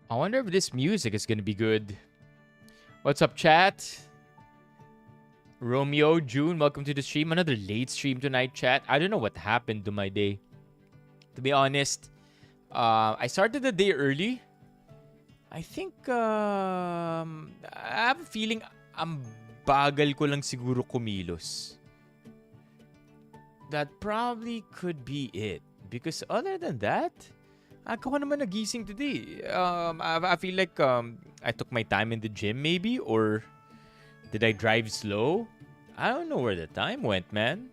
I wonder if this music is gonna be good. What's up, chat? Romeo, June, welcome to the stream. Another late stream tonight, chat. I don't know what happened to my day. To be honest, I started the day early. I think, I have a feeling ang bagal ko lang siguro kumilos. That probably could be it. Because other than that, ako naman nagising today. I feel like I took my time in the gym maybe, or did I drive slow? I don't know where the time went, man.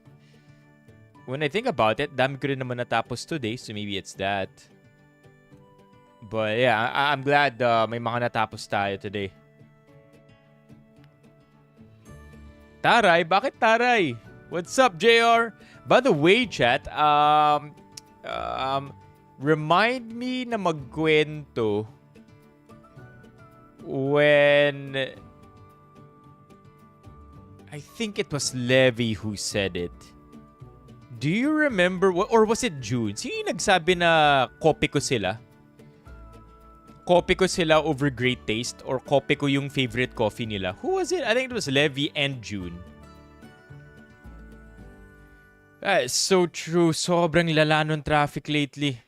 When I think about it, dami ko rin naman natapos today, so maybe it's that. But yeah, I'm glad may mga natapos tayo today. Taray? Bakit Taray? What's up, JR? By the way, chat, remind me na magkwento when I think it was Levi who said it. Do you remember, or was it June? Sino yung nagsabi na copy ko sila? Copy ko sila over great taste, or copy ko yung favorite coffee nila? Who was it? I think it was Levi and June. That is so true. Sobrang lala nung traffic lately.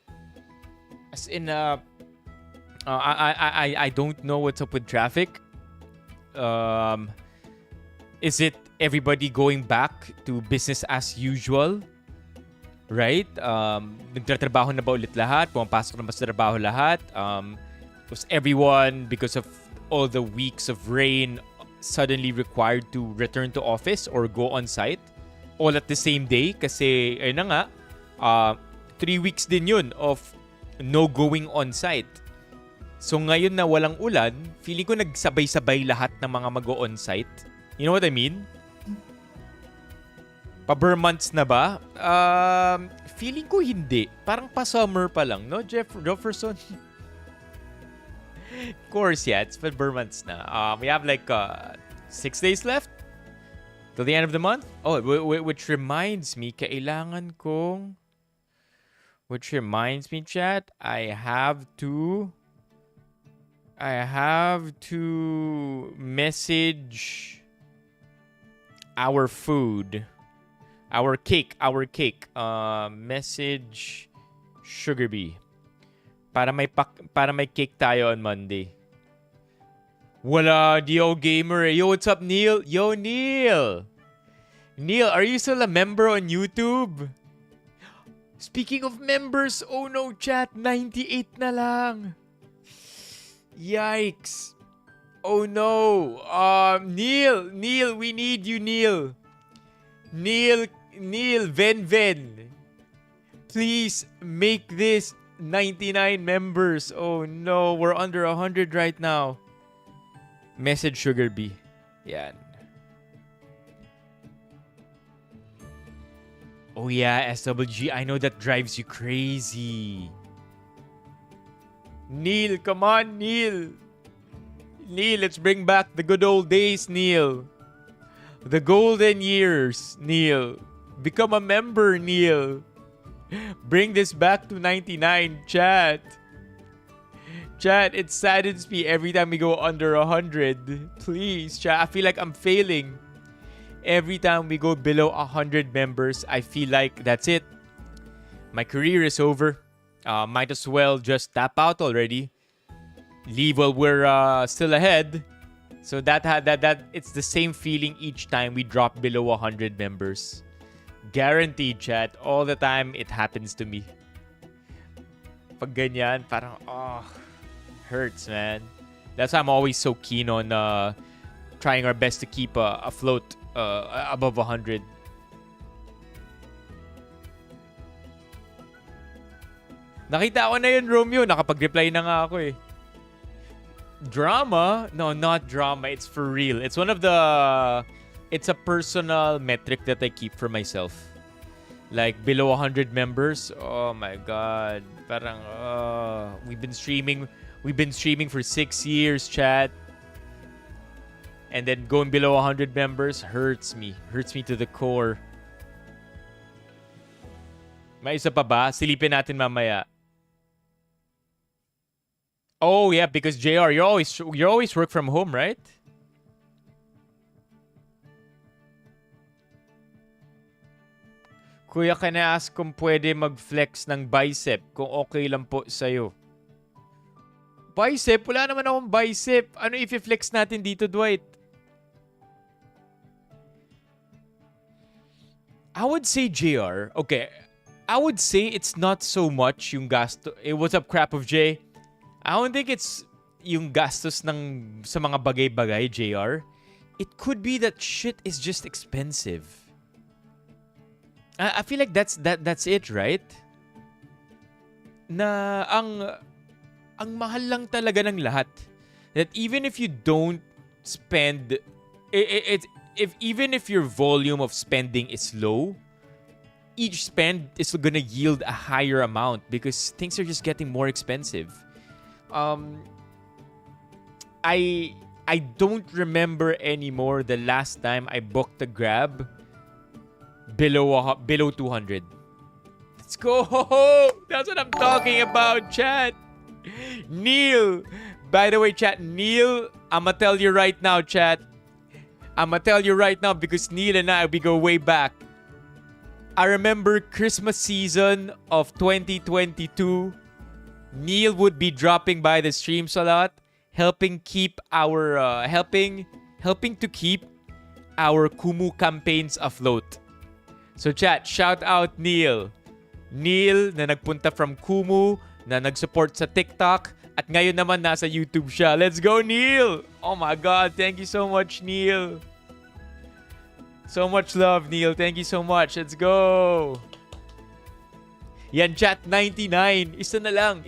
As in, I don't know what's up with traffic. Is it everybody going back to business as usual? Right? Nagtatrabaho na ba ulit lahat? Pumapasok na ba sa trabaho lahat? Was everyone, because of all the weeks of rain, suddenly required to return to office or go on site? All at the same day? Kasi, ayun na nga, 3 weeks din yun of no going on site. So ngayon na walang ulan, feeling ko nagsabay-sabay lahat ng mga mag-on site. You know what I mean? Pa-ber months na ba? Feeling ko hindi. Parang pa-summer pa lang, no, Jefferson? Of course, yeah, it's pa-ber months na. We have like 6 days left till the end of the month. Oh, which reminds me, Which reminds me, chat, I have to message our food, our cake. Message Sugar Bee para may cake tayo on Monday. Wala, Dio Gamer. Yo, what's up, Neil? Yo, Neil, are you still a member on YouTube? Speaking of members, oh no, chat, 98 na lang. Yikes. Oh no. Neil, we need you, Neil. Neil, Ven. Please make this 99 members. Oh no, we're under 100 right now. Message Sugar Bee. Yan. Oh yeah, SWG, I know that drives you crazy. Neil, come on, Neil. Neil, let's bring back the good old days, Neil. The golden years, Neil. Become a member, Neil. Bring this back to 99, chat. Chat, it saddens me every time we go under 100. Please, chat, I feel like I'm failing. Every time we go below 100 members, I feel like that's it. My career is over. Might as well just tap out already. Leave while we're still ahead. So that it's the same feeling each time we drop below 100 members. Guaranteed, chat. All the time it happens to me. Pag ganyan, parang hurts, man. That's why I'm always so keen on trying our best to keep afloat above 100. Nakita ko na yun, Romeo. Nakapag-reply na nga ako eh. Drama? No, not drama. It's for real. It's one of the... It's a personal metric that I keep for myself. Like, below 100 members. Oh my God. Parang, we've been streaming for 6 years, chat. And then going below 100 members hurts me. Hurts me to the core. May isa pa ba? Silipin natin mamaya. Oh yeah, because JR, you always work from home, right? Kuya, can I ask kung pwede mag-flex ng bicep kung okay lang po sa'yo? Bicep? Wala naman akong bicep. Ano i-flex natin dito, Dwight? I would say JR. Okay. I would say it's not so much yung gasto. What's up, crap of J? I don't think it's yung gastos ng sa mga bagay-bagay, JR. It could be that shit is just expensive. I feel like that's it, right? Na ang mahal lang talaga ng lahat. That even if you don't spend even if your volume of spending is low, each spend is gonna yield a higher amount because things are just getting more expensive. I don't remember anymore the last time I booked a Grab below 200. Let's go! That's what I'm talking about, chat. Neil, by the way, chat. Neil, I'ma tell you right now, chat. I'ma tell you right now because Neil and I, we go way back. I remember Christmas season of 2022. Neil would be dropping by the streams a lot, helping keep our helping to keep our Kumu campaigns afloat. So chat, shout out Neil. Neil na nagpunta from Kumu, na nag-support sa TikTok, at ngayon naman nasa YouTube siya. Let's go, Neil! Oh my God, thank you so much, Neil. So much love, Neil. Thank you so much. Let's go! Yan, chat, 99. Isa na lang.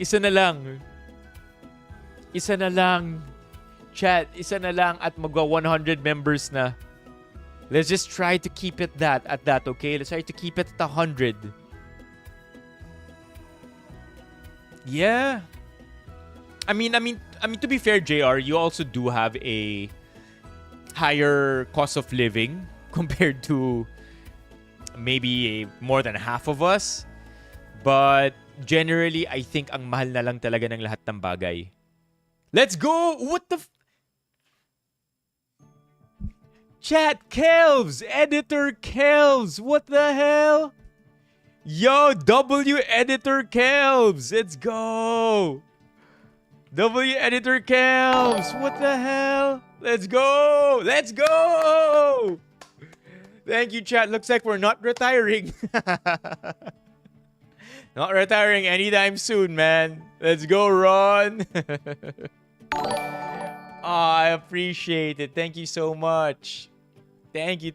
Chat, isa na lang at magwa 100 members na. Let's just try to keep it at that, okay? Let's try to keep it at 100. Yeah. I mean, to be fair, JR, you also do have a higher cost of living compared to maybe more than half of us. But generally, I think ang mahal na lang talaga ng lahat ng bagay. Let's go! What the Chat, Kelvs! Editor Kelvs! What the hell? Yo, W Editor Kelvs! Let's go! W Editor Kelvs! What the hell? Let's go! Let's go! Thank you, chat. Looks like we're not retiring. Not retiring anytime soon, man. Let's go, Ron. I appreciate it. Thank you so much. Thank you.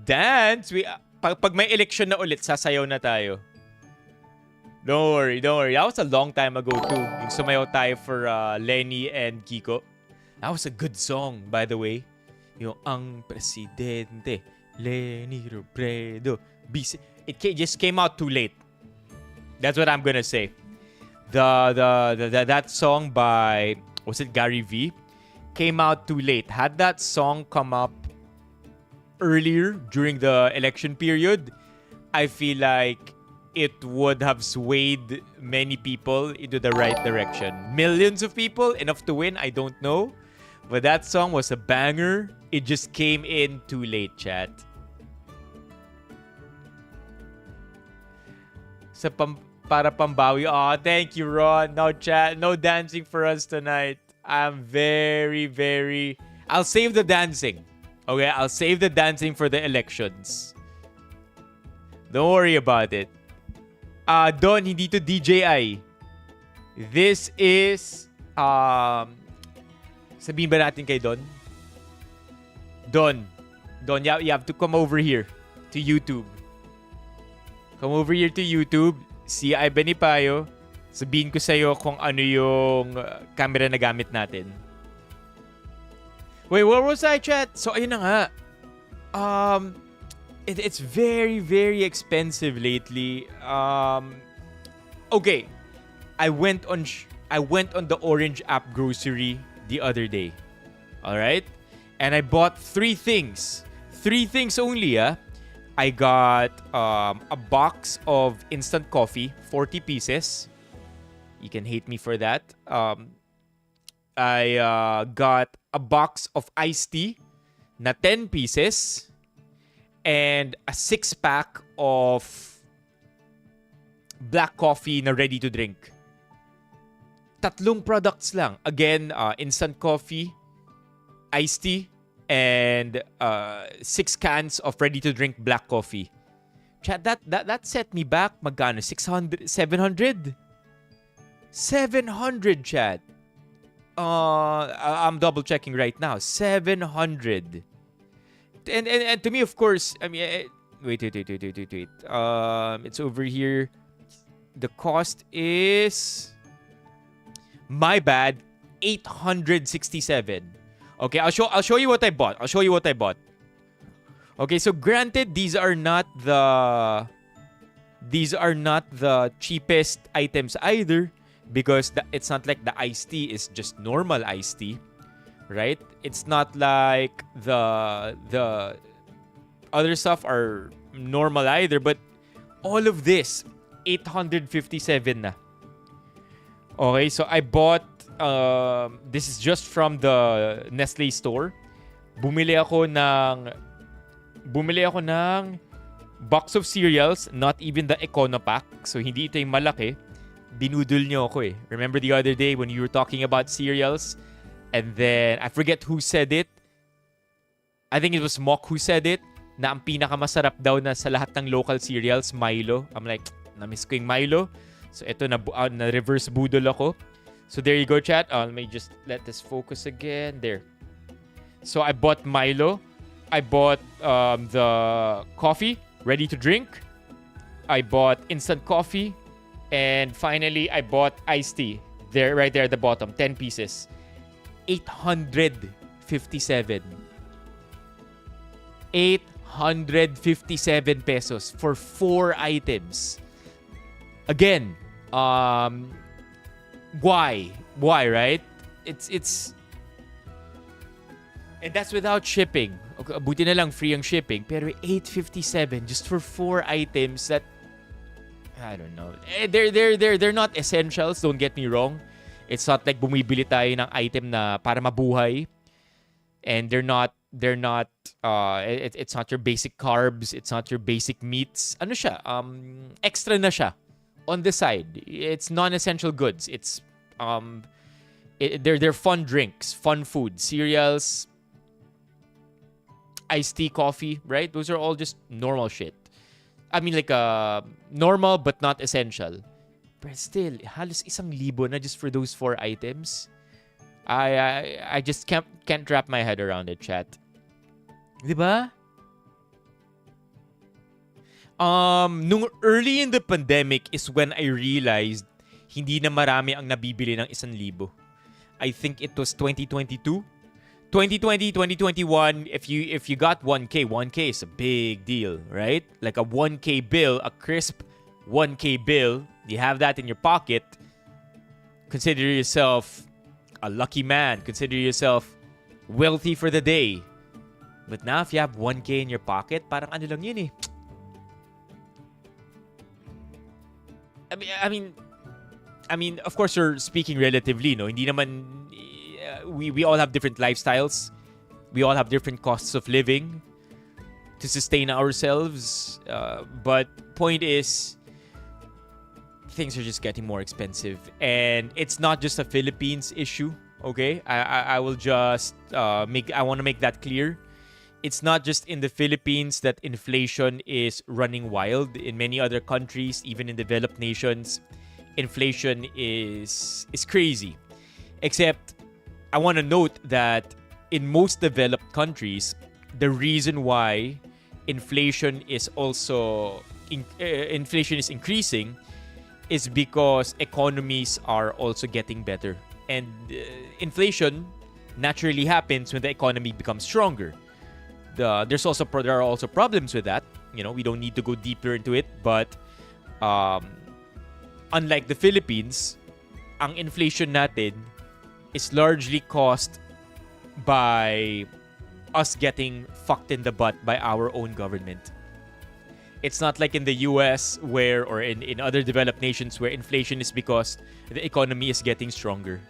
Dance? Pag may election na ulit, sasayaw na tayo. Don't worry. That was a long time ago too. Yung sumayaw tayo for Lenny and Kiko. That was a good song, by the way. Yung ang presidente, Lenny Robredo. It just came out too late. That's what I'm gonna say. That song by, was it Gary V? Came out too late. Had that song come up earlier during the election period, I feel like it would have swayed many people into the right direction. Millions of people, enough to win, I don't know. But that song was a banger. It just came in too late, chat. Para pambawi. Oh, thank you, Ron. No chat, no dancing for us tonight. I'm very... I'll save the dancing. Okay, I'll save the dancing for the elections. Don't worry about it. Don, hindi to DJI. This is... sabihin ba natin kay Don? Don, you have to come over here to YouTube. Come over here to YouTube. Si Benipayo. Sabihin ko sa'yo kung ano yung camera na gamit natin. Wait, where was I, chat? So, ayun na nga. It's very expensive lately. Okay. I went on the Orange app grocery the other day. Alright? And I bought 3 things. 3 things only, ah. I got a box of instant coffee, 40 pieces. You can hate me for that. I got a box of iced tea na 10 pieces and a 6-pack of black coffee na ready to drink. Tatlong products lang. Again, instant coffee, iced tea, and 6 cans of ready to drink black coffee. Chat, that set me back magkano? 600, 700? 700, chat. I'm double checking right now. 700. And to me, of course, I mean, wait. It's over here. The cost is, my bad, 867. Okay, I'll show you what I bought. Okay, so granted, these are not the cheapest items either, because it's not like the iced tea is just normal iced tea, right? It's not like the other stuff are normal either, but all of this 857 na. Okay, so I bought this is just from the Nestle store. Bumili ako ng box of cereals, not even the Econo pack. So hindi ito yung malaki. Binudol nyo ako eh. Remember the other day when you were talking about cereals? And then, I forget who said it. I think it was Mock who said it, na ang pinakamasarap daw na sa lahat ng local cereals, Milo. I'm like, na-miss ko yung Milo. So ito, na reverse budol ako. So there you go, chat. Let me just let this focus again. There. So I bought Milo. I bought the coffee, ready to drink. I bought instant coffee. And finally, I bought iced tea. There, right there at the bottom. 10 pieces. 857. 857 pesos for 4 items. Again, why? Why, right? It's and that's without shipping. Okay, buti na lang free ang shipping. Pero 857 just for 4 items that, I don't know. They're not essentials, don't get me wrong. It's not like bumibili tayo ng item na para mabuhay. And they're not it's not your basic carbs, it's not your basic meats. Ano siya? Extra na siya on the side. It's non-essential goods. It's they're fun drinks, fun food, cereals, iced tea, coffee, right? Those are all just normal shit. I mean, like, normal but not essential. But still, halos 1,000 na just for those 4 items. I just can't wrap my head around it, chat. Diba? Nung early in the pandemic is when I realized hindi na marami ang nabibili ng 1,000. I think it was 2022. 2020, 2021, if you got 1K is a big deal, right? Like a 1K bill, a crisp 1K bill, you have that in your pocket, consider yourself a lucky man. Consider yourself wealthy for the day. But now, if you have 1K in your pocket, parang ano lang yun eh. I mean, of course, you're speaking relatively, no? Hindi naman, we all have different lifestyles. We all have different costs of living to sustain ourselves. But point is, things are just getting more expensive. And it's not just a Philippines issue, okay? I will just I want to make that clear. It's not just in the Philippines that inflation is running wild. In many other countries, even in developed nations, inflation is crazy. Except, I want to note that in most developed countries, the reason why inflation is increasing is because economies are also getting better. And inflation naturally happens when the economy becomes stronger. There are also problems with that. You know, we don't need to go deeper into it. But unlike the Philippines, ang inflation natin is largely caused by us getting fucked in the butt by our own government. It's not like in the US where, or in other developed nations where inflation is because the economy is getting stronger.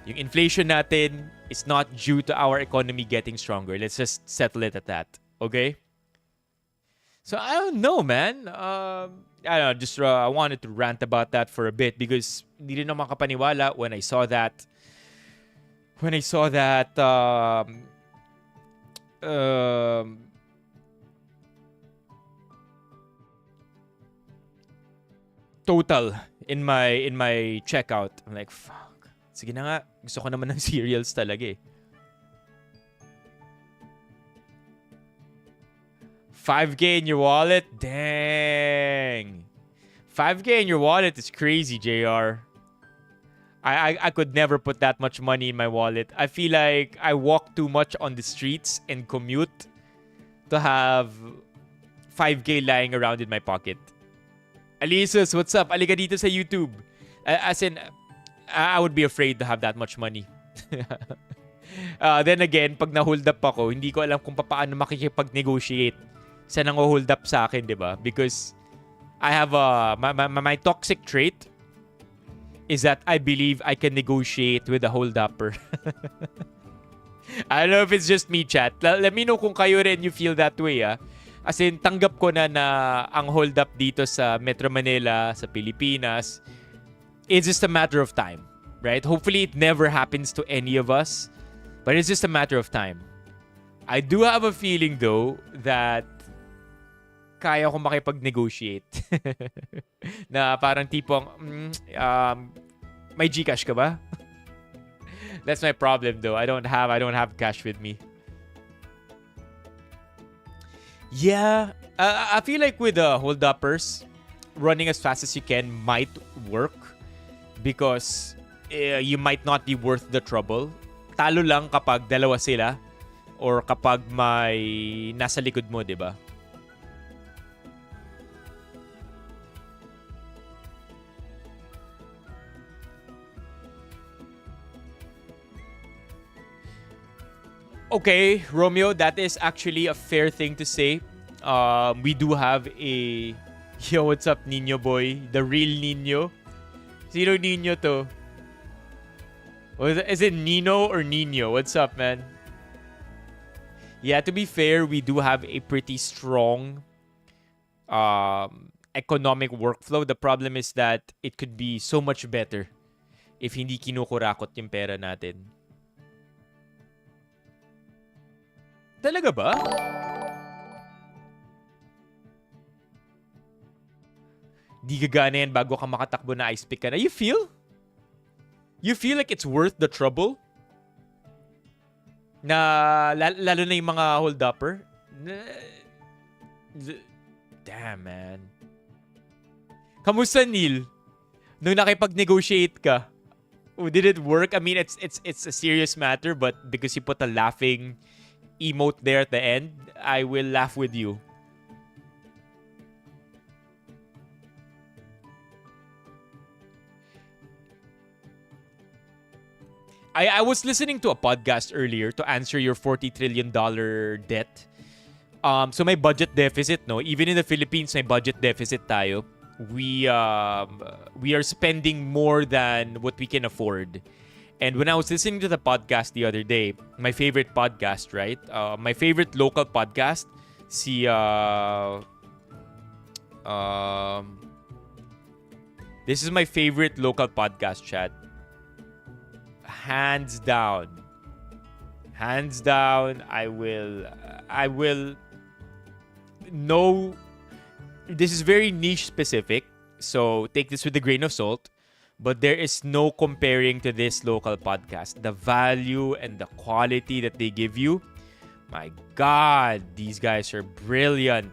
Yung inflation natin is not due to our economy getting stronger. Let's just settle it at that. Okay? So I don't know, man. I don't know, just I wanted to rant about that for a bit because hindi rin ako makapaniwala when I saw that. When I saw that total in my checkout. I'm like, fuck. Sige na nga, gusto ko naman ng cereals talaga eh. 5K in your wallet? Dang. 5K in your wallet is crazy, JR. I could never put that much money in my wallet. I feel like I walk too much on the streets and commute to have 5K lying around in my pocket. Alisus, what's up? Aliga dito sa YouTube. As in, I would be afraid to have that much money. Then again, pag na-hold up ako, hindi ko alam kung paano makikipag-negotiate sa nang-hold up sa akin, di ba? Because I have my toxic trait is that I believe I can negotiate with a hold-upper. I don't know if it's just me, chat. Let me know kung kayo rin you feel that way, ah. As in, tanggap ko na ang hold-up dito sa Metro Manila, sa Pilipinas, it's just a matter of time, right? Hopefully, it never happens to any of us, but it's just a matter of time. I do have a feeling, though, that kaya ko makipag-negotiate. Na parang tipong, may Gcash ka ba? That's my problem, though. I don't have cash with me. Yeah, I feel like with the hold-uppers, running as fast as you can might work because you might not be worth the trouble. Talo lang kapag dalawa sila or kapag may nasa likod mo, di ba? Okay, Romeo, that is actually a fair thing to say. We do have a... Yo, what's up, Nino boy? The real Nino? Sino Nino to? Is it Nino or Nino? What's up, man? Yeah, to be fair, we do have a pretty strong economic workflow. The problem is that it could be so much better if hindi kinukurakot yung pera natin. Talaga ba? Di gagana yan bago ka makatakbo na ice pick ka na. You feel? You feel like it's worth the trouble? Na lalo na yung mga hold-upper? Damn, man. Kamusta, Neil? Nung nakipag-negotiate ka, did it work? I mean, it's a serious matter, but because you put a laughing emote there at the end, I will laugh with you. I was listening to a podcast earlier to answer your $40 trillion debt. So may budget deficit, no? Even in the Philippines, may budget deficit tayo. We are spending more than what we can afford. And when I was listening to the podcast the other day, my favorite podcast, right? My favorite local podcast, this is my favorite local podcast, chat. Hands down. Hands down, I will know. This is very niche specific, so take this with a grain of salt. But there is no comparing to this local podcast. The value and the quality that they give you, my God, these guys are brilliant.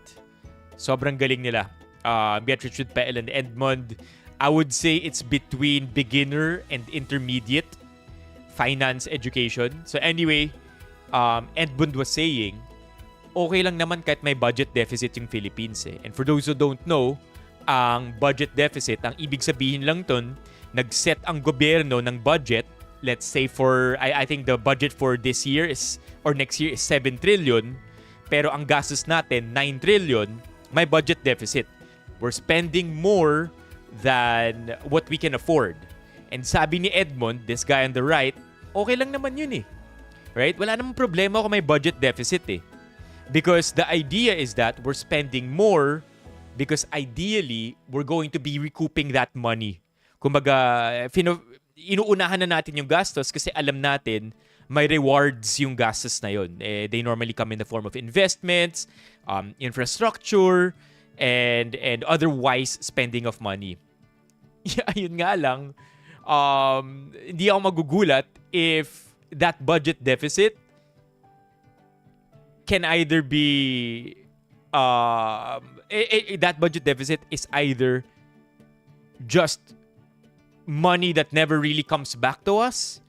Sobrang galing nila. Beatrice Pael and Edmond, I would say it's between beginner and intermediate finance education. So anyway, Edmond was saying, okay lang naman kahit may budget deficit yung Philippines eh. And for those who don't know, ang budget deficit, ang ibig sabihin lang ton, nag-set ang gobyerno ng budget. Let's say for, I think the budget for this year is, or next year is 7 trillion. Pero ang gastos natin, 9 trillion. may budget deficit. We're spending more than what we can afford. And sabi ni Edmond, this guy on the right, okay lang naman yun eh. Right? Wala namang problema kung may budget deficit eh. Because the idea is that we're spending more because ideally, we're going to be recouping that money. Kumbaga, inuunahan na natin yung gastos kasi alam natin may rewards yung gastos na yun. They normally come in the form of investments, infrastructure, and otherwise spending of money. Ayun nga lang, hindi ako magugulat if that budget deficit can either be that budget deficit is either just money that never really comes back to us,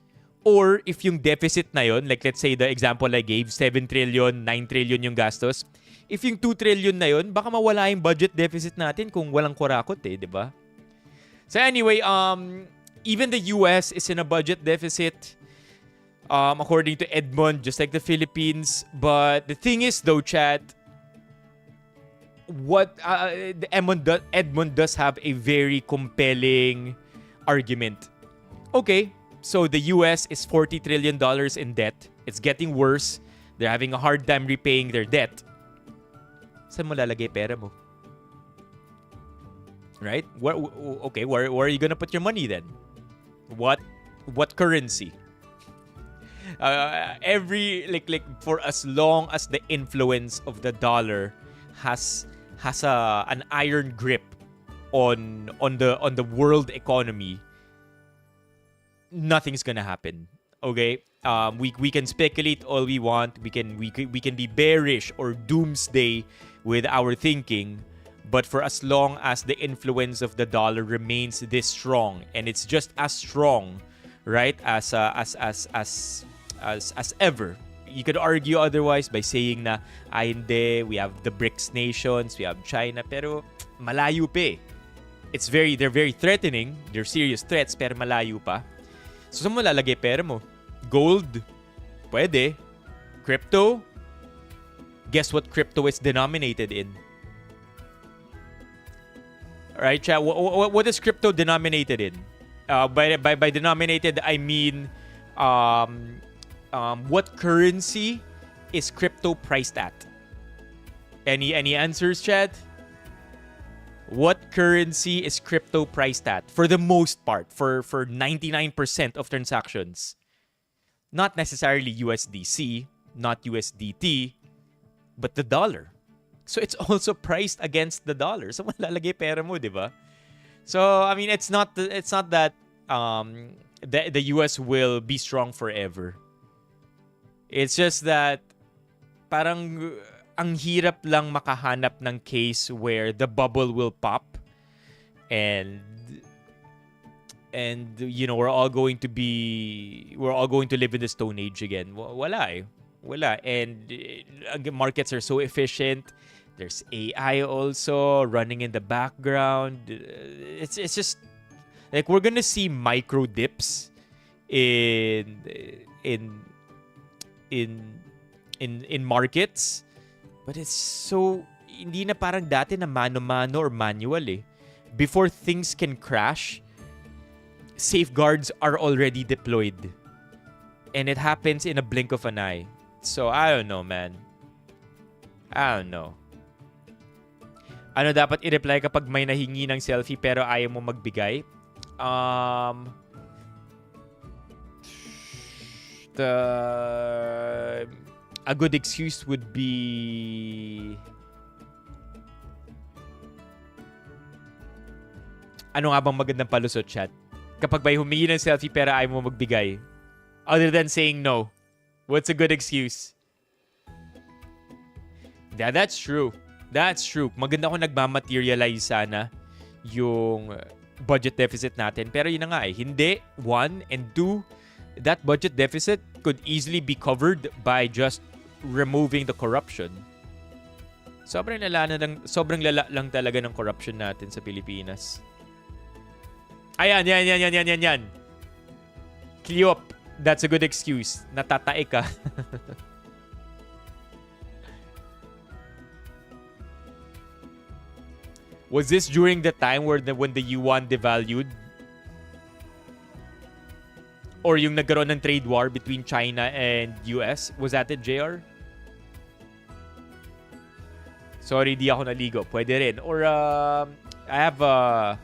or if yung deficit na yun, like let's say the example I gave, 7 trillion, 9 trillion yung gastos, if yung 2 trillion na yun, baka mawala yung budget deficit natin kung walang kurakot eh, di ba? So anyway, even the US is in a budget deficit, according to Edmond, just like the Philippines. But the thing is though, chat, Edmond does have a very compelling argument. Okay, so the US is $40 trillion in debt. It's getting worse. They're having a hard time repaying their debt. Saan mo lalagay pera mo? Right? Where are you gonna put your money then? What currency? For as long as the influence of the dollar has an iron grip on the world economy, nothing's gonna happen. Okay, we can speculate all we want. We can be bearish or doomsday with our thinking, but for as long as the influence of the dollar remains this strong, and it's just as strong, right, as ever. You could argue otherwise by saying na hindi, we have the BRICS nations, we have China, pero malayo pa eh. They're very threatening, they're serious threats, pero malayo pa. So saan mo lalagay pera mo? Gold? Pwede. Crypto? Guess what crypto is denominated in? Alright, chat, what is crypto denominated in? By denominated, I mean what currency is crypto priced at? Any answers, chat? What currency is crypto priced at? For the most part, for 99% of transactions. Not necessarily USDC, not USDT, but the dollar. So it's also priced against the dollar. So malalagay pera mo, di ba? So I mean, it's not that the US will be strong forever. It's just that parang ang hirap lang makahanap ng case where the bubble will pop and you know, we're all going to live in the Stone Age again. Wala. And markets are so efficient. There's AI also running in the background. It's just like we're gonna see micro dips in markets, but it's so hindi na parang dati na mano-mano or manual eh. Before things can crash, safeguards are already deployed, and it happens in a blink of an eye. So I don't know, man. I don't know. Ano dapat i-reply kapag may nahingi ng selfie pero ayaw mo magbigay? A good excuse would be ano nga bang magandang palusot, chat? Kapag may humingi ng selfie pero ayaw mo magbigay, other than saying no, what's a good excuse? Yeah, that's true. Maganda kung nagmamaterialize sana yung budget deficit natin. Pero yun na nga eh. Hindi. One. And two, that budget deficit could easily be covered by just removing the corruption. Sobrang lala lang talaga ng corruption natin sa Pilipinas. Ayan. Cleop. That's a good excuse. Natatae ka. Was this during the time when the yuan devalued? Or yung nagkaroon ng trade war between China and US? Was that it, JR? Sorry, di ako naligo. Pwede rin. Or I have a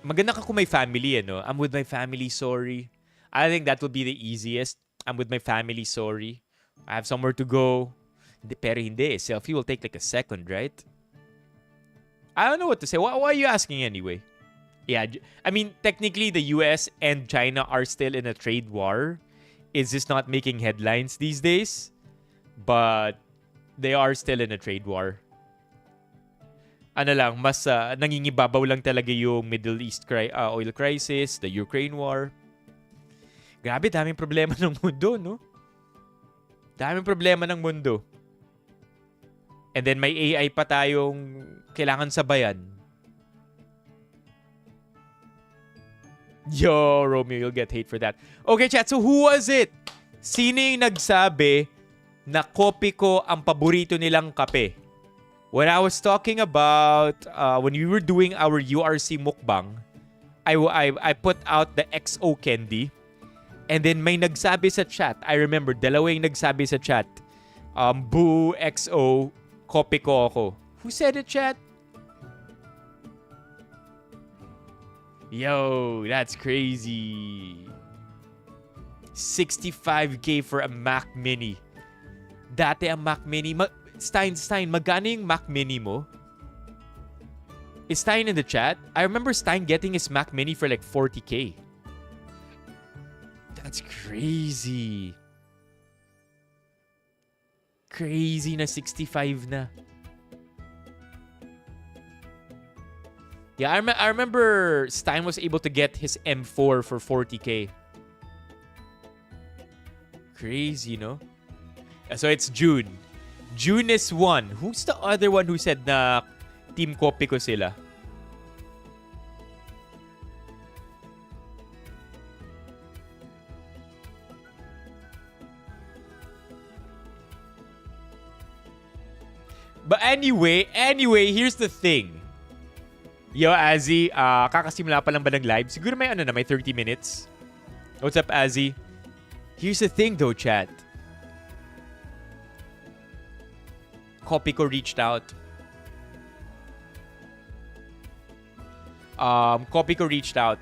maganda ka kung may family, ano? I'm with my family, sorry. I think that would be the easiest. I'm with my family, sorry. I have somewhere to go. Pero hindi. Selfie will take like a second, right? I don't know what to say. Why are you asking anyway? Yeah, I mean, technically, the US and China are still in a trade war. Is this not making headlines these days? But they are still in a trade war. Ano lang, mas nangingibabaw lang talaga yung Middle East oil crisis, the Ukraine war. Grabe, daming problema ng mundo, no? Daming problema ng mundo. And then may AI pa tayong kailangan sabayan. Yo, Romeo, you'll get hate for that. Okay, chat. So, who was it? Sino yung nagsabi na kopi ko ang paborito nilang kape? When I was talking about, when we were doing our URC mukbang, I put out the XO candy. And then may nagsabi sa chat. I remember, dalawa yung nagsabi sa chat. Boo, XO, kopi ko ako. Who said it, chat? Yo, that's crazy. 65K for a Mac Mini. Dati ang Mac Mini. Stein, magkano yung Mac Mini mo? Is Stein in the chat? I remember Stein getting his Mac Mini for like 40K. That's crazy. Crazy na 65 na. Yeah, I remember Stein was able to get his M4 for 40K. Crazy, no? So it's June. June is one. Who's the other one who said na team copy ko sila? But anyway, here's the thing. Yo, Azzy, kakasimula pa lang ba ng live? Siguro may may 30 minutes. What's up, Azzy? Here's the thing though, chat. Copy ko reached out. Copy ko reached out.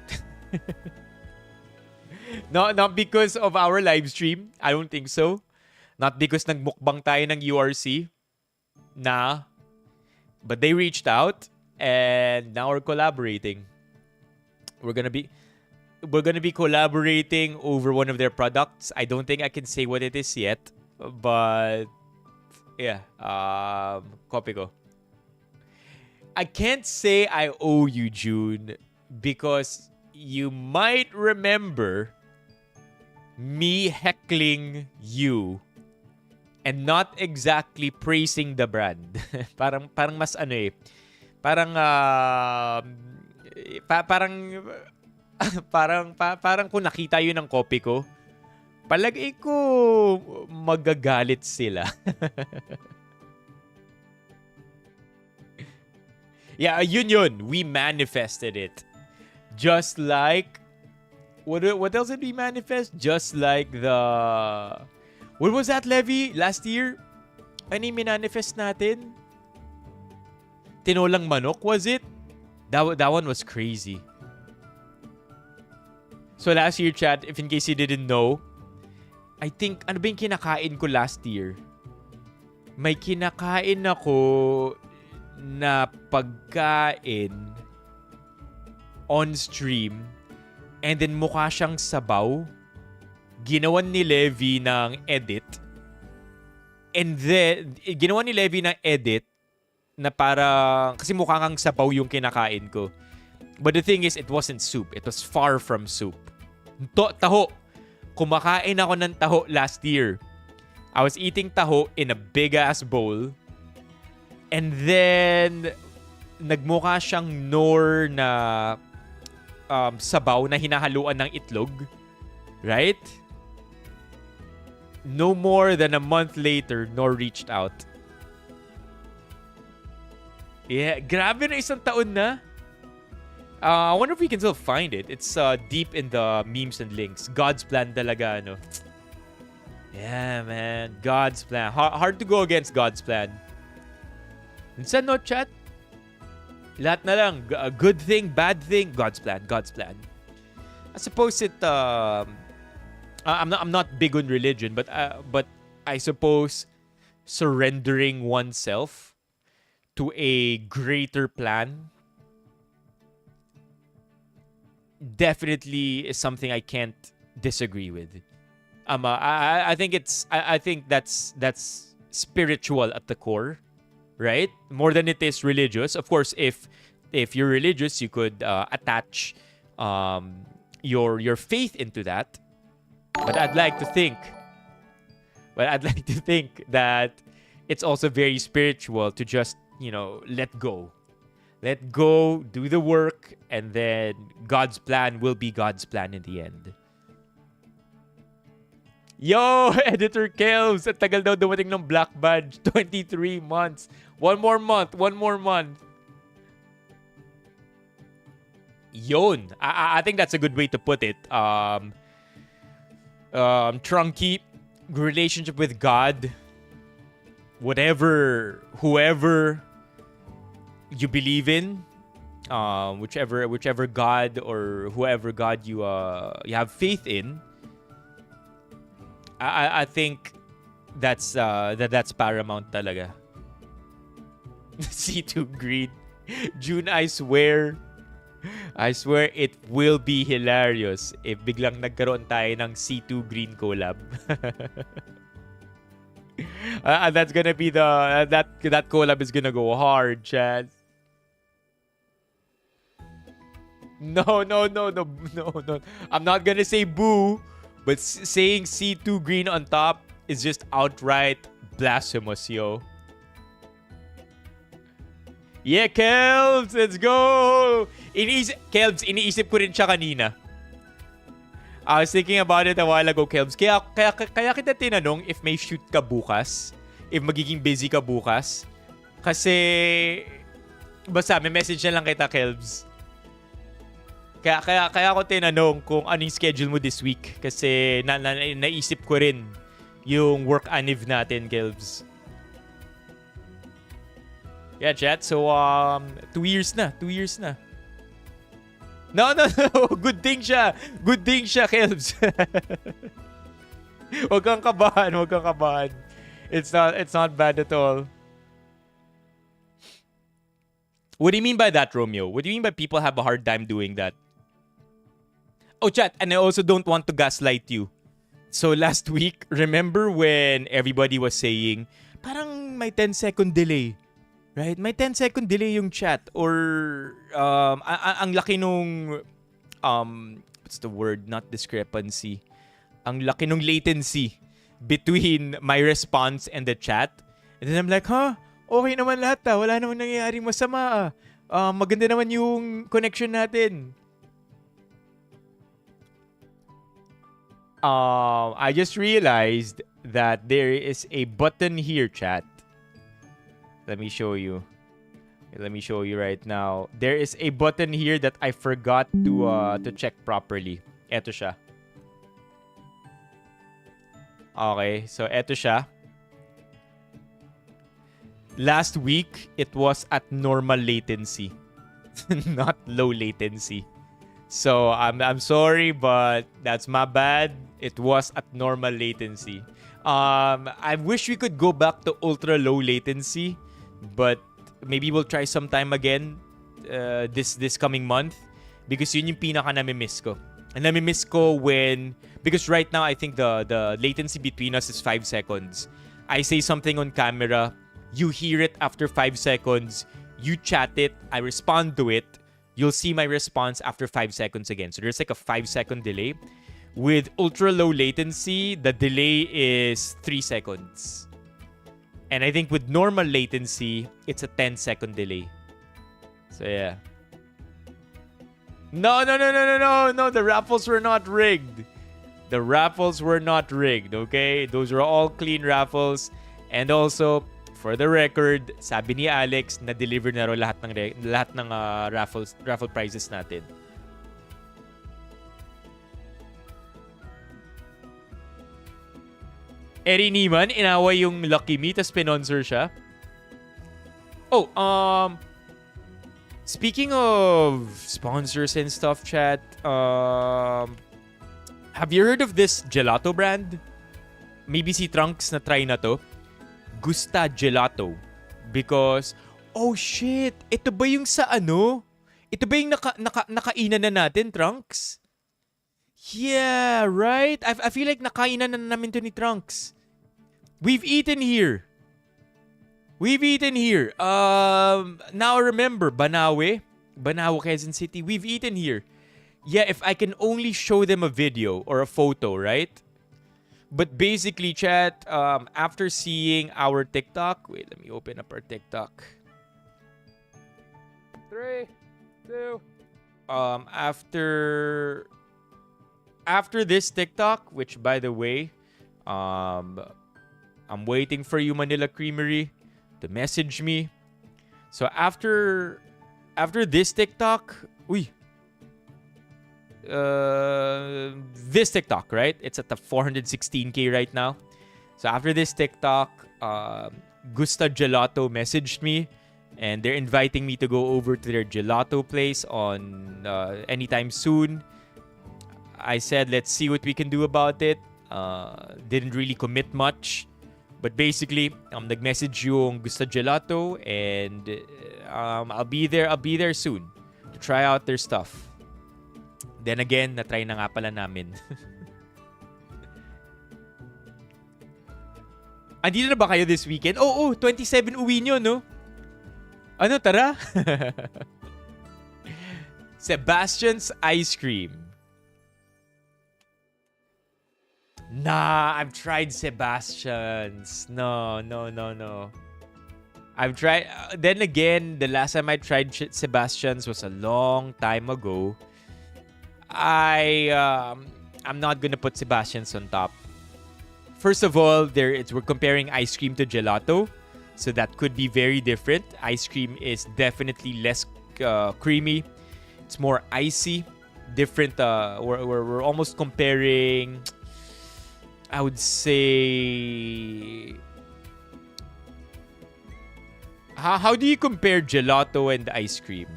Not because of our live stream. I don't think so. Not because nagmukbang tayo ng URC. Nah. But they reached out. And now we're collaborating. We're gonna be collaborating over one of their products. I don't think I can say what it is yet, but yeah, copy ko. I can't say I owe you, June, because you might remember me heckling you and not exactly praising the brand. parang mas Parang kung nakita yun ng copy ko, palagay ko magagalit sila. Yeah, yun. We manifested it. Just like, what else did we manifest? Just like what was that, Levy? Last year? Ano yung manifest natin? Tinolang manok, was it? That one was crazy. So last year, chat, if in case you didn't know, I think, ano ba yung kinakain ko last year? May kinakain ako na pagkain on stream and then mukha siyang sabaw. Ginawan ni Levy ng edit. And then, ginawan ni Levy ng edit na parang, kasi mukha kang sabaw yung kinakain ko. But the thing is, it wasn't soup. It was far from soup. Taho. Kumakain ako ng taho last year. I was eating taho in a big-ass bowl. And then, nagmukha siyang nor na sabaw na hinahaluan ng itlog. Right? No more than a month later, Nor reached out. Yeah, grabe na isang taon na. I wonder if we can still find it. It's deep in the memes and links. God's plan talaga, ano. Yeah, man. God's plan. Hard to go against God's plan. Minsan, no, chat? Lahat na lang. A good thing, bad thing, God's plan, God's plan. I suppose it, I'm not big on religion, but I suppose surrendering oneself to a greater plan definitely is something I can't disagree with. I think that's spiritual at the core, right? More than it is religious. Of course, if you're religious, you could attach your faith into that. But I'd like to think that it's also very spiritual to just, let go. Let go, do the work, and then God's plan will be God's plan in the end. Yo, Editor Kelvs, at tagal daw dumating ng Black Badge. 23 months. One more month. Yon. I think that's a good way to put it. Trunky, relationship with God, whoever you believe in, whichever God or whoever God you have faith in, I think that's paramount talaga. C2 Green. June, I swear it will be hilarious if biglang nagkaroon tayo ng C2 Green collab. That's gonna be that collab is gonna go hard, Chad. No. I'm not gonna say boo, but saying C2 Green on top is just outright blasphemous, yo. Yeah, Kelvs, let's go! Kelvs, iniisip ko rin siya kanina. I was thinking about it a while ago, Kelvs. Kaya kita tinanong if may shoot ka bukas. If magiging busy ka bukas. Kasi, basta, may message na lang kita, Kelvs. Kaya ako tinanong kung anong schedule mo this week. Kasi naisip ko rin yung work anniv natin, Kelvs. Yeah, chat. So, 2 years na. No. Good thing siya, Kelvs. Huwag kang kabahan. It's not bad at all. What do you mean by that, Romeo? What do you mean by people have a hard time doing that? Oh, chat, and I also don't want to gaslight you. So last week, remember when everybody was saying, parang may 10-second delay. Right? May 10-second delay yung chat. Or, ang laki nung, what's the word? Not discrepancy. Ang laki nung latency between my response and the chat. And then I'm like, okay naman lahat ah. Wala naman nangyayaring masama ah. Maganda naman yung connection natin. I just realized that there is a button here, chat. Let me show you right now. There is a button here that I forgot to check properly. Eto siya. Okay, so eto siya. Last week, it was at normal latency, not low latency. So I'm sorry, but that's my bad. It was at normal latency. I wish we could go back to ultra low latency, but maybe we'll try sometime again this coming month, because yun yung pinaka nami-miss ko. And nami-miss ko because right now I think the latency between us is 5 seconds. I say something on camera, you hear it after 5 seconds, you chat it, I respond to it, you'll see my response after 5 seconds again. So there's like a 5-second delay. With ultra low latency, the delay is 3 seconds. And I think with normal latency, it's a 10-second delay. So yeah. No. The raffles were not rigged. The raffles were not rigged, okay? Those are all clean raffles. And also, for the record, sabi ni Alex, na-deliver na raw lahat ng raffle prizes natin. Eri Niman, inaway yung Lucky Me, tas pinonsor siya. Oh, speaking of sponsors and stuff, chat, have you heard of this gelato brand? Maybe si Trunks na try na to. Gusta Gelato. Because, oh shit, ito ba yung sa ano? Ito ba yung nakainan na natin, Trunks? Yeah, right? I feel like nakainan na namin to ni Trunks. We've eaten here. Now remember, Banawe, Quezon City. We've eaten here. Yeah, if I can only show them a video or a photo, right? But basically, chat, after seeing our TikTok, wait, let me open up our TikTok. 3, 2. After this TikTok, which by the way, I'm waiting for you, Manila Creamery, to message me. So after this TikTok, this TikTok, right? It's at the 416K right now. So after this TikTok, Gusta Gelato messaged me, and they're inviting me to go over to their gelato place on anytime soon. I said, let's see what we can do about it. Didn't really commit much. But basically, nag-message yung Gusta Gelato, and I'll be there soon to try out their stuff. Then again, na-try na nga pala namin. Andito na ba kayo this weekend? Oo, 27 uwi nyo, no? Ano, tara? Sebastian's Ice Cream. Nah, I've tried Sebastian's. No. I've tried... then again, the last time I tried Sebastian's was a long time ago. I'm not gonna put Sebastian's on top. First of all, we're comparing ice cream to gelato, so that could be very different. Ice cream is definitely less creamy. It's more icy. Different. We're almost comparing. I would say. How do you compare gelato and ice cream?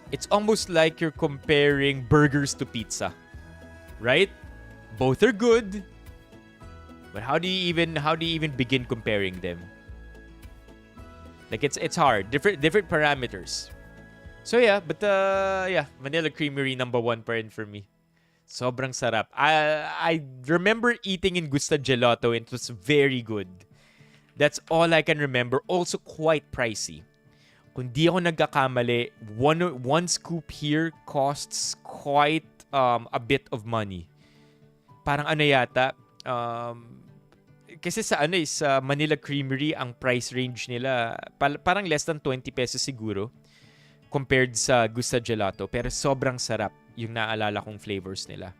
It's almost like you're comparing burgers to pizza, right? Both are good, but how do you even begin comparing them? Like it's hard, different parameters. So yeah, but Manila Creamery #1 pa rin for me. Sobrang sarap. I remember eating in Gusta Gelato, and it was very good. That's all I can remember. Also quite pricey. Kung di ako nagkakamali, one scoop here costs quite a bit of money. Parang ano yata, kasi sa Manila Creamery, ang price range nila, parang less than 20 pesos siguro, compared sa Gusta Gelato. Pero sobrang sarap yung naalala kong flavors nila.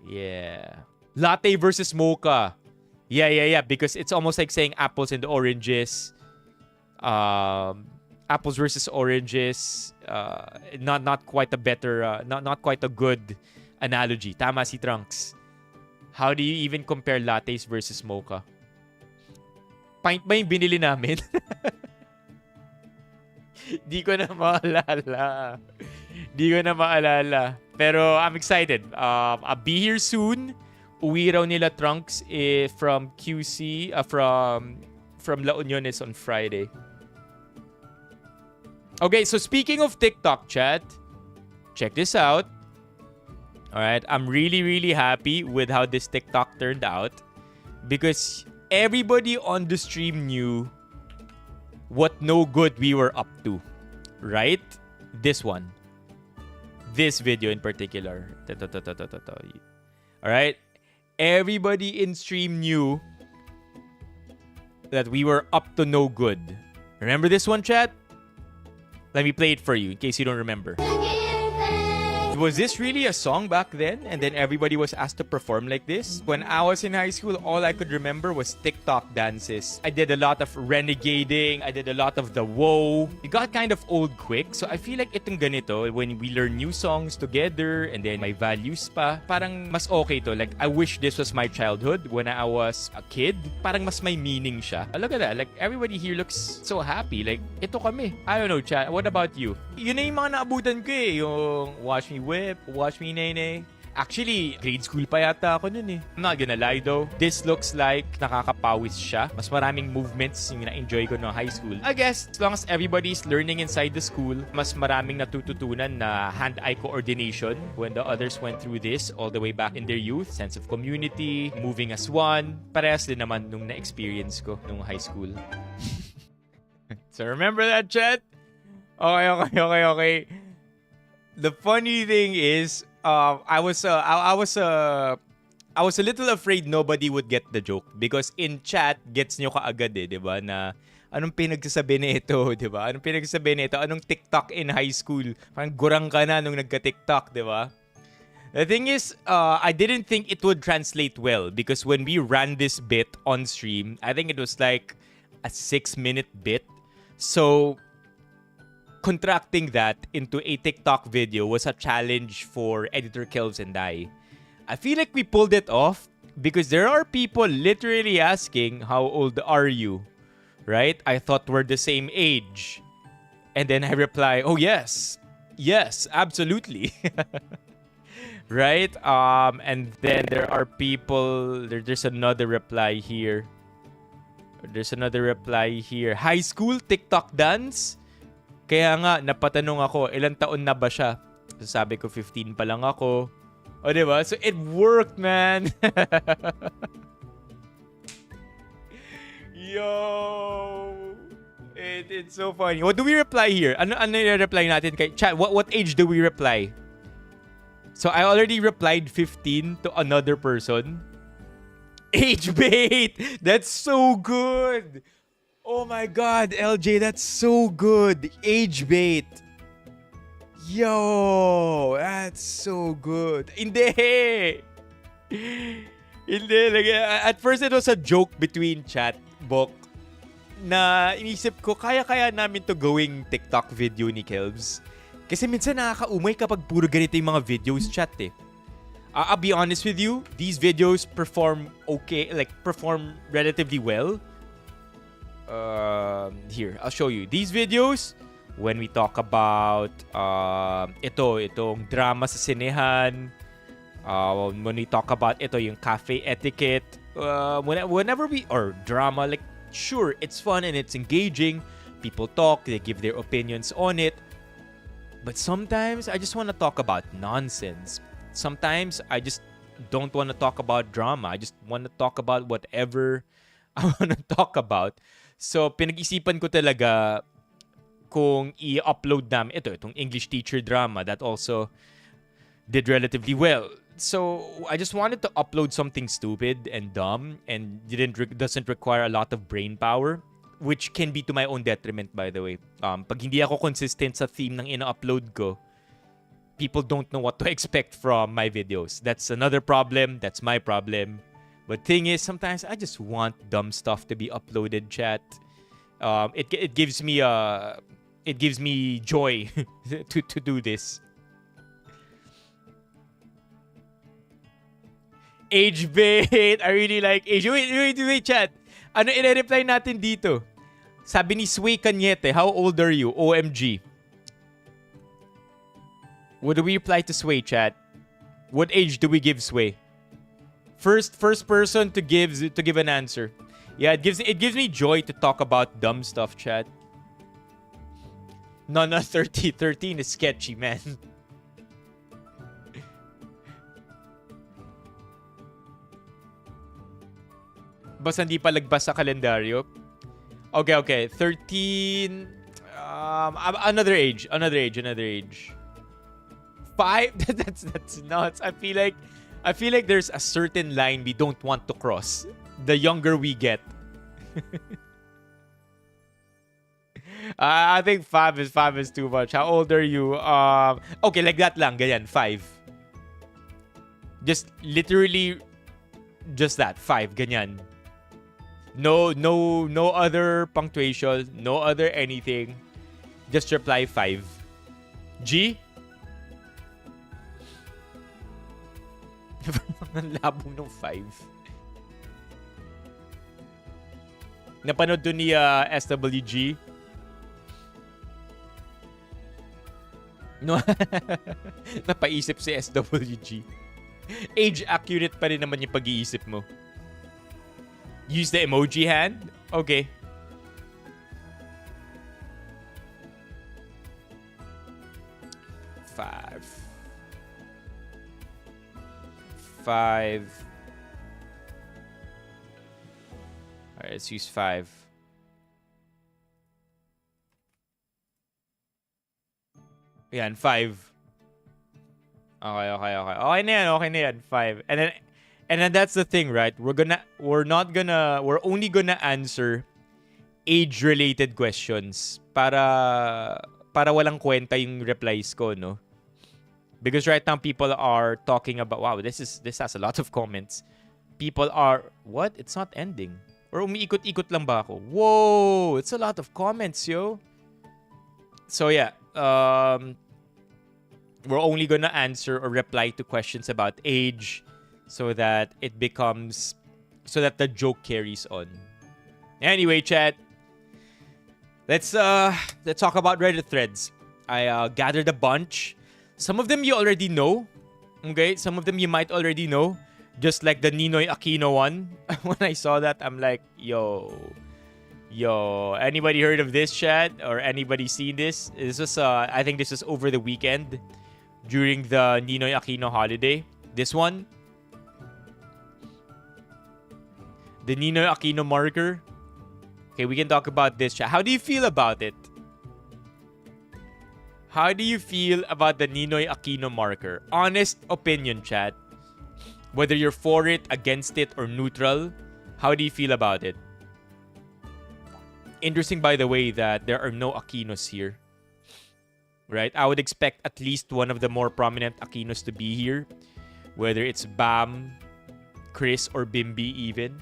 Yeah. Latte versus mocha. Yeah. Because it's almost like saying apples and oranges. Apples versus oranges, not quite a better, not quite a good analogy. Tama si Trunks. How do you even compare lattes versus mocha? Pint ba yung binili namin? Di ko na maalala. Pero I'm excited. I'll be here soon. Uwi raw nila Trunks from QC, from La Uniones on Friday. Okay, so speaking of TikTok, chat, check this out. Alright, I'm really, really happy with how this TikTok turned out, because everybody on the stream knew what no good we were up to. Right? This one. This video in particular. Alright? Everybody in stream knew that we were up to no good. Remember this one, chat? Let me play it for you in case you don't remember. Was this really a song back then? And then everybody was asked to perform like this? When I was in high school, all I could remember was TikTok dances. I did a lot of renegading. I did a lot of the whoa. It got kind of old quick. So I feel like itong ganito, when we learn new songs together and then may values pa, parang mas okay to. Like, I wish this was my childhood when I was a kid. Parang mas may meaning siya. Look at that. Like, everybody here looks so happy. Like, ito kami. I don't know, chat. What about you? Yun na yung mga naabutan ko eh. Yung watch me whip, watch me nay. Actually, grade school pa yata ako nun eh. I'm not gonna lie though. This looks like nakakapawis siya. Mas maraming movements yung na-enjoy ko no high school. I guess, as long as everybody's learning inside the school, mas maraming natututunan na hand-eye coordination when the others went through this all the way back in their youth. Sense of community, moving as one. Parehas din naman nung na-experience ko nung high school. So remember that, chat? Okay. The funny thing is, I was a little afraid nobody would get the joke because in chat gets nyo kaagad eh, 'di ba? Na anong pinagsasabi nito, 'di ba? Anong pinagsasabi nito? Anong TikTok in high school? Parang gurang ka na nung nagka-TikTok, 'di ba? The thing is, I didn't think it would translate well because when we ran this bit on stream, I think it was like a 6-minute bit. So contracting that into a TikTok video was a challenge for Editor Kelvs and I feel like we pulled it off because there are people literally asking, how old are you? Right? I thought we're the same age. And then I reply, oh yes, absolutely. Right? And then there are people, there's another reply here. High school TikTok dance? Kaya nga, napatanong ako, ilang taon na ba siya? So sabi ko, 15 pa lang ako. O, diba? So, it worked, man. Yo! It's so funny. What do we reply here? Ano i-reply natin kay chat? What age do we reply? So, I already replied 15 to another person. Age bait! That's so good! Oh my God, LJ, that's so good. Age bait. Yo, that's so good. Hindi. Like, at first, it was a joke between chat, Bok, na inisip ko, kaya namin to going TikTok video ni Kelvs. Kasi minsan nakakaumay kapag puro ganito yung mga videos chat eh. I'll be honest with you, these videos perform relatively well. Here, I'll show you. These videos, when we talk about itong drama sa sinehan, when we talk about yung cafe etiquette, whenever or drama, like, sure, it's fun and it's engaging. People talk, they give their opinions on it. But sometimes, I just want to talk about nonsense. Sometimes, I just don't want to talk about drama. I just want to talk about whatever I want to talk about. So, pinag-isipan ko talaga kung i-upload namin itong English teacher drama that also did relatively well. So, I just wanted to upload something stupid and dumb and doesn't require a lot of brain power, which can be to my own detriment, by the way. Pag hindi ako consistent sa theme ng ina-upload ko, people don't know what to expect from my videos. That's another problem. That's my problem. But thing is, sometimes I just want dumb stuff to be uploaded, chat. It gives me joy to do this. Age bait. I really like age. Wait, chat. Ano i-reply natin dito? Sabi ni Sway Cañete, how old are you? OMG. What do we reply to Sway, chat? What age do we give Sway? First person to give an answer. Yeah, it gives me joy to talk about dumb stuff, chat. No, 13 is sketchy, man. Basta hindi pa lagpas sa kalendaryo. Okay. 13. Another age. 5. That's nuts. I feel like there's a certain line we don't want to cross the younger we get. I think five is too much. How old are you? Okay, like that lang. Ganyan, 5. Just literally, just that. 5. Ganyan. No other punctuation. No other anything. Just reply 5. G? Ang labo ng 5. Napanood doon ni SWG. No. Napaisip si SWG. Age accurate pa rin naman yung pag-iisip mo. Use the emoji hand? Okay. Five. Alright, let's use 5. Yan, 5. Okay. Okay na yan, 5. And then that's the thing, right? We're only gonna answer age-related questions para walang kwenta yung replies ko, no? Because right now people are talking about, wow, this has a lot of comments. People are, what? It's not ending. Or umiikot-ikot lang ba ako? Whoa, it's a lot of comments, yo. So yeah, we're only gonna answer or reply to questions about age so that the joke carries on. Anyway, chat, let's talk about Reddit threads. I gathered a bunch. Some of them you already know. Okay, some of them you might already know. Just like the Ninoy Aquino one. When I saw that, I'm like, yo. Anybody heard of this, chat? Or anybody seen this? This was, I think this was over the weekend during the Ninoy Aquino holiday. This one. The Ninoy Aquino marker. Okay, we can talk about this, chat. How do you feel about it? How do you feel about the Ninoy Aquino marker? Honest opinion, chat. Whether you're for it, against it, or neutral, how do you feel about it? Interesting, by the way, that there are no Aquinos here. Right? I would expect at least one of the more prominent Aquinos to be here. Whether it's Bam, Chris, or Bimbi even.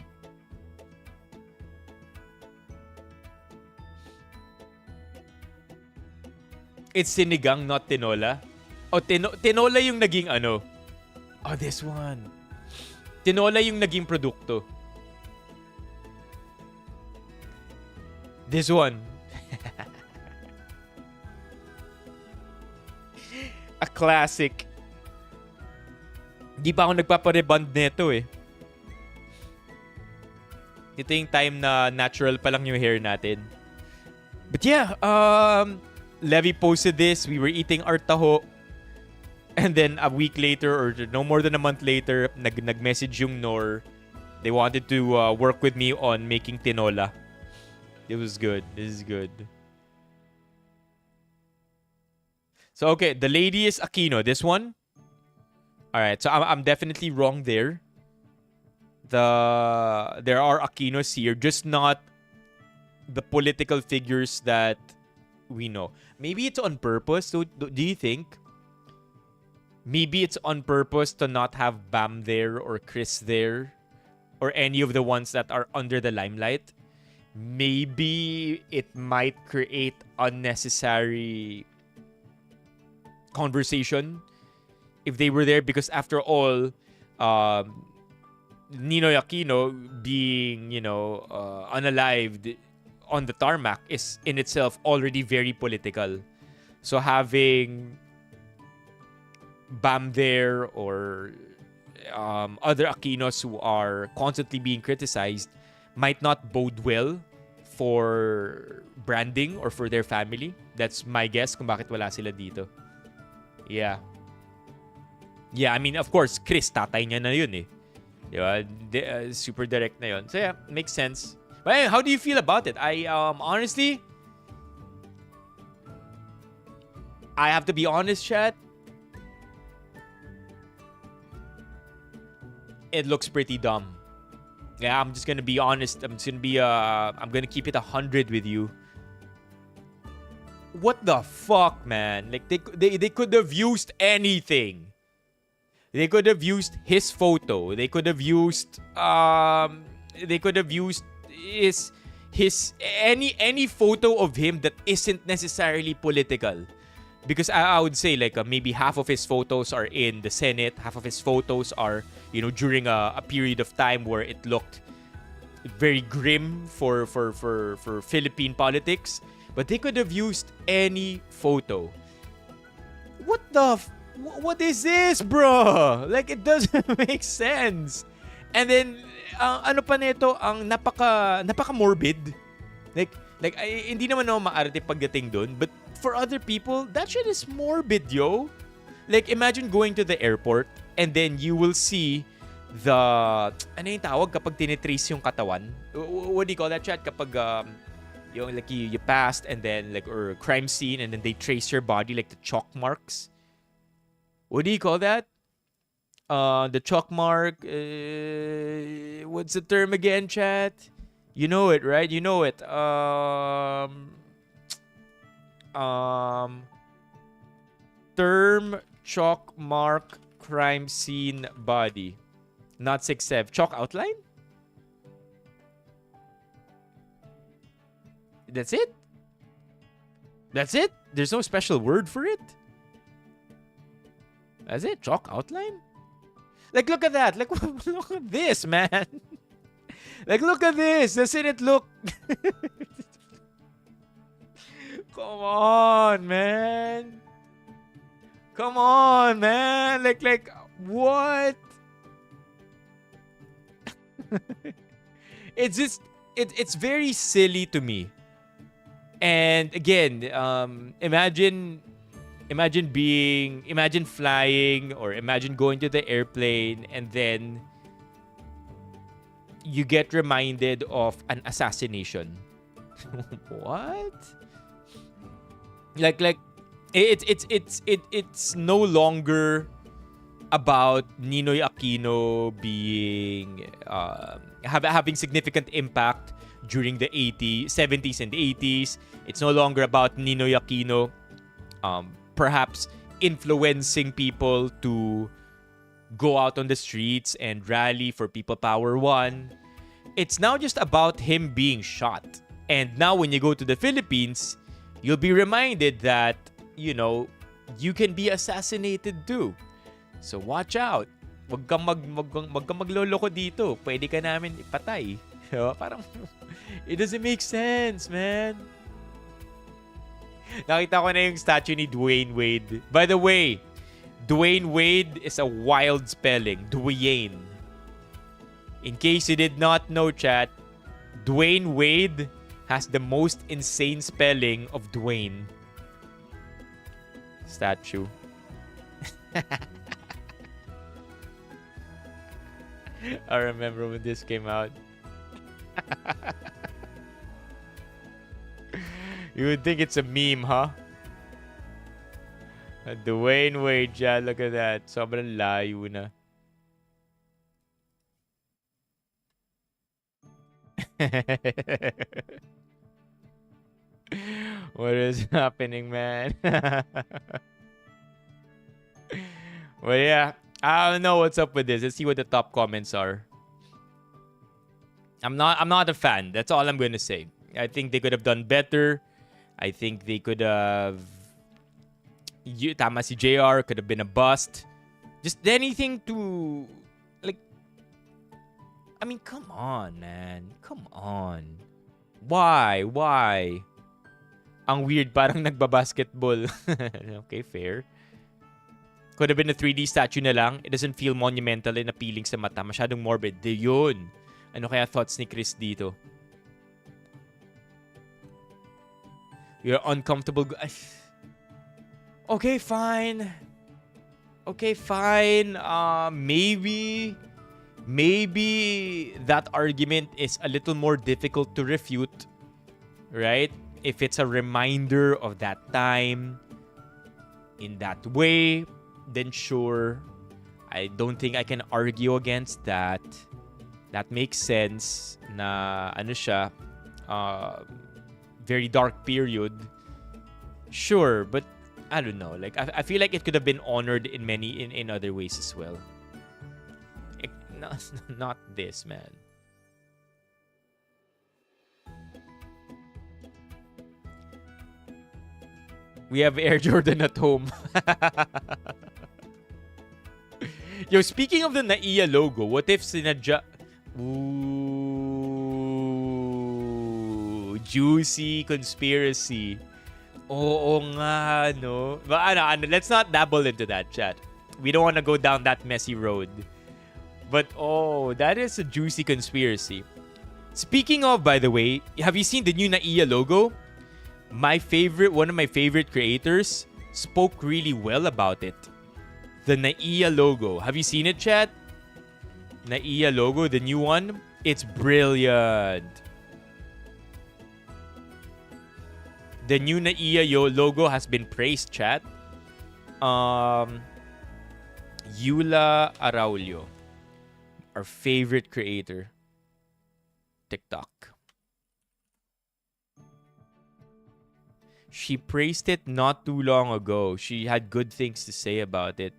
It's sinigang, not tinola. Oh, tinola yung naging ano. Oh, this one. Tinola yung naging produkto. This one. A classic. Di pa ako nagpaparebond neto eh. Ito yung time na natural pa lang yung hair natin. But yeah, Levi posted this. We were eating our taho. And then a week later, or no more than a month later, nag-message yung Nor. They wanted to work with me on making tinola. It was good. This is good. So, okay. The lady is Aquino. This one? Alright. So, I'm definitely wrong there. There are Aquinos here. Just not the political figures that we know. Maybe it's on purpose. So, do you think? Maybe it's on purpose to not have Bam there or Chris there or any of the ones that are under the limelight. Maybe it might create unnecessary conversation if they were there, because after all, Ninoy Aquino being, unalived on the tarmac is in itself already very political. So having Bam there or other Aquinos who are constantly being criticized might not bode well for branding or for their family. That's my guess kung bakit wala sila dito. Yeah. Yeah, I mean, of course, Chris, tatay niya na yun eh. Diba? Super direct na yun. So yeah, makes sense. But how do you feel about it? I honestly, I have to be honest, chat. It looks pretty dumb. Yeah, I'm just gonna be honest. I'm gonna keep it 100 with you. what the fuck, man? Like, they could have used anything. They could have used his photo. They could have used his any photo of him that isn't necessarily political. Because I would say like maybe half of his photos are in the Senate, half of his photos are, during a period of time where it looked very grim for Philippine politics. But they could have used any photo. What is this, bro? Like, it doesn't make sense. And then, ano pa nito, ang napaka morbid. Like hindi naman ako maarte pagdating dun, but for other people, that shit is morbid, yo. Like, imagine going to the airport and then you will see the, ano yung tawag kapag tinitrace yung katawan? What do you call that, chat? Kapag, yung like you passed and then like, or crime scene and then they trace your body, like the chalk marks. What do you call that? The chalk mark, what's the term again, chat? You know it, right? You know it. Term chalk mark crime scene body. Not 6-7. Chalk outline? That's it? That's it? There's no special word for it? That's it? Chalk outline? Like, look at that. Like, look at this, man. Like, look at this. Doesn't it look... Come on, man. Come on, man. Like, what? It's just... It's very silly to me. And again, imagine flying or imagine going to the airplane and then you get reminded of an assassination. What? Like it's no longer about Ninoy Aquino being having significant impact during the 70s and 80s. It's no longer about Ninoy Aquino perhaps influencing people to go out on the streets and rally for People Power 1. It's now just about him being shot. And now when you go to the Philippines, you'll be reminded that, you can be assassinated too. So watch out. Wag kang magloloko dito. Pwede ka namin ipatay. Parang, it doesn't make sense, man. Nakita ko na yung statue ni Dwayne Wade. By the way, Dwayne Wade is a wild spelling. Dwayne. In case you did not know, chat, Dwayne Wade has the most insane spelling of Dwayne. Statue. I remember when this came out. You would think it's a meme, huh? Dwayne Wade, yeah, look at that. Sobrang layo na. What is happening, man? Well, yeah. I don't know what's up with this. Let's see what the top comments are. I'm not a fan. That's all I'm gonna say. I think they could have done better. I think they could have... Tama si JR, could have been a bust. Just anything to... Like... I mean, come on, man. Come on. Why? Ang weird, parang nagbabasketball. Okay, fair. Could have been a 3D statue na lang. It doesn't feel monumental and appealing sa mata. Masyadong morbid. De yun. Ano kaya thoughts ni Chris dito? You're uncomfortable. Okay, fine. Maybe that argument is a little more difficult to refute, right? If it's a reminder of that time in that way, then sure. I don't think I can argue against that. That makes sense na ano siya, very dark period. Sure, but I don't know. Like I feel like it could have been honored in many in other ways as well. Not this, man. We have Air Jordan at home. Yo, speaking of the NAIA logo, what if sinadya... Ooh, juicy conspiracy. Oo nga, no? But let's not dabble into that, chat. We don't want to go down that messy road. But that is a juicy conspiracy. Speaking of, by the way, have you seen the new NAIA logo? One of my favorite creators spoke really well about it. The NAIA logo. Have you seen it, chat? NAIA logo, the new one. It's brilliant. The new NAIA logo has been praised, chat. Yula Araulio, our favorite creator. TikTok. She praised it not too long ago. She had good things to say about it.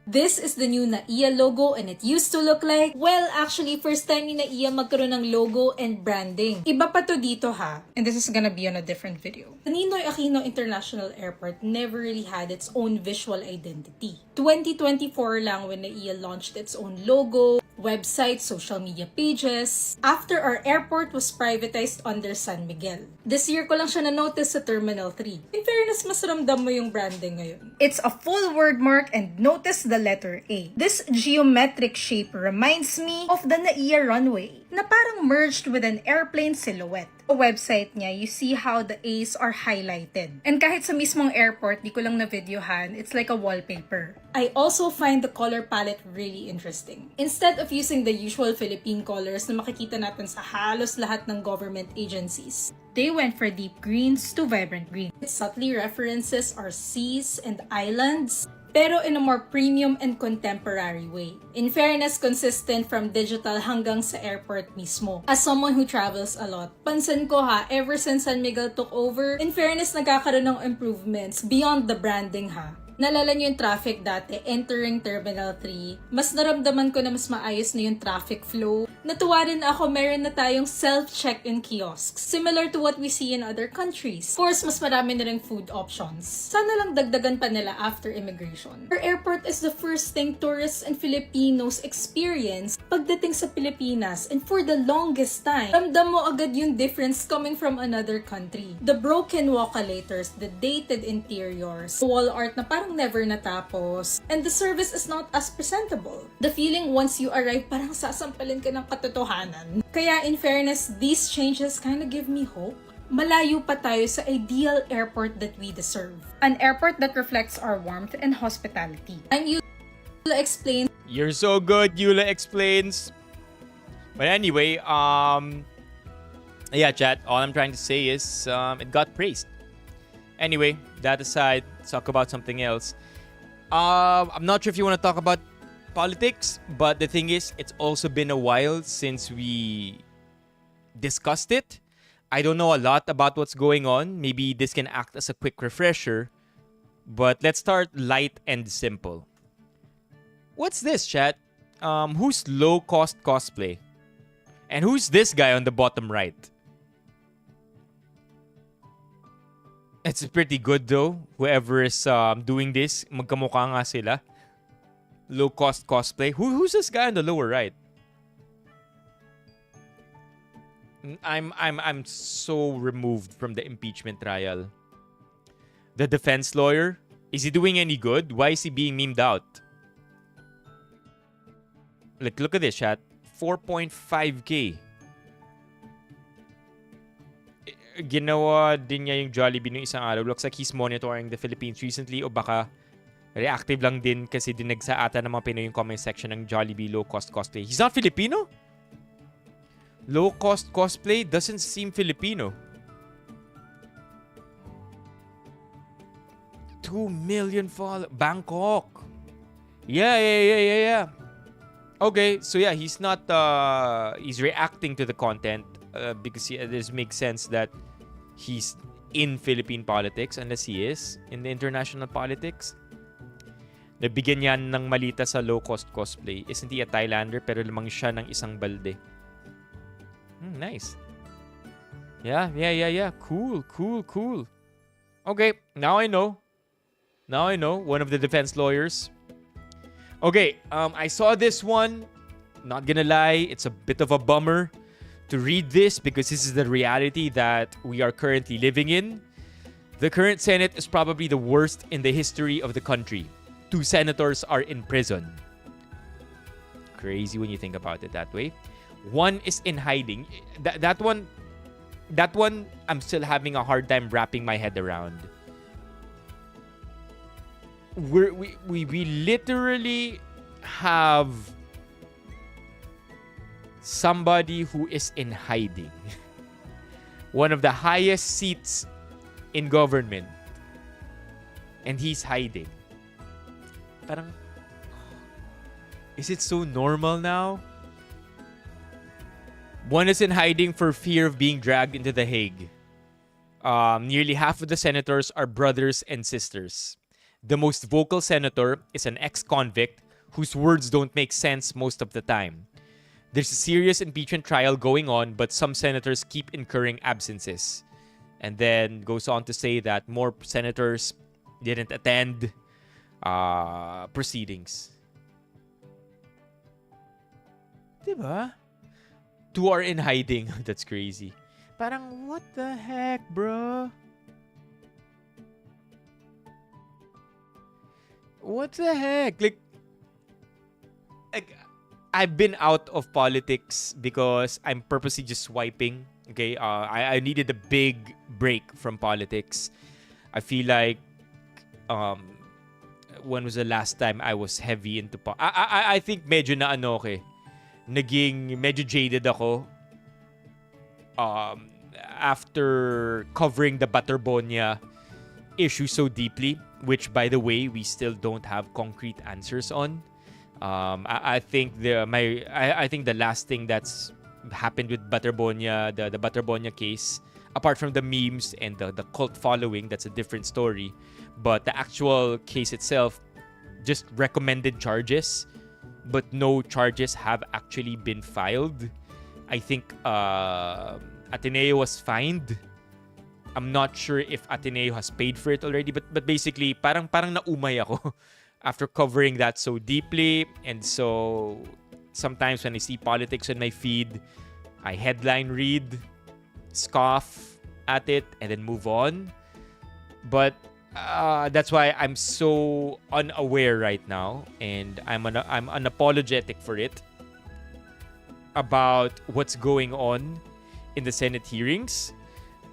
This is the new NAIA logo and it used to look like, well, actually, first time ni NAIA magkaroon ng logo and branding. Iba pa to dito ha. And this is gonna be on a different video. The Ninoy Aquino International Airport never really had its own visual identity. 2024 lang when NAIA launched its own logo, website, social media pages, after our airport was privatized under San Miguel. This year ko lang siya na-notice sa Terminal 3. In fairness, mas ramdam mo yung branding ngayon. It's a full word mark and notice the letter A. This geometric shape reminds me of the NAIA runway na parang merged with an airplane silhouette. Sa website niya, you see how the A's are highlighted. And kahit sa mismong airport, di ko lang na-videohan, it's like a wallpaper. I also find the color palette really interesting. Instead of using the usual Philippine colors na makikita natin sa halos lahat ng government agencies, they went for deep greens to vibrant green. It subtly references our seas and islands, pero in a more premium and contemporary way. In fairness, consistent from digital hanggang sa airport mismo. As someone who travels a lot, pansin ko ha, ever since San Miguel took over, in fairness, nagkakaroon ng improvements beyond the branding ha. Nalala niyo yung traffic dati entering Terminal 3. Mas naramdaman ko na mas maayos na yung traffic flow. Natuwa rin ako meron na tayong self-check-in kiosks. Similar to what we see in other countries. Of course, mas marami na rin food options. Sana lang dagdagan pa nila after immigration. Our airport is the first thing tourists and Filipinos experience pagdating sa Pilipinas. And for the longest time, ramdam mo agad yung difference coming from another country. The broken walkalators, the dated interiors, wall art na parang never natapos, and the service is not as presentable. The feeling once you arrive, parang sasampalin ka ng katotohanan. Kaya in fairness, these changes kind of give me hope. Malayo pa tayo sa ideal airport that we deserve. An airport that reflects our warmth and hospitality. And Yula explains. You're so good, Yula explains. But anyway, yeah, chat, all I'm trying to say is it got praised. Anyway, that aside, let's talk about something else. I'm not sure if you want to talk about politics, but the thing is, it's also been a while since we discussed it. I don't know a lot about what's going on. Maybe this can act as a quick refresher. But let's start light and simple. What's this, chat? Who's low-cost cosplay? And who's this guy on the bottom right? It's pretty good though. Whoever is doing this, magkamukha nga sila. Low-cost cosplay. Who's this guy on the lower right? I'm so removed from the impeachment trial. The defense lawyer, is he doing any good? Why is he being memed out? Like, look at this, chat. 4.5K. Ginawa din niya yung Jollibee nung isang araw. Looks like he's monitoring the Philippines recently o baka reactive lang din kasi dinagsa ata ng mga Pinoy yung comment section ng Jollibee low-cost cosplay. He's not Filipino? Low-cost cosplay doesn't seem Filipino. 2 million followers. Bangkok. Yeah. Okay, so yeah, he's not, he's reacting to the content because this makes sense that he's in Philippine politics unless he is in the international politics. Nabigyan niya ng malita sa low-cost cosplay. Isn't he a Thailander pero lamang siya ng isang balde? Nice. Yeah. Cool. Okay, now I know. One of the defense lawyers. Okay, I saw this one. Not gonna lie, it's a bit of a bummer to read this because this is the reality that we are currently living in. The current Senate is probably the worst in the history of the country. 2 senators are in prison. Crazy when you think about it that way. One is in hiding. That one, I'm still having a hard time wrapping my head around. We literally have somebody who is in hiding. One of the highest seats in government. And he's hiding. Parang, is it so normal now? One is in hiding for fear of being dragged into The Hague. Nearly half of the senators are brothers and sisters. The most vocal senator is an ex-convict whose words don't make sense most of the time. There's a serious impeachment trial going on, but some senators keep incurring absences. And then goes on to say that more senators didn't attend proceedings. Diba? 2 are in hiding. That's crazy. Parang, what the heck, bro? What the heck? Like, I've been out of politics because I'm purposely just swiping. Okay, I needed a big break from politics. I feel like, when was the last time I was heavy into I think medyo na ano okay. Naging medyo jaded ako after covering the Baterbonia issue so deeply, which by the way we still don't have concrete answers on. I think the last thing that's happened with Baterbonia, the Baterbonia case, apart from the memes and the cult following, that's a different story. But the actual case itself just recommended charges, but no charges have actually been filed. I think Ateneo was fined. I'm not sure if Ateneo has paid for it already, but basically parang naumay ako after covering that so deeply. And so sometimes when I see politics on my feed, I headline read, scoff at it, and then move on. But that's why I'm so unaware right now, and I'm unapologetic for it about what's going on in the Senate hearings.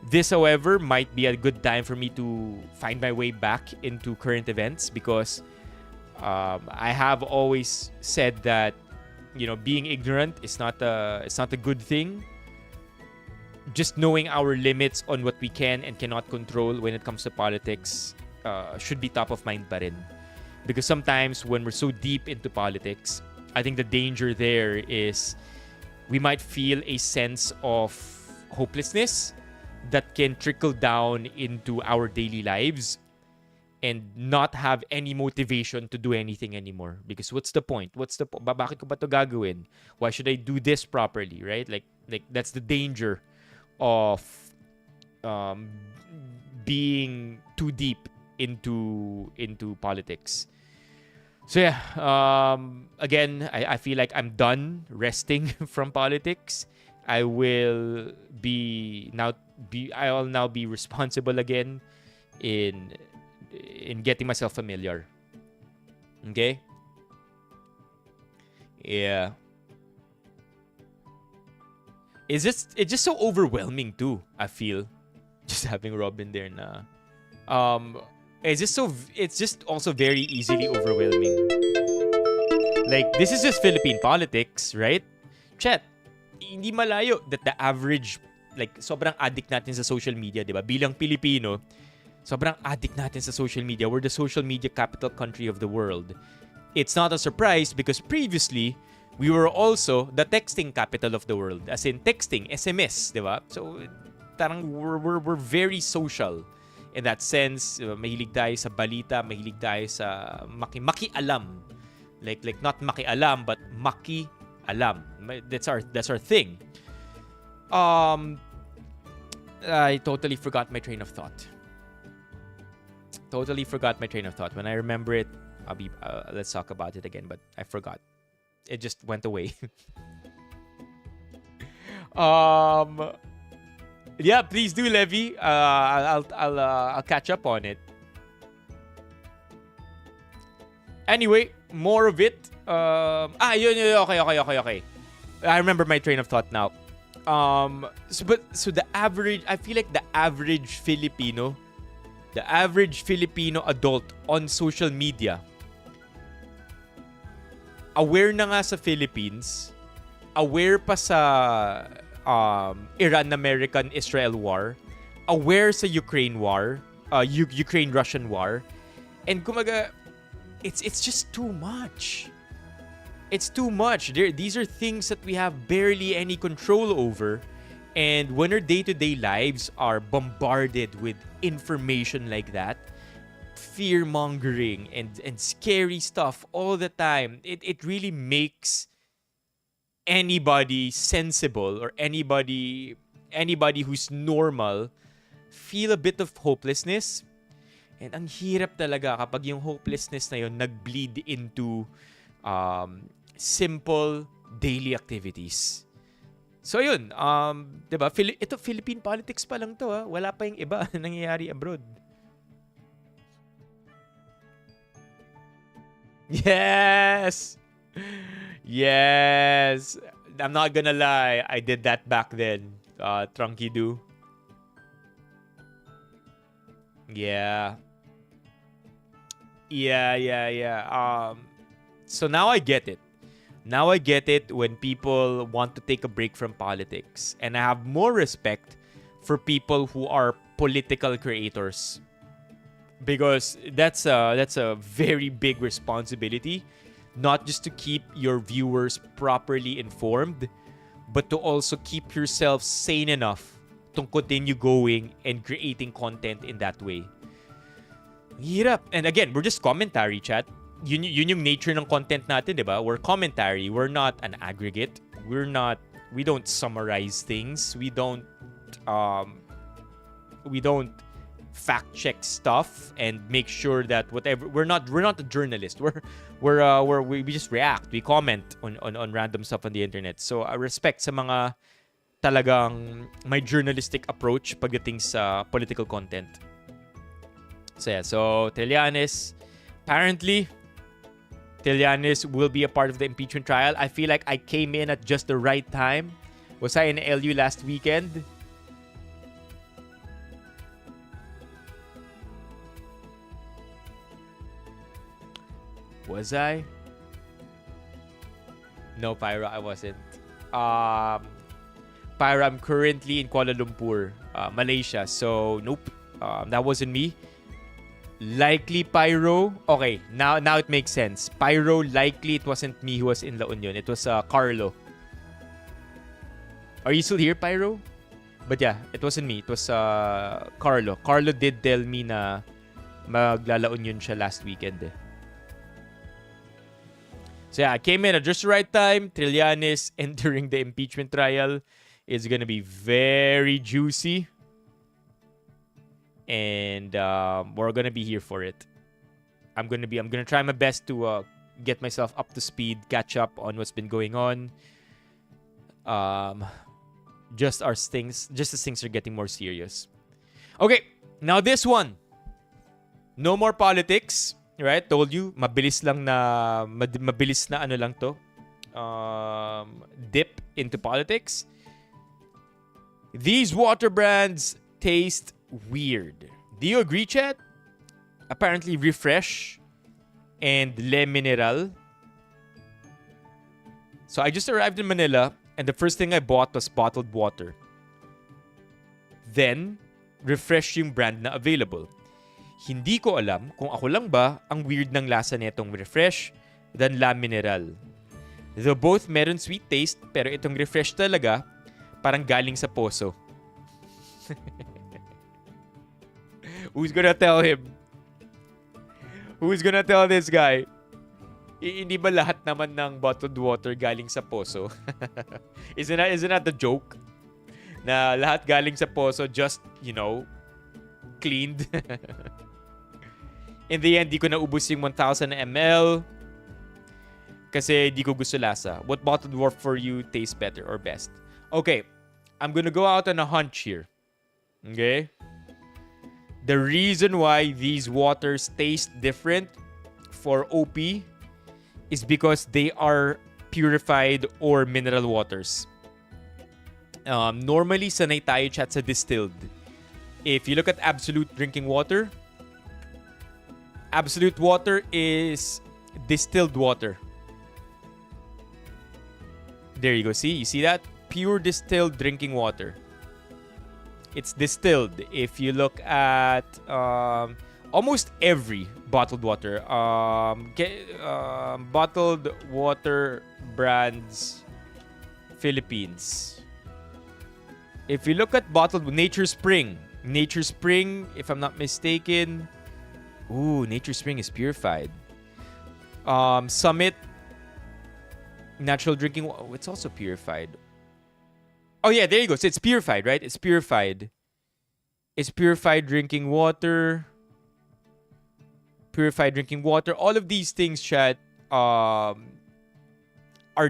This, however, might be a good time for me to find my way back into current events because I have always said that, you know, being ignorant is not a good thing. Just knowing our limits on what we can and cannot control when it comes to politics should be top of mind pa rin. Because sometimes when we're so deep into politics, I think the danger there is we might feel a sense of hopelessness that can trickle down into our daily lives and not have any motivation to do anything anymore. Because what's the point? Bakit ko ba to gagawin? Why should I do this properly, right? Like that's the danger of being too deep into politics. So yeah, again, I feel like I'm done resting from politics. I'll now be responsible again in getting myself familiar. Okay? Yeah. It's just so overwhelming too, I feel. Just having Robin there na. It's just also very easily overwhelming. Like, this is just Philippine politics, right? Chat, hindi malayo that the average, like, sobrang addict natin sa social media, di ba? Bilang Pilipino, sobrang addict natin sa social media. We're the social media capital country of the world. It's not a surprise because previously, we were also the texting capital of the world. As in texting, SMS, di ba? So, Tarang we're very social. In that sense, mahilig tayo sa balita, mahilig tayo sa makialam. Like not makialam, but makialam. That's our thing. I totally forgot my train of thought. When I remember it, let's talk about it again, but I forgot. It just went away. Yeah, please do, Levy. I'll catch up on it. Anyway, more of it. Okay. I remember my train of thought now. So the average, I feel like the average Filipino adult on social media, aware na nga sa Philippines, aware pa sa Iran-American-Israel war, aware sa Ukraine war, Ukraine-Russian war, and kumaga, it's just too much. It's too much. These are things that we have barely any control over. And when our day-to-day lives are bombarded with information like that, fear-mongering and scary stuff all the time, it really makes anybody sensible or anybody who's normal feel a bit of hopelessness. And ang hirap talaga kapag yung hopelessness na yun nag-bleed into simple daily activities. So yun, 'di ba? Ito Philippine politics pa lang 'to, ha. Wala pa yung iba na nangyayari abroad. Yes. Yes. I'm not gonna lie, I did that back then. Trunky do. Yeah. So now I get it. Now I get it when people want to take a break from politics. And I have more respect for people who are political creators. Because that's a very big responsibility. Not just to keep your viewers properly informed, but to also keep yourself sane enough to continue going and creating content in that way. Hirap. And again, we're just commentary, chat. Yun yung nature ng content natin, di ba? We're commentary. We're not an aggregate. We don't summarize things. We don't fact check stuff and make sure that whatever we're not a journalist. We just react. We comment on random stuff on the internet. So I respect sa mga talagang may journalistic approach pagdating sa political content. So yeah, so apparently Trillanes will be a part of the impeachment trial. I feel like I came in at just the right time. Was I in LU last weekend? Was I? No, Pyro, I wasn't. Pyro, I'm currently in Kuala Lumpur, Malaysia. So, nope. That wasn't me. Likely Pyro. Okay, now it makes sense. Pyro, likely it wasn't me who was in La Union. It was Carlo. Are you still here, Pyro? But yeah, it wasn't me. It was Carlo. Carlo did tell me na magla-La Union siya last weekend. So yeah, I came in at just the right time. Trillanes entering the impeachment trial is gonna be very juicy. And we're gonna be here for it. I'm gonna try my best to get myself up to speed, catch up on what's been going on. Just as things are getting more serious. Okay, now this one. No more politics, right? Told you, mabilis na ano lang to. Dip into politics. These water brands taste weird. Do you agree, chat? Apparently, Refresh and Le Mineral. So I just arrived in Manila and the first thing I bought was bottled water. Then, Refresh yung brand na available. Hindi ko alam kung ako lang ba ang weird ng lasa netong Refresh than La Mineral. Though both meron sweet taste, pero itong Refresh talaga parang galing sa poso. Who's gonna tell him? Who's gonna tell this guy? Hindi ba lahat naman ng bottled water galing sa poso? Isn't that the joke? Na lahat galing sa poso just, cleaned. In the end, di ko naubos yung 1,000 ml kasi di ko gusto lasa. What bottled water for you tastes better or best? Okay, I'm gonna go out on a hunch here. Okay? The reason why these waters taste different for OP is because they are purified or mineral waters. Normally, sanay tayo chat sa distilled. If you look at absolute drinking water, absolute water is distilled water. There you go. See? You see that? Pure distilled drinking water. It's distilled. If you look at almost every bottled water, bottled water brands, Philippines. If you look at bottled Nature Spring, if I'm not mistaken, Nature Spring is purified. Summit Natural Drinking Water, it's also purified. Oh yeah, there you go. So it's purified, right? It's purified. It's purified drinking water. Purified drinking water. All of these things, chat, are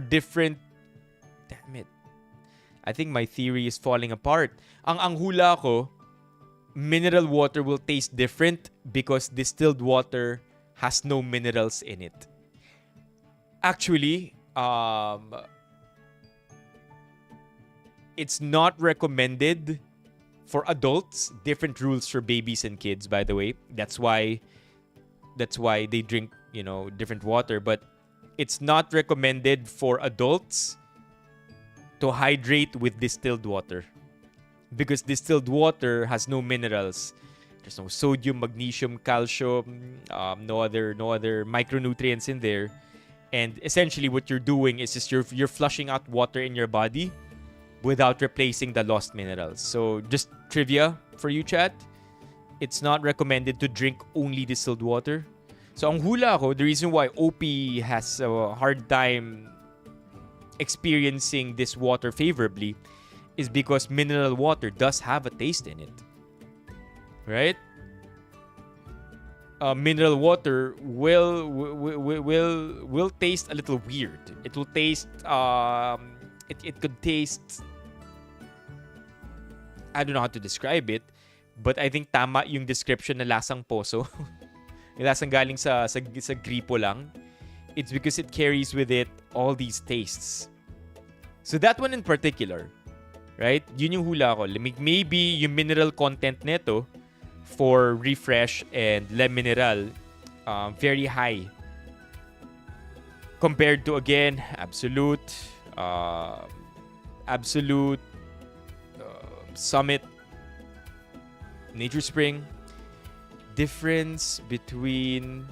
different. Damn it. I think my theory is falling apart. Ang hula ko, mineral water will taste different because distilled water has no minerals in it. Actually, it's not recommended for adults. Different rules for babies and kids, by the way. That's why they drink, different water. But it's not recommended for adults to hydrate with distilled water. Because distilled water has no minerals. There's no sodium, magnesium, calcium, no other micronutrients in there. And essentially what you're doing is just you're flushing out water in your body without replacing the lost minerals. So just trivia for you, chat. It's not recommended to drink only distilled water. So ang hula ko, the reason why OP has a hard time experiencing this water favorably is because mineral water does have a taste in it. Right? Mineral water will taste a little weird. It will taste it could taste, I don't know how to describe it, but I think tama yung description na lasang poso. Yung lasang galing sa gripo lang. It's because it carries with it all these tastes. So that one in particular, right? Yun yung hula ko. Maybe yung mineral content neto for Refresh and Le Mineral, very high. Compared to, again, Absolute, Summit, Nature Spring. Difference between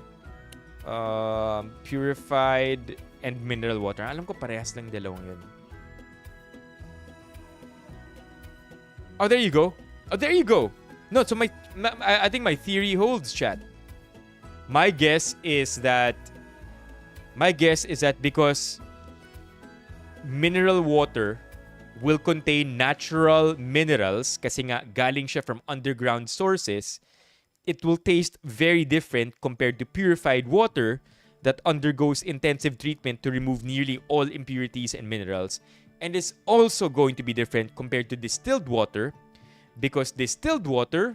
purified and mineral water. Alam ko parehas lang dalawang yun. Oh, there you go. No, so I think my theory holds, chat. My guess is that because mineral water will contain natural minerals kasi nga galing siya from underground sources, it will taste very different compared to purified water that undergoes intensive treatment to remove nearly all impurities and minerals, and is also going to be different compared to distilled water because distilled water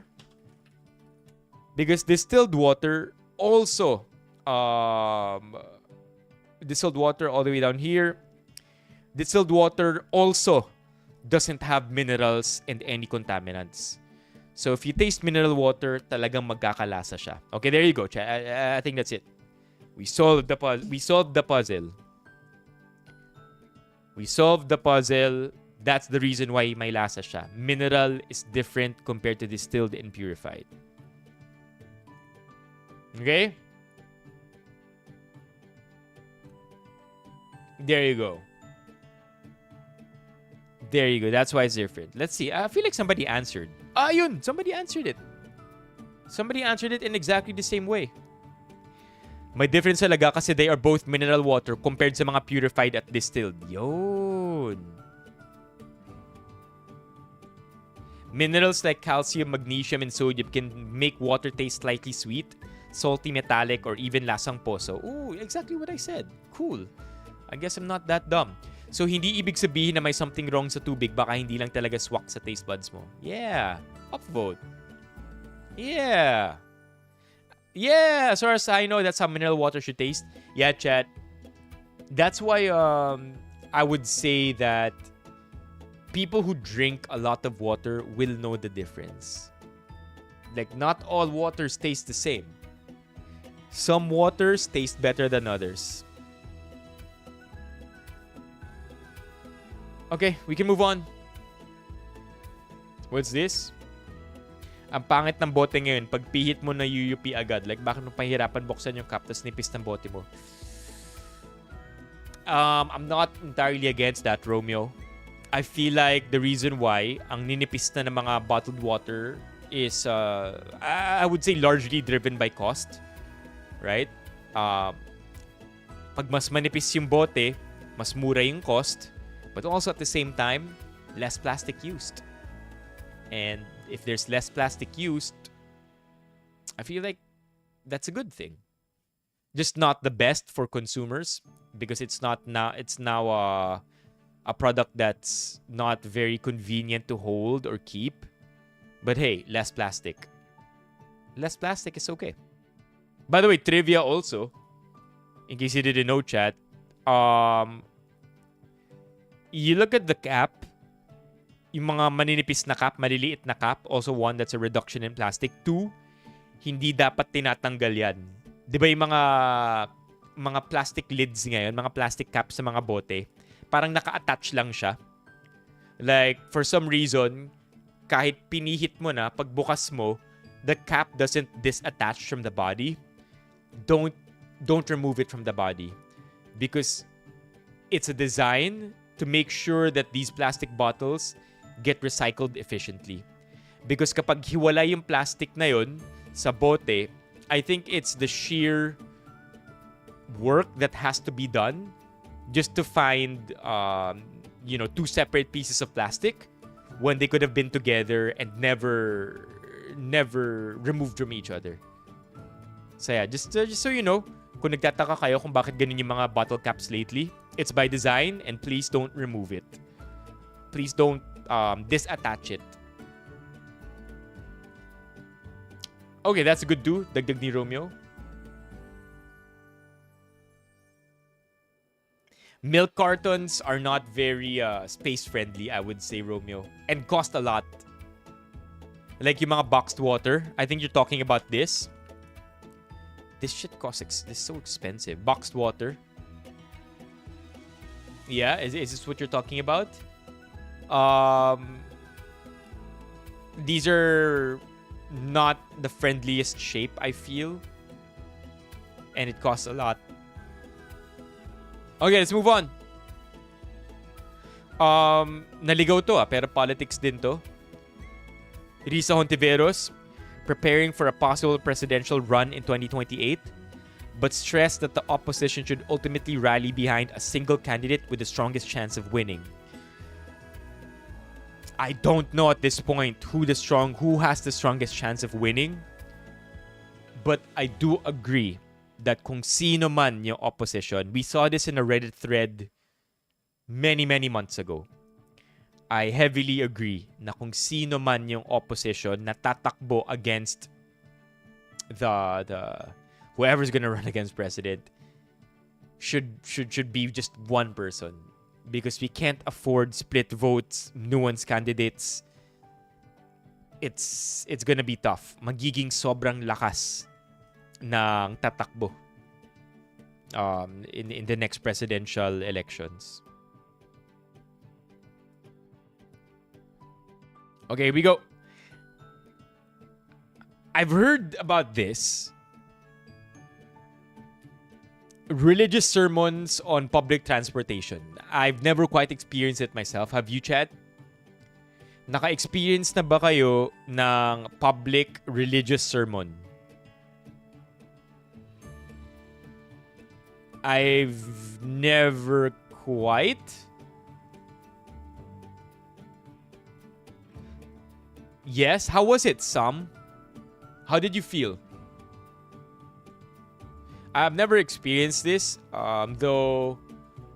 also distilled water all the way down here, distilled water also doesn't have minerals and any contaminants. So if you taste mineral water, talagang magkakalasa siya. Okay, there you go. I think that's it. We solved the puzzle. That's the reason why may lasa siya. Mineral is different compared to distilled and purified. Okay? There you go. That's why it's different. Let's see. I feel like somebody answered. Yun. Somebody answered it. Somebody answered it in exactly the same way. May difference talaga kasi they are both mineral water compared sa mga purified at distilled. Yun. Minerals like calcium, magnesium, and sodium can make water taste slightly sweet, salty, metallic, or even lasang poso. Ooh, exactly what I said. Cool. I guess I'm not that dumb. So, hindi ibig sabihin na may something wrong sa tubig. Baka hindi lang talaga swak sa taste buds mo. Yeah. Upvote. Yeah. Yeah. As far as I know, that's how mineral water should taste. Yeah, chat. That's why I would say that people who drink a lot of water will know the difference. Like, not all waters taste the same. Some waters taste better than others. Okay, we can move on. What's this? Ang pangit ng bote ngayon, pag pihit mo na UUP agad. Like, bakit mo pahirapan buksan yung cap tapos nipis ng bote mo? I'm not entirely against that, Romeo. I feel like the reason why ang ninipis na ng mga bottled water is, I would say, largely driven by cost. Right? Pag mas manipis yung bote, mas mura yung cost. But also at the same time, less plastic used. And if there's less plastic used, I feel like that's a good thing. Just not the best for consumers because it's now a product that's not very convenient to hold or keep. But hey, less plastic. Less plastic is okay. By the way, trivia also, in case you didn't know, chat, you look at the cap, yung mga maninipis na cap, maliliit na cap, also one, that's a reduction in plastic. Two, hindi dapat tinatanggal yan. Di ba yung mga plastic lids ngayon, mga plastic caps sa mga bote, parang naka-attach lang siya. Like, for some reason, kahit pinihit mo na, pagbukas mo, the cap doesn't disattach from the body. Don't remove it from the body. Because it's a design to make sure that these plastic bottles get recycled efficiently. Because kapag hiwalay yung plastic na yun sa bote, I think it's the sheer work that has to be done just to find, two separate pieces of plastic when they could have been together and never removed from each other. So yeah, just so you know, kung nagtataka kayo kung bakit ganun yung mga bottle caps lately, it's by design and please don't remove it. Please don't disattach it. Okay, that's a good do. Dagdag ni Romeo. Milk cartons are not very space-friendly, I would say, Romeo. And cost a lot. Like yung mga boxed water. I think you're talking about this. This shit costs... This is so expensive. Boxed water. Yeah, is this what you're talking about? These are not the friendliest shape, I feel. And it costs a lot. Okay, let's move on. Naligaw to pero politics din to. Risa Hontiveros, preparing for a possible presidential run in 2028, but stressed that the opposition should ultimately rally behind a single candidate with the strongest chance of winning. I don't know at this point who has the strongest chance of winning, but I do agree that kung sino man yung opposition, we saw this in a Reddit thread many months ago. I heavily agree na kung sino man yung opposition na tatakbo against the whoever's gonna run against president should be just one person, because we can't afford split votes, nuanced candidates. It's gonna be tough. Magiging sobrang lakas ng tatakbo in the next presidential elections. Okay, here we go. I've heard about this. Religious sermons on public transportation. I've never quite experienced it myself. Have you, Chad? Naka-experience na ba kayo ng public religious sermon? I've never quite. Yes, how was it, Sam? How did you feel? I've never experienced this, though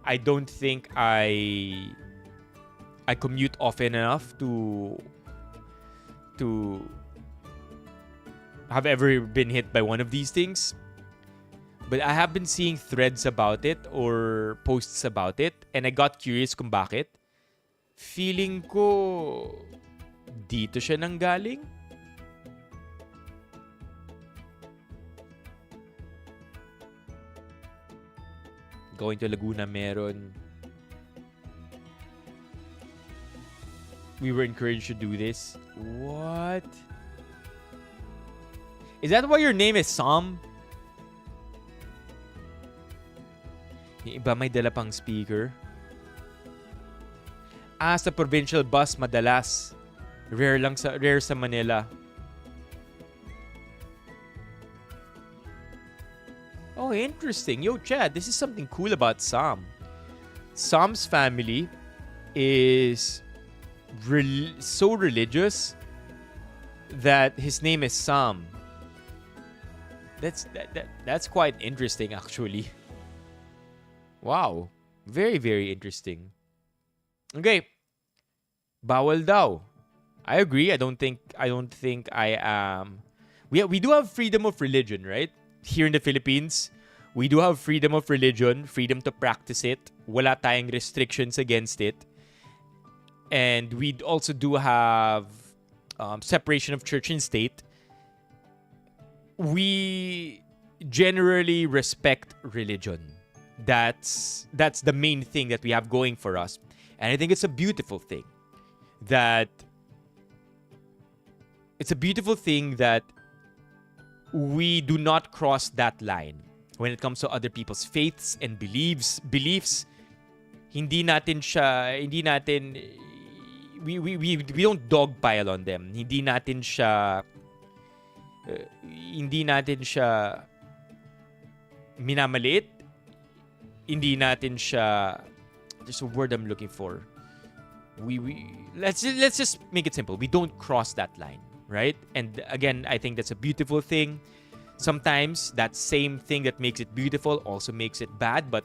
I don't think I commute often enough to have ever been hit by one of these things. But I have been seeing threads about it or posts about it, and I got curious kung bakit. Feeling ko dito siya nanggaling. Going to Laguna meron. We were encouraged to do this. What? Is that why your name is Sam? Yung iba may dala pang speaker. Sa provincial bus madalas. Rare sa Manila. Oh, interesting. Yo, Chad, this is something cool about Sam. Sam's family is so religious that his name is Sam. That's quite interesting, actually. Wow. Very, very interesting. Okay. Bawal daw. I agree. I don't think I am. We do have freedom of religion, right? Here in the Philippines, we do have freedom of religion, freedom to practice it. Wala tayong restrictions against it. And we also do have separation of church and state. We generally respect religion. That's the main thing that we have going for us. And I think it's a beautiful thing that we do not cross that line when it comes to other people's faiths and beliefs. We don't dogpile on them. Hindi natin siya minamaliit. Hindi natin siya, there's a word I'm looking for. Let's just make it simple. We don't cross that line, right? And again, I think that's a beautiful thing. Sometimes that same thing that makes it beautiful also makes it bad, but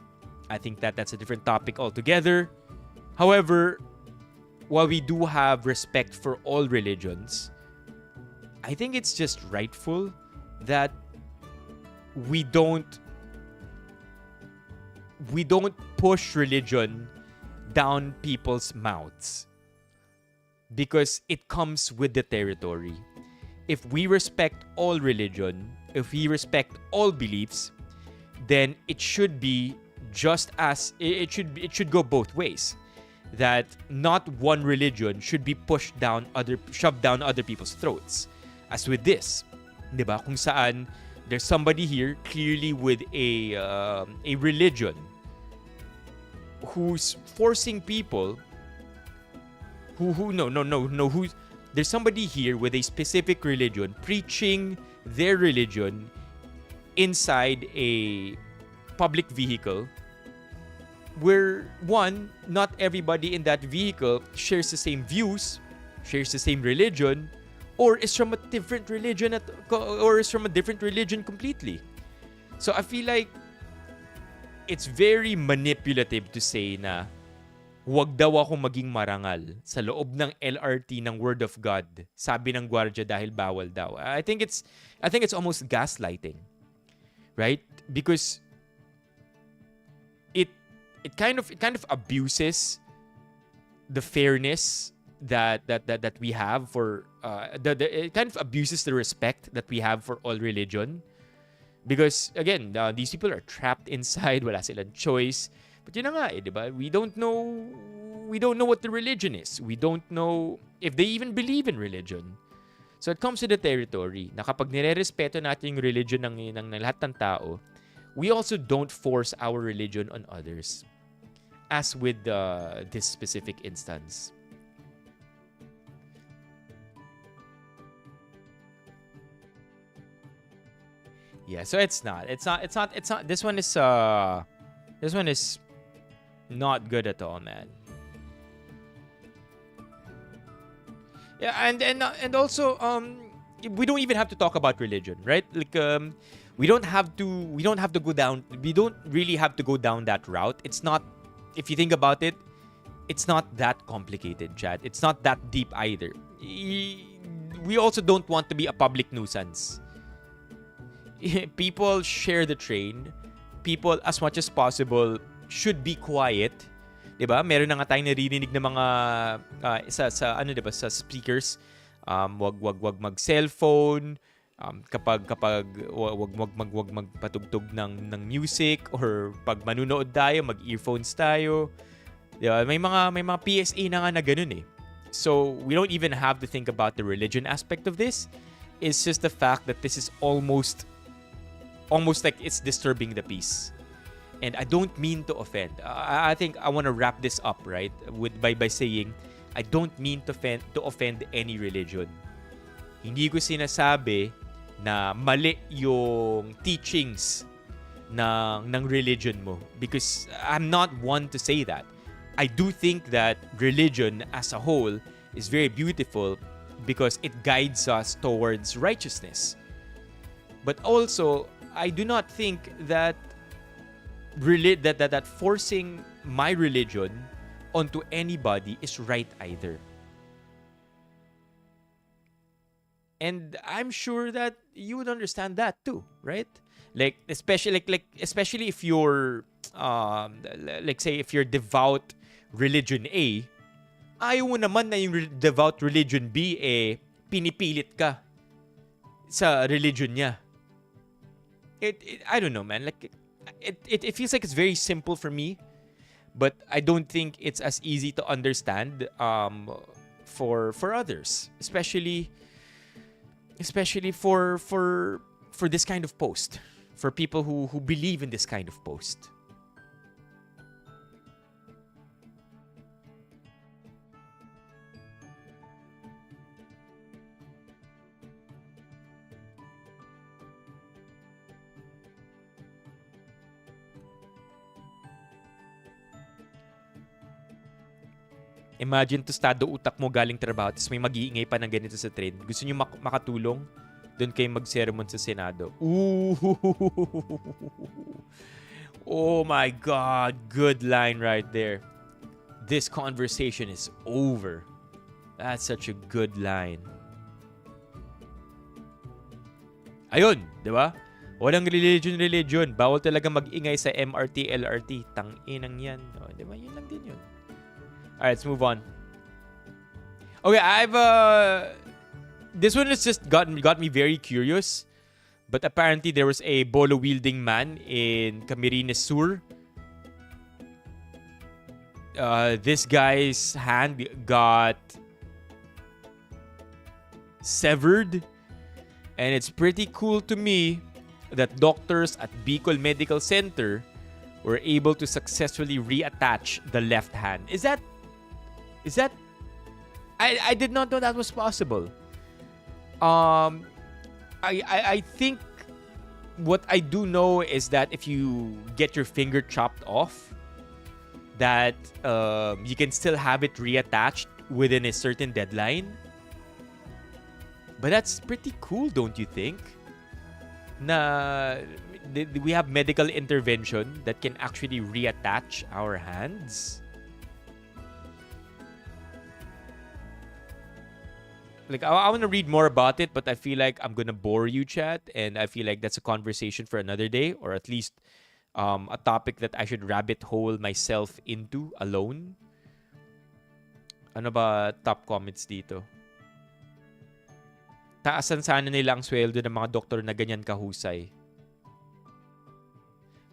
I think that's a different topic altogether. However, while we do have respect for all religions, I think it's just rightful that we don't push religion down people's mouths because it comes with the territory. If we respect all religion, if we respect all beliefs, then it should be just as it should go both ways. That not one religion should be shoved down other people's throats. As with this, 'di ba? Kung saan there's somebody here clearly with a religion who's forcing people there's somebody here with a specific religion preaching their religion inside a public vehicle where not everybody in that vehicle shares the same views, shares the same religion, or is from a different religion completely. So I feel like it's very manipulative to say na huwag daw ako maging marangal sa loob ng LRT ng Word of God. Sabi ng gwardiya dahil bawal daw. I think it's almost gaslighting. Right? Because it kind of abuses the fairness that we have for it kind of abuses the respect that we have for all religion. Because again, these people are trapped inside, wala silang choice. But yun na nga, di ba? We don't know what the religion is. We don't know if they even believe in religion. So it comes to the territory na kapag nire-respeto natin yung religion ng lahat ng tao, we also don't force our religion on others. As with this specific instance. Yeah, so it's not. This one is not good at all, man. Yeah, and also we don't even have to talk about religion, right? Like we don't have to go down we don't really have to go down that route. It's not, if you think about it, it's not that complicated, Chad. It's not that deep either. We also don't want to be a public nuisance. People share the train. People, as much as possible, should be quiet. 'Di ba? Meron na nga tayong naririnig ng mga sa ano, 'di ba, sa speakers, wag mag-cellphone, kapag wag magpatugtog ng music, or pag manunood tayo, mag-earphones tayo. 'Di ba? May mga PSA na nga na ganun eh. So, we don't even have to think about the religion aspect of this. It's just the fact that this is almost like it's disturbing the peace. And I don't mean to offend. I think I want to wrap this up, right? By saying, I don't mean to offend any religion. Hindi ko sinasabi na mali yung teachings ng religion mo, because I'm not one to say that. I do think that religion as a whole is very beautiful because it guides us towards righteousness. But also, I do not think that that forcing my religion onto anybody is right either. And I'm sure that you would understand that too, right? Like especially if you're like say if you're devout religion A, ayaw mo naman na yung devout religion B pinipilit ka sa religion niya. I don't know, man. Like it feels like it's very simple for me, but I don't think it's as easy to understand for others, especially for this kind of post, for people who believe in this kind of post. Imagine, tostado utak mo galing trabaho, tapos may mag-iingay pa ng ganito sa train. Gusto nyo makatulong? Doon kayo mag-sermon sa Senado. Ooh! Oh my God! Good line right there. This conversation is over. That's such a good line. Ayun, di ba? Walang religion. Bawal talaga mag-ingay sa MRT, LRT. Tang-inang yan. O, di ba? Yun lang din yun. Alright, let's move on. Okay, this one has just got me very curious. But apparently there was a bolo-wielding man in Camarines Sur. This guy's hand got severed. And it's pretty cool to me that doctors at Bicol Medical Center were able to successfully reattach the left hand. Is that I did not know that was possible. I think what I do know is that if you get your finger chopped off, that you can still have it reattached within a certain deadline. But that's pretty cool, don't you think? Na we have medical intervention that can actually reattach our hands. Like, I want to read more about it, but I feel like I'm gonna bore you, chat, and I feel like that's a conversation for another day, or at least a topic that I should rabbit hole myself into alone. Ano ba top comments dito? Taasan sana nila ang sweldo ng mga doktor na ganyan kahusay.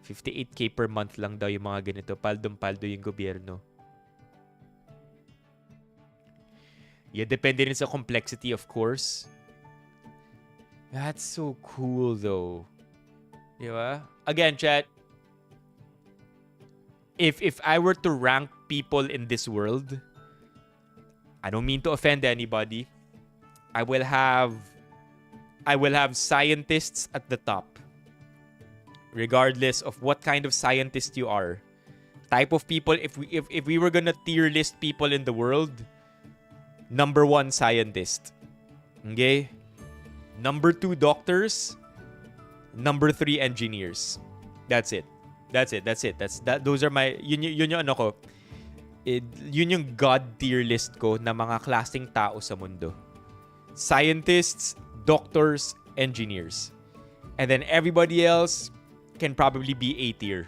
58K per month lang daw yung mga ganito. Paldong-paldo yung gobyerno. Yeah, depende rin sa complexity, of course. That's so cool, though. Diba? Again, chat, if I were to rank people in this world, I don't mean to offend anybody. I will have scientists at the top. regardless of what kind of scientist you are. Type of people, if we were gonna tier list people in the world, number 1, scientist. Okay? Number 2, doctors. Number 3, engineers. That's it. Those are my, yun yung ano ko. Yun yung God tier list ko na mga klaseng tao sa mundo. Scientists, doctors, engineers. And then everybody else can probably be A tier.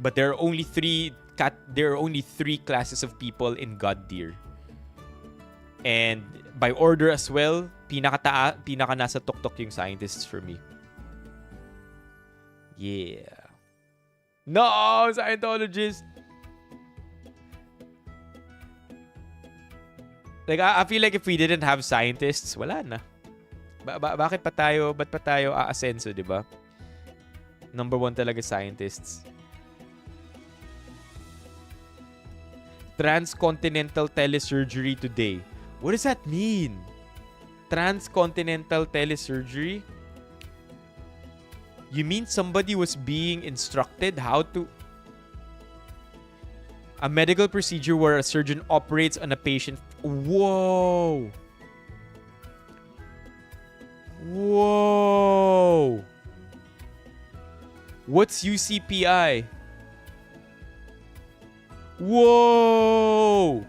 But there are only three classes of people in God tier. And by order as well, pinaka nasa tuktok yung scientists for me. Yeah. No, Scientologist. Like, I feel like if we didn't have scientists, wala na. Ba't pa tayo aasenso, di ba? Number 1 talaga scientists. Transcontinental telesurgery today. What does that mean? Transcontinental telesurgery? You mean somebody was being instructed how to... A medical procedure where a surgeon operates on a patient. Whoa! Whoa! What's UCPI? Whoa!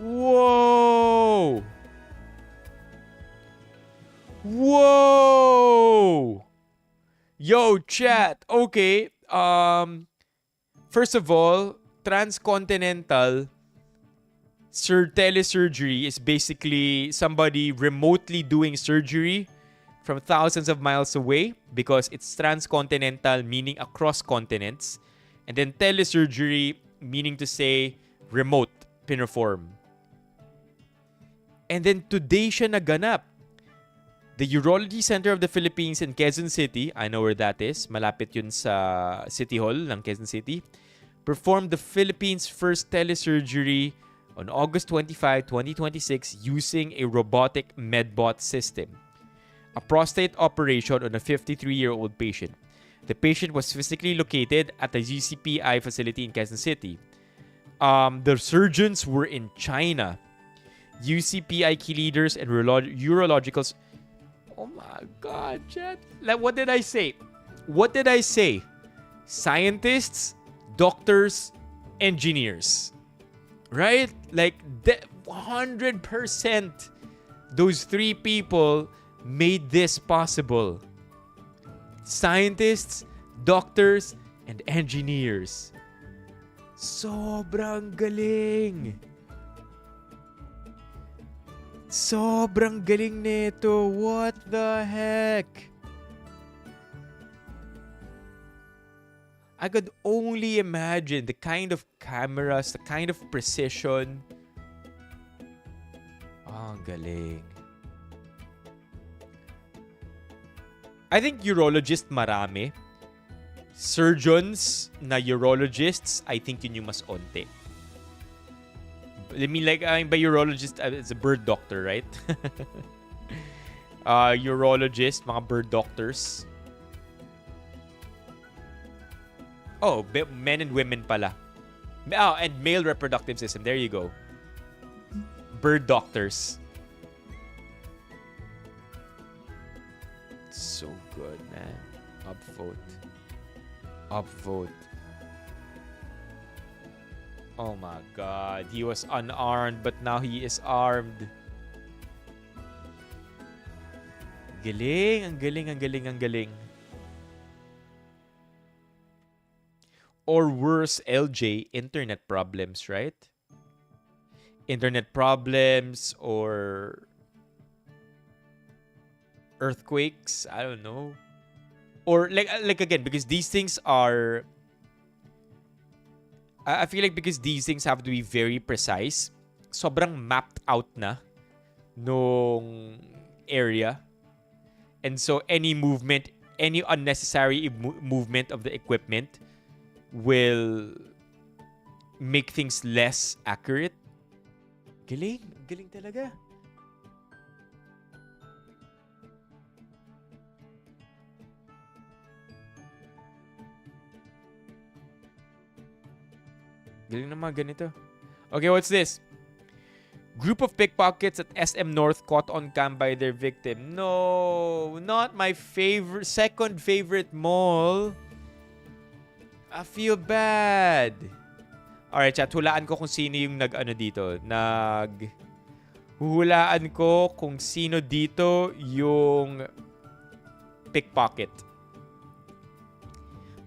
Whoa! Whoa! Yo, chat. Okay. First of all, transcontinental telesurgery is basically somebody remotely doing surgery from thousands of miles away because it's transcontinental, meaning across continents. And then telesurgery, meaning to say remote, pinform. And then today siya naganap. The Urology Center of the Philippines in Quezon City, I know where that is, malapit yun sa City Hall ng Quezon City, performed the Philippines' first telesurgery on August 25, 2026 using a robotic medbot system. A prostate operation on a 53-year-old patient. The patient was physically located at the UCPI facility in Quezon City. The surgeons were in China. UCPI key leaders and urologicals. Oh my God, chat. Like, what did I say? Scientists, doctors, engineers. Right? Like, 100% those 3 people made this possible. Scientists, doctors, and engineers. Sobrang galing. Sobrang galing nito. What the heck? I could only imagine the kind of cameras, the kind of precision. Ang galing. I think urologist marami. Surgeons na urologists, I think yun yung mas onte. I mean, like, by urologist, it's a bird doctor, right? Urologist, mga bird doctors. Oh, men and women pala. Oh, and male reproductive system. There you go. Bird doctors. So good, man. Upvote. Oh my God. He was unarmed, but now he is armed. Galing. Ang galing. Or worse, LJ, internet problems, right? Internet problems or earthquakes. I don't know. Or like again, because these things are... I feel like because these things have to be very precise, sobrang mapped out na nung area. And so any movement, any unnecessary movement of the equipment will make things less accurate. Galing talaga. Galing na mga ganito. Okay, what's this? Group of pickpockets at SM North caught on cam by their victim. No, not my second favorite mall. I feel bad. Alright, chat. Hulaan ko kung sino yung Huhulaan ko kung sino dito yung pickpocket.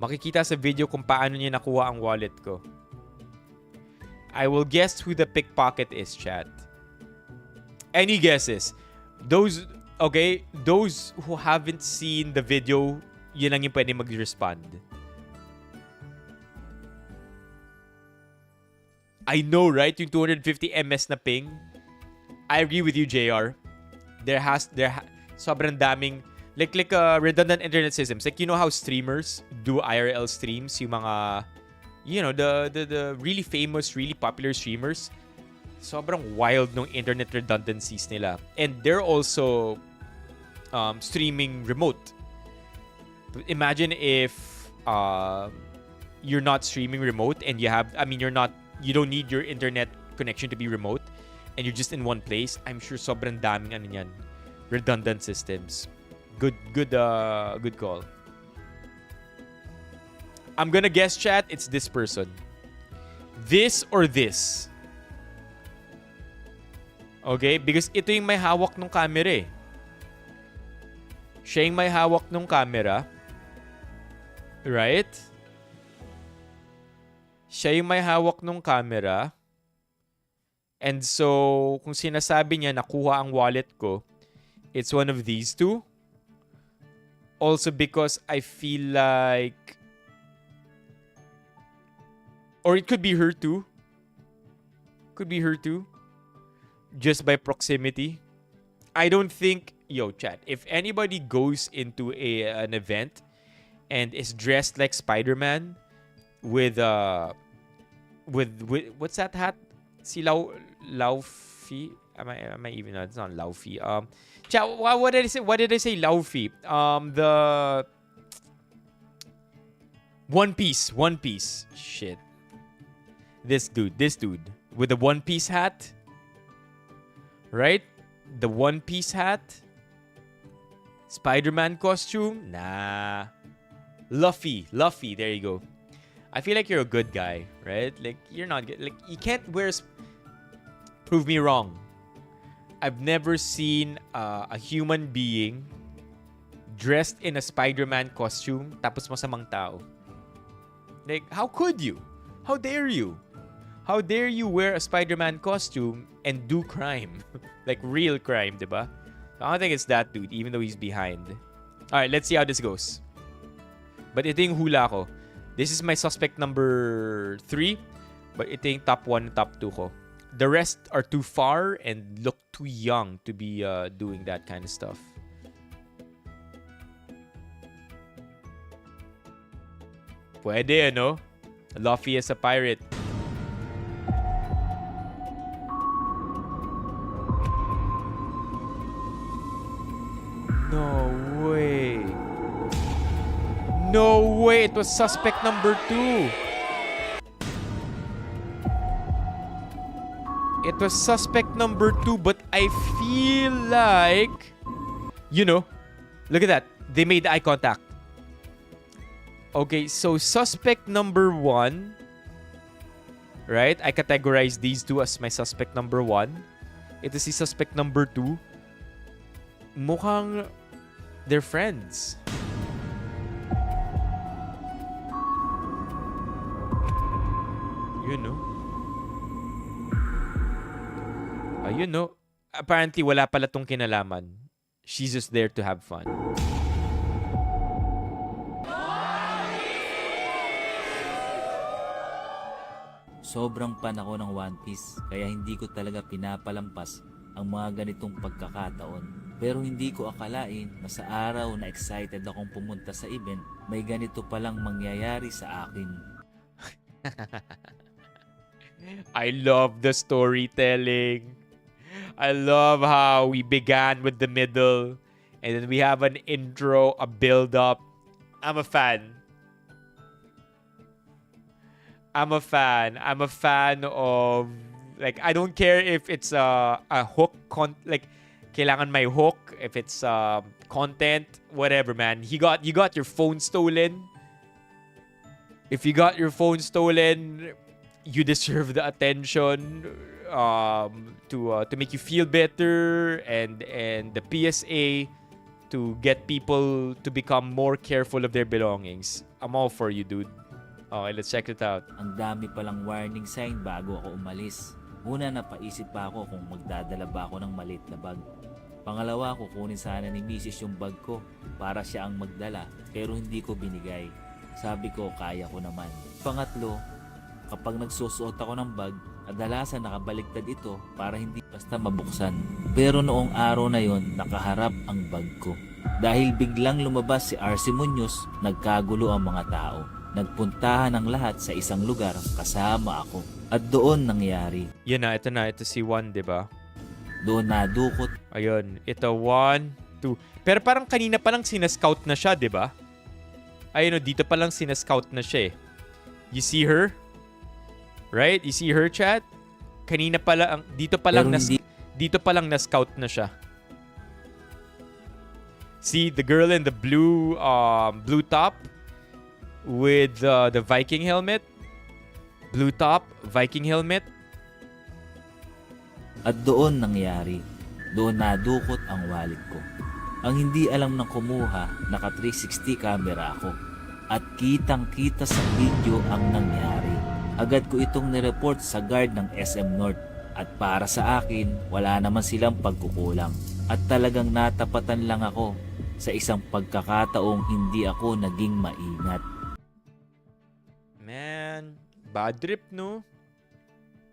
Makikita sa video kung paano niya nakuha ang wallet ko. I will guess who the pickpocket is, chat. Any guesses? Those who haven't seen the video, yun lang yung pwede mag-respond. I know, right? Yung 250 ms na ping. I agree with you, JR. Sobrang daming like redundant internet systems. Like, you know how streamers do IRL streams, yung mga the really famous, really popular streamers. Sobrang wild nung internet redundancies nila. And they're also streaming remote. Imagine if you're not streaming remote and you don't need your internet connection to be remote and you're just in one place. I'm sure sobrang daming redundant systems. Good call. I'm gonna guess, chat, it's this person. This or this. Okay? Because ito yung may hawak ng camera eh. Siya yung may hawak ng camera. Right? Siya yung may hawak ng camera. And so, kung sinasabi niya nakuha ang wallet ko, it's one of these two. Also because I feel like... Or it could be her too. Could be her too. Just by proximity. I don't think... Yo, chat. If anybody goes into an event and is dressed like Spider-Man with what's that hat? Si Laufey? Am I even... No, it's not Laufey. Chat, what did I say? What did I say? Laufey. The... One Piece. Shit. This dude with the One Piece hat, right? The One Piece hat, Spider-Man costume. Nah, Luffy. There you go. I feel like you're a good guy, right? Like you're not good. Like you can't wear. Prove me wrong. I've never seen a human being dressed in a Spider-Man costume tapos masamang tao. Like how could you? How dare you? How dare you wear a Spider-Man costume and do crime? Like real crime, diba? I don't think it's that dude, even though he's behind. Alright, let's see how this goes. But ito yung hula ko. This is my suspect number 3. But ito yung top 1 and top 2 ko. The rest are too far and look too young to be doing that kind of stuff. Pwede, ano? Luffy is a pirate. No way! It was suspect number 2. It was suspect number 2, but I feel like... look at that. They made eye contact. Okay, so suspect number 1... Right? I categorize these two as my suspect number 1. Ito si suspect number 2. Mukhang they're friends. Apparently wala pala tong kinalaman. She's just there to have fun. Sobrang pan ako ng One Piece, kaya hindi ko talaga pinapalampas ang mga ganitong pagkakataon. Pero hindi ko akalain na sa araw na excited akong pumunta sa event, may ganito palang mangyayari sa akin. I love the storytelling. I love how we began with the middle and then we have an intro, a build-up. I'm a fan. I'm a fan. I'm a fan of, like, I don't care if it's a hook like kailangan may hook, if it's content, whatever, man. You got your phone stolen. If you got your phone stolen, you deserve the attention to make you feel better, and the PSA to get people to become more careful of their belongings. I'm all for you, dude. Okay, let's check it out. Ang dami palang warning sign bago ako umalis. Una, napaisip pa ako kung magdadala ba ako ng maliit na bag. Pangalawa, kukunin sana ni Mrs. yung bag ko para siya ang magdala, pero hindi ko binigay. Sabi ko, kaya ko naman. Pangatlo, kapag nagsusuot ako ng bag, kadalasan nakabaligtad ito para hindi basta mabuksan. Pero noong araw na yon, nakaharap ang bag ko. Dahil biglang lumabas si RC Munoz, nagkagulo ang mga tao. Nagpuntahan ang lahat sa isang lugar kasama ako. At doon nangyari. Yan na, ito si Juan, di ba? Doon nadukot. Ayun, ito 1, 2. Pero parang kanina pa lang sinascout na siya, di ba? Ayun, dito pa lang sinascout na siya eh. You see her? Right? You see her, chat? Kanina pa lang, dito pa lang na-scout na siya. See, the girl in the blue top with the Viking helmet. Blue top, Viking helmet. At doon nangyari. Doon nadukot ang wallet ko. Ang hindi alam ng kumuha, naka 360 camera ako. At kitang-kita sa video ang nangyari. Agad ko itong nireport sa guard ng SM North. At para sa akin, wala naman silang pagkukulang. At talagang natapatan lang ako sa isang pagkakataong hindi ako naging maingat. Man, bad trip, no?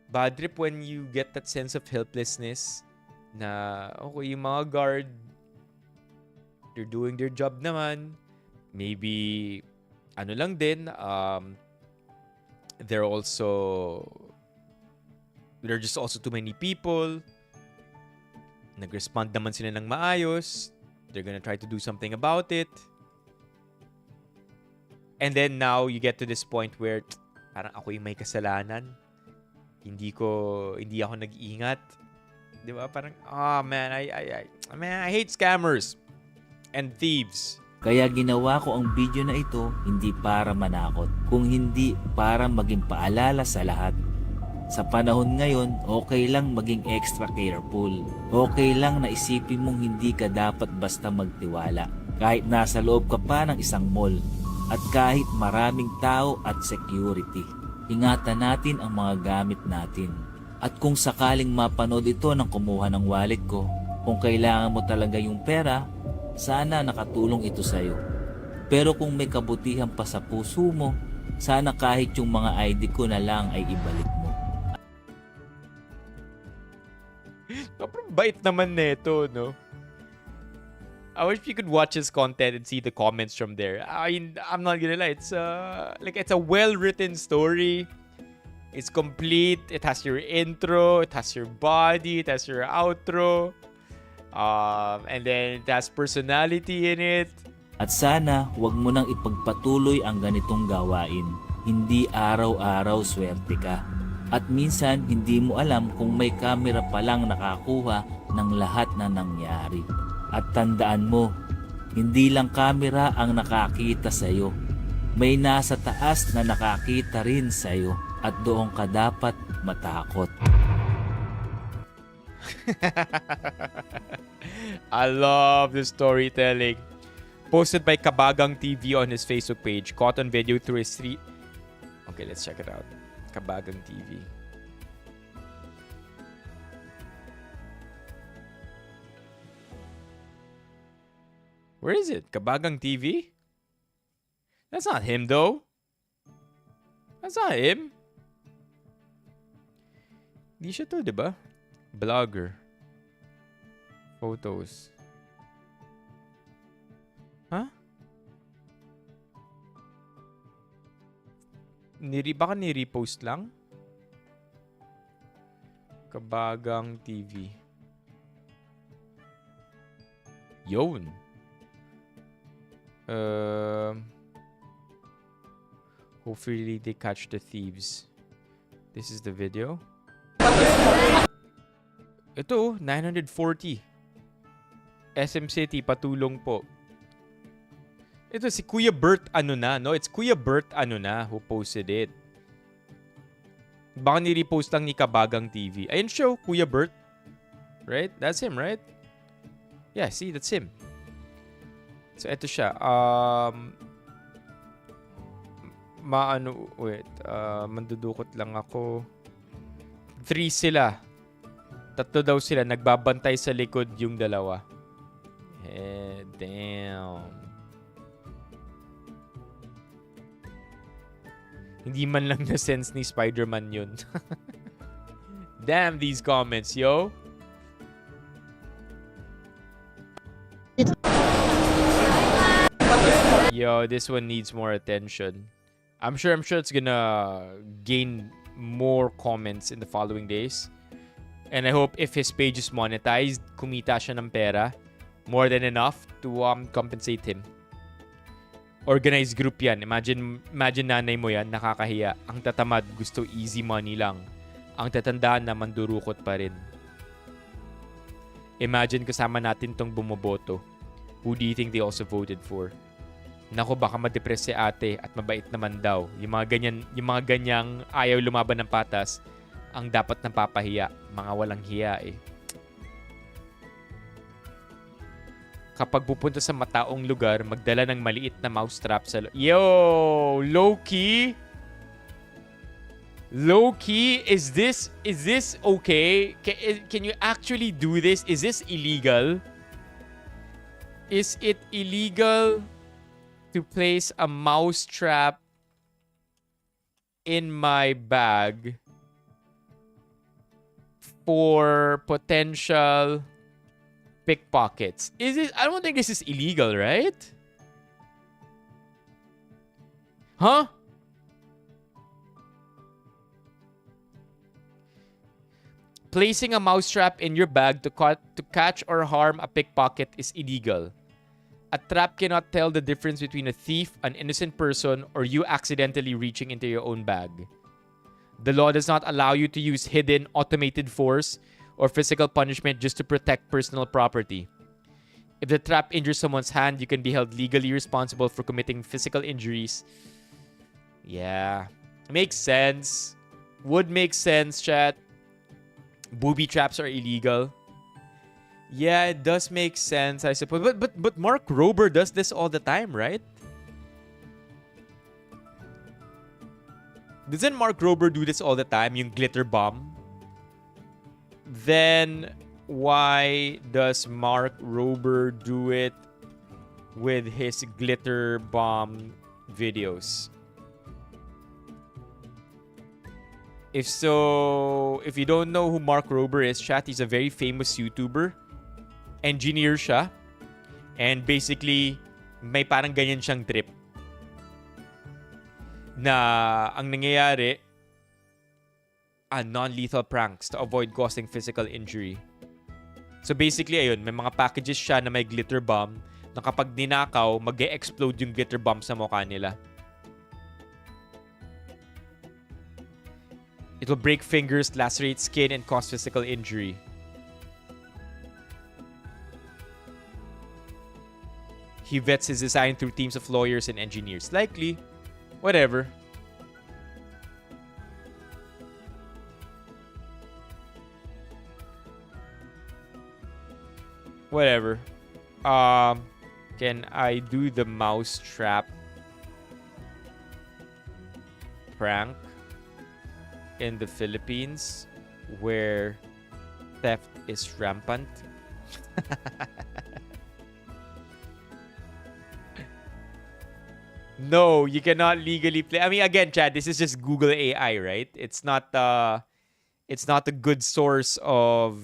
Bad trip when you get that sense of helplessness na, okay, yung mga guard, they're doing their job naman. Maybe, ano lang din, they're just also too many people. Nag-respond naman sila ng maayos. They're gonna try to do something about it. And then now, you get to this point where parang ako yung may kasalanan. Hindi ako nag-ingat. Di ba? Parang, man, I hate scammers and thieves. Kaya ginawa ko ang video na ito hindi para manakot, kung hindi para maging paalala sa lahat. Sa panahon ngayon, okay lang maging extra careful. Okay lang na isipin mong hindi ka dapat basta magtiwala. Kahit nasa loob ka pa ng isang mall. At kahit maraming tao at security. Ingatan natin ang mga gamit natin. At kung sakaling mapanood ito ng kumuha ng wallet ko, kung kailangan mo talaga yung pera, sana nakatulong ito sa'yo. Pero kung may kabutihan pa sa puso mo, sana kahit yung mga ID ko na lang ay ibalik mo. Sobrang bait naman neto, no? I wish you could watch his content and see the comments from there. I'm not gonna lie, it's a well-written story. It's complete. It has your intro, it has your body, it has your outro, and then it has personality in it. At sana, huwag mo nang ipagpatuloy ang ganitong gawain. Hindi araw-araw swerte ka. At minsan, hindi mo alam kung may camera palang nakakuha ng lahat na nangyari. At tandaan mo, hindi lang camera ang nakakita sa'yo. May nasa taas na nakakita rin sa'yo. At doon ka dapat matakot. I love the storytelling. Posted by Kabagang TV on his Facebook page. Caught on video through his street. Okay, let's check it out. Kabagang TV. Where is it? Kabagang TV? That's not him, though. That's not him. Di siya to, diba? Blogger. Photos. Huh? Baka ni-repost lang? Kabagang TV. Hopefully they catch the thieves. This is the video. Ito, 940. SM City, patulong po. Ito si Kuya Bert ano na, no? It's Kuya Bert ano na who posted it. Baka ni-repost lang ni Kabagang TV. Ayun show, Kuya Bert. Right? That's him, right? Yeah, see, that's him. So, ito siya. Mandudukot lang ako. 3 sila. 3 daw sila. Nagbabantay sa likod yung dalawa. Damn. Hindi man lang na-sense ni Spider-Man yun. Damn these comments, yo. Yo, this one needs more attention. I'm sure it's gonna gain more comments in the following days. And I hope if his page is monetized, kumita siya ng pera. More than enough to compensate him. Organized group yan. Imagine nanay mo yan, nakakahiya. Ang tatamad, gusto easy money lang. Ang tatandaan na mandurukot pa rin. Imagine kasama natin tong bumoboto. Who do you think they also voted for? Naku, baka ma-depress si ate at mabait naman daw. Yung mga ganyang ayaw lumaban ng patas, ang dapat nang papahiya. Mga walang hiya eh. Kapag pupunta sa mataong lugar, magdala ng maliit na mousetrap sa... Yo! Low-key? Low-key? Is this okay? Can you actually do this? Is this illegal? Is it illegal to place a mousetrap in my bag for potential pickpockets? I don't think this is illegal, right? Huh? Placing a mousetrap in your bag to catch or harm a pickpocket is illegal. A trap cannot tell the difference between a thief, an innocent person, or you accidentally reaching into your own bag. The law does not allow you to use hidden, automated force or physical punishment just to protect personal property. If the trap injures someone's hand, you can be held legally responsible for committing physical injuries. Yeah. Makes sense. Would make sense, chat. Booby traps are illegal. Yeah, it does make sense, I suppose. But Mark Rober does this all the time, right? Doesn't Mark Rober do this all the time, yung glitter bomb? Then why does Mark Rober do it with his glitter bomb videos? If you don't know who Mark Rober is, chat, he's a very famous YouTuber. Engineer siya. And basically, may parang ganyan siyang trip. Na ang nangyayari, non-lethal pranks to avoid causing physical injury. So basically, ayun, may mga packages siya na may glitter bomb na kapag ninakaw, mag-e-explode yung glitter bomb sa mukha nila. It will break fingers, lacerate skin, and cause physical injury. He vets his design through teams of lawyers and engineers. Likely. Whatever. Whatever. Can I do the mouse trap prank in the Philippines where theft is rampant? No, you cannot legally play. I mean, again, Chad, this is just Google AI, right? It's not a good source of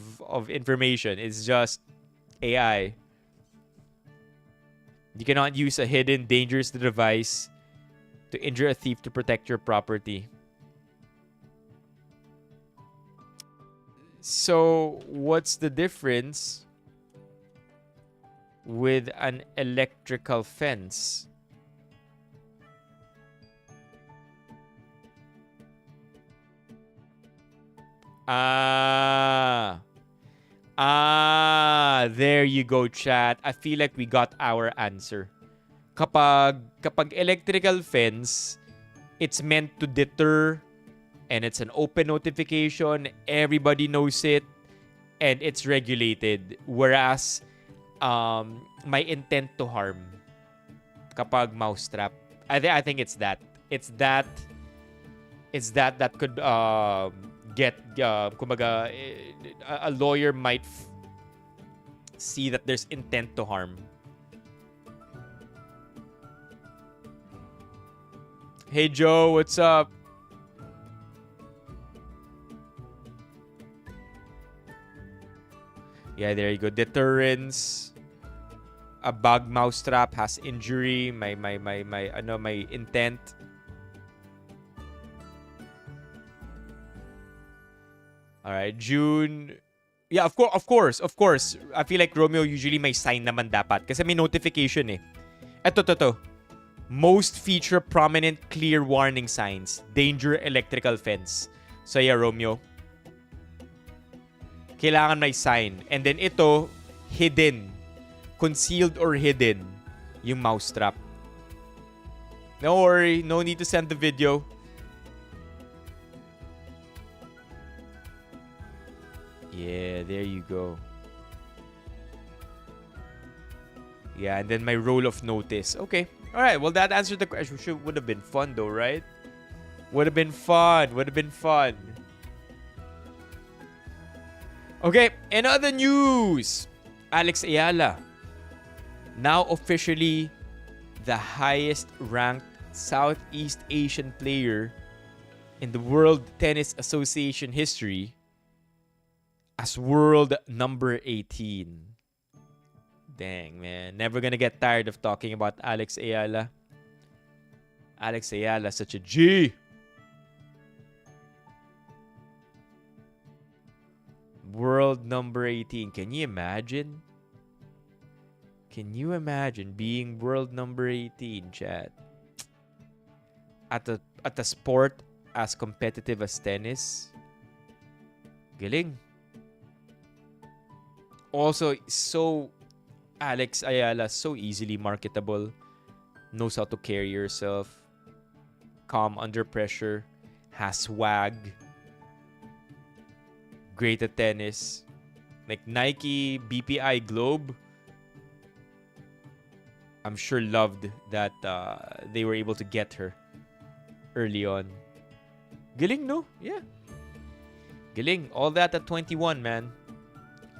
information. It's just AI. You cannot use a hidden, dangerous device to injure a thief to protect your property. So, what's the difference with an electrical fence? Ah. There you go, chat. I feel like we got our answer. Kapag electrical fence, it's meant to deter, and it's an open notification, everybody knows it, and it's regulated. Whereas my intent to harm kapag mousetrap, I think it's that. It's that that could get kumbaga, a lawyer might see that there's intent to harm. Hey Joe, what's up? Yeah, there you go. Deterrence. A bug mousetrap has injury. My intent. All right, June. Yeah, of course. I feel like Romeo usually may sign naman dapat kasi may notification eh. Eto. Most feature prominent clear warning signs. Danger electrical fence. So yeah, Romeo. Kailangan may sign. And then ito, hidden. Concealed or hidden. Yung mousetrap. Don't worry. No need to send the video. Yeah, there you go. Yeah, and then my roll of notice. Okay. Alright, well that answered the question. Would have been fun though, right? Would have been fun. Okay, in other news, Alex Ayala, now officially the highest ranked Southeast Asian player in the World Tennis Association history as world number 18. Dang, man. Never gonna get tired of talking about Alex Ayala. Alex Ayala, such a G. World number 18. Can you imagine? Can you imagine being world number 18, chat? At a sport as competitive as tennis? Galing. Also, so Alex Ayala, so easily marketable. Knows how to carry yourself. Calm under pressure. Has swag. Great at tennis. Like Nike, BPI, Globe. I'm sure loved that they were able to get her early on. Galing, no? Yeah. Galing. All that at 21, man.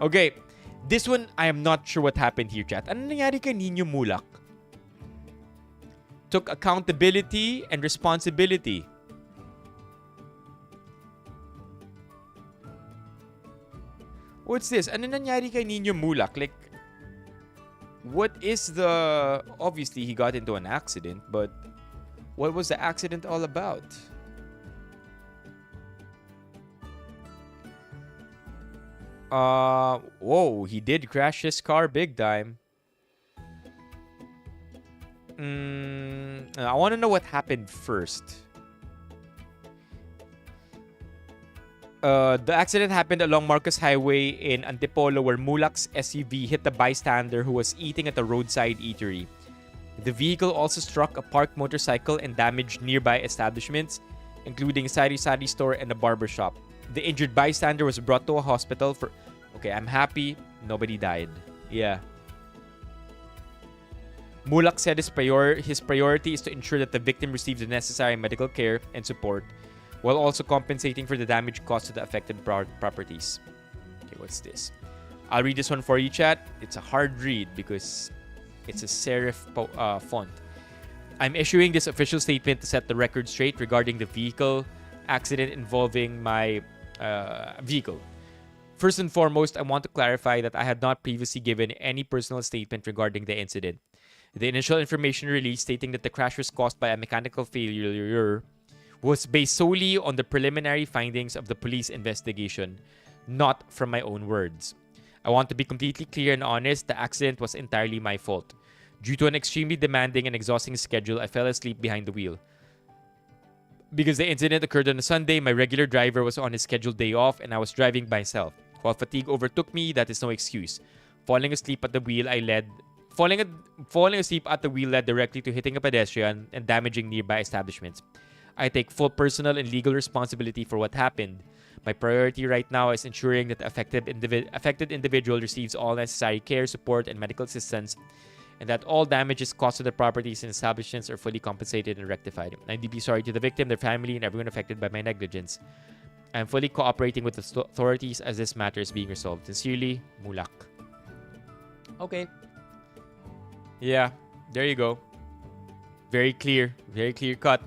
Okay. This one, I am not sure what happened here, chat. Ano nangyari kay Nino Mulak? Took accountability and responsibility. What's this? Ano nangyari kay Nino Mulak? Like, what is the... Obviously, he got into an accident, but what was the accident all about? Whoa, he did crash his car big time. I want to know what happened first. The accident happened along Marcos Highway in Antipolo where Mulak's SUV hit a bystander who was eating at a roadside eatery. The vehicle also struck a parked motorcycle and damaged nearby establishments, including a sari-sari store and a barbershop. The injured bystander was brought to a hospital for... Okay, I'm happy nobody died. Yeah. Mulak said his priority is to ensure that the victim receives the necessary medical care and support while also compensating for the damage caused to the affected properties. Okay, what's this? I'll read this one for you, chat. It's a hard read because it's a serif font. I'm issuing this official statement to set the record straight regarding the vehicle accident involving my vehicle. First and foremost, I want to clarify that I had not previously given any personal statement regarding the incident. The initial information released stating that the crash was caused by a mechanical failure was based solely on the preliminary findings of the police investigation, not from my own words. I want to be completely clear and honest, the accident was entirely my fault. Due to an extremely demanding and exhausting schedule, I fell asleep behind the wheel. Because the incident occurred on a Sunday, my regular driver was on his scheduled day off and I was driving by myself. While fatigue overtook me, that is no excuse. Falling asleep at the wheel led directly to hitting a pedestrian and damaging nearby establishments. I take full personal and legal responsibility for what happened. My priority right now is ensuring that the affected individual receives all necessary care, support, and medical assistance, and that all damages caused to the properties and establishments are fully compensated and rectified. I'm deeply sorry to the victim, their family, and everyone affected by my negligence. I am fully cooperating with the authorities as this matter is being resolved. Sincerely, Mulak. Okay. Yeah, there you go. Very clear cut.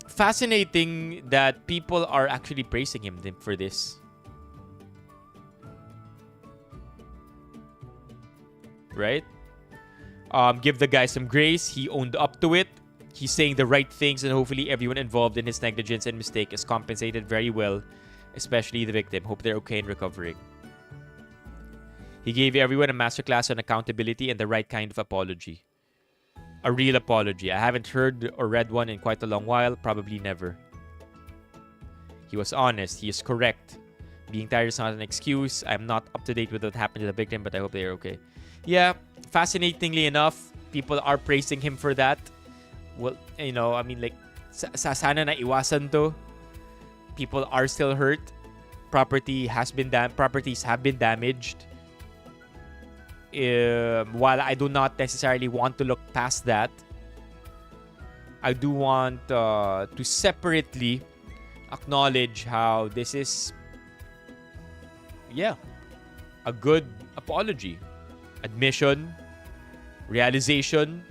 Fascinating that people are actually praising him for this. Right? Give the guy some grace. He owned up to it. He's saying the right things, and hopefully everyone involved in his negligence and mistake is compensated very well, especially the victim. Hope they're okay and recovering. He gave everyone a masterclass on accountability and the right kind of apology. A real apology. I haven't heard or read one in quite a long while, probably never. He was honest. He is correct. Being tired is not an excuse. I'm not up to date with what happened to the victim, but I hope they are okay. Yeah, fascinatingly enough, people are praising him for that. Well, you know, I mean, like, sana na iwasan to. People are still hurt. Properties have been damaged. While I do not necessarily want to look past that, I do want to separately acknowledge how this is, a good apology. Admission, realization,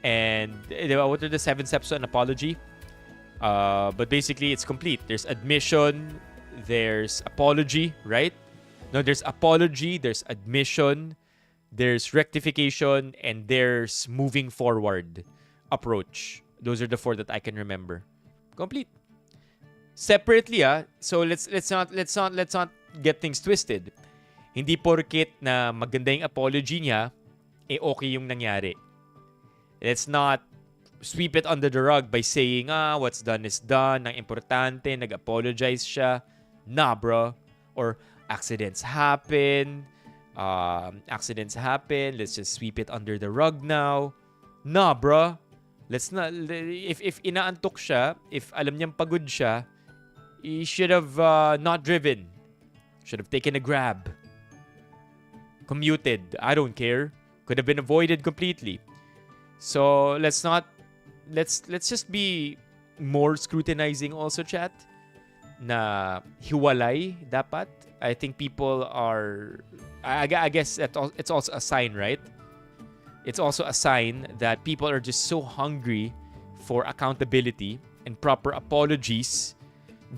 and what are the 7 steps to an apology? But basically, it's complete. There's admission, there's apology, right? No, there's apology, there's admission, there's rectification, and there's moving forward approach. Those are the 4 that I can remember. Complete. Separately, so let's not get things twisted. Hindi porket na maganda yung apology niya, okay yung nangyari. Let's not sweep it under the rug by saying, what's done is done, ang importante, nag-apologize siya. Nah, bro. Or, accidents happen, let's just sweep it under the rug now. Nah, bro. Let's not, if inaantok siya, if alam niyang pagod siya, he should have not driven. Should have taken a grab. Commuted. I don't care. Could have been avoided completely. So let's just be more scrutinizing also, chat. Na hiwalay dapat. I think people are, I guess it's also a sign, right? It's also a sign that people are just so hungry for accountability and proper apologies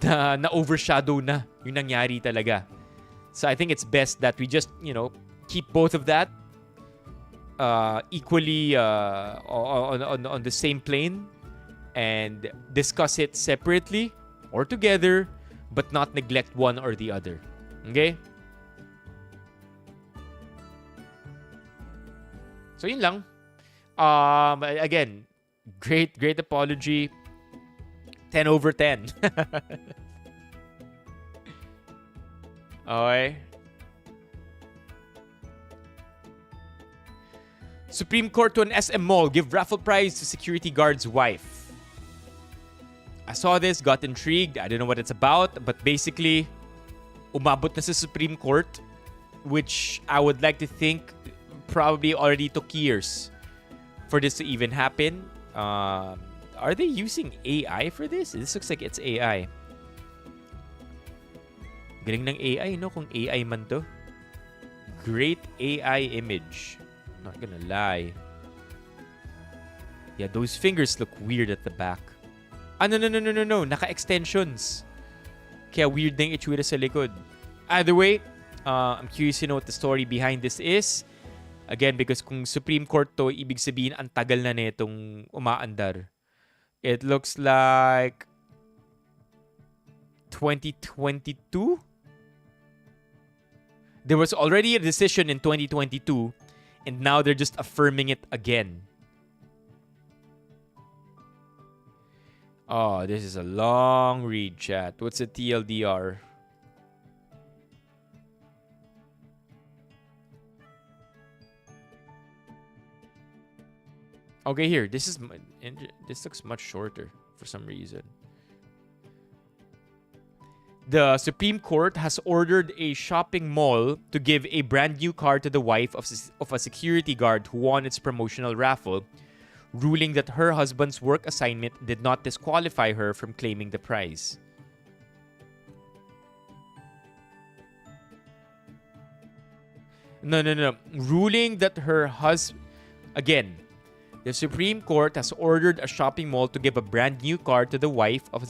na overshadow na yung nangyari talaga. So I think it's best that we just, keep both of that equally on the same plane and discuss it separately or together, but not neglect one or the other. Okay? So yun lang. Again, great apology. 10 over 10. Okay. Supreme Court to an SM mall. Give raffle prize to security guard's wife. I saw this, got intrigued. I don't know what it's about. But basically, umabot na sa Supreme Court, which I would like to think probably already took years for this to even happen. Are they using AI for this? This looks like it's AI. Galing ng AI, no? Kung AI man to. Great AI image. Not gonna lie. Yeah, those fingers look weird at the back. No. Naka-extensions. Kaya weird na yung itsura sa likod. Either way, I'm curious to know what the story behind this is. Again, because kung Supreme Court to, ibig sabihin, ang tagal na netong umaandar. It looks like 2022? There was already a decision in 2022, and now they're just affirming it again. Oh, this is a long read, chat. What's a TLDR? Okay, here. This looks much shorter for some reason. The Supreme Court has ordered a shopping mall to give a brand new car to the wife of a security guard who won its promotional raffle, ruling that her husband's work assignment did not disqualify her from claiming the prize. No. Ruling that her husband... Again, the Supreme Court has ordered a shopping mall to give a brand new car to the wife of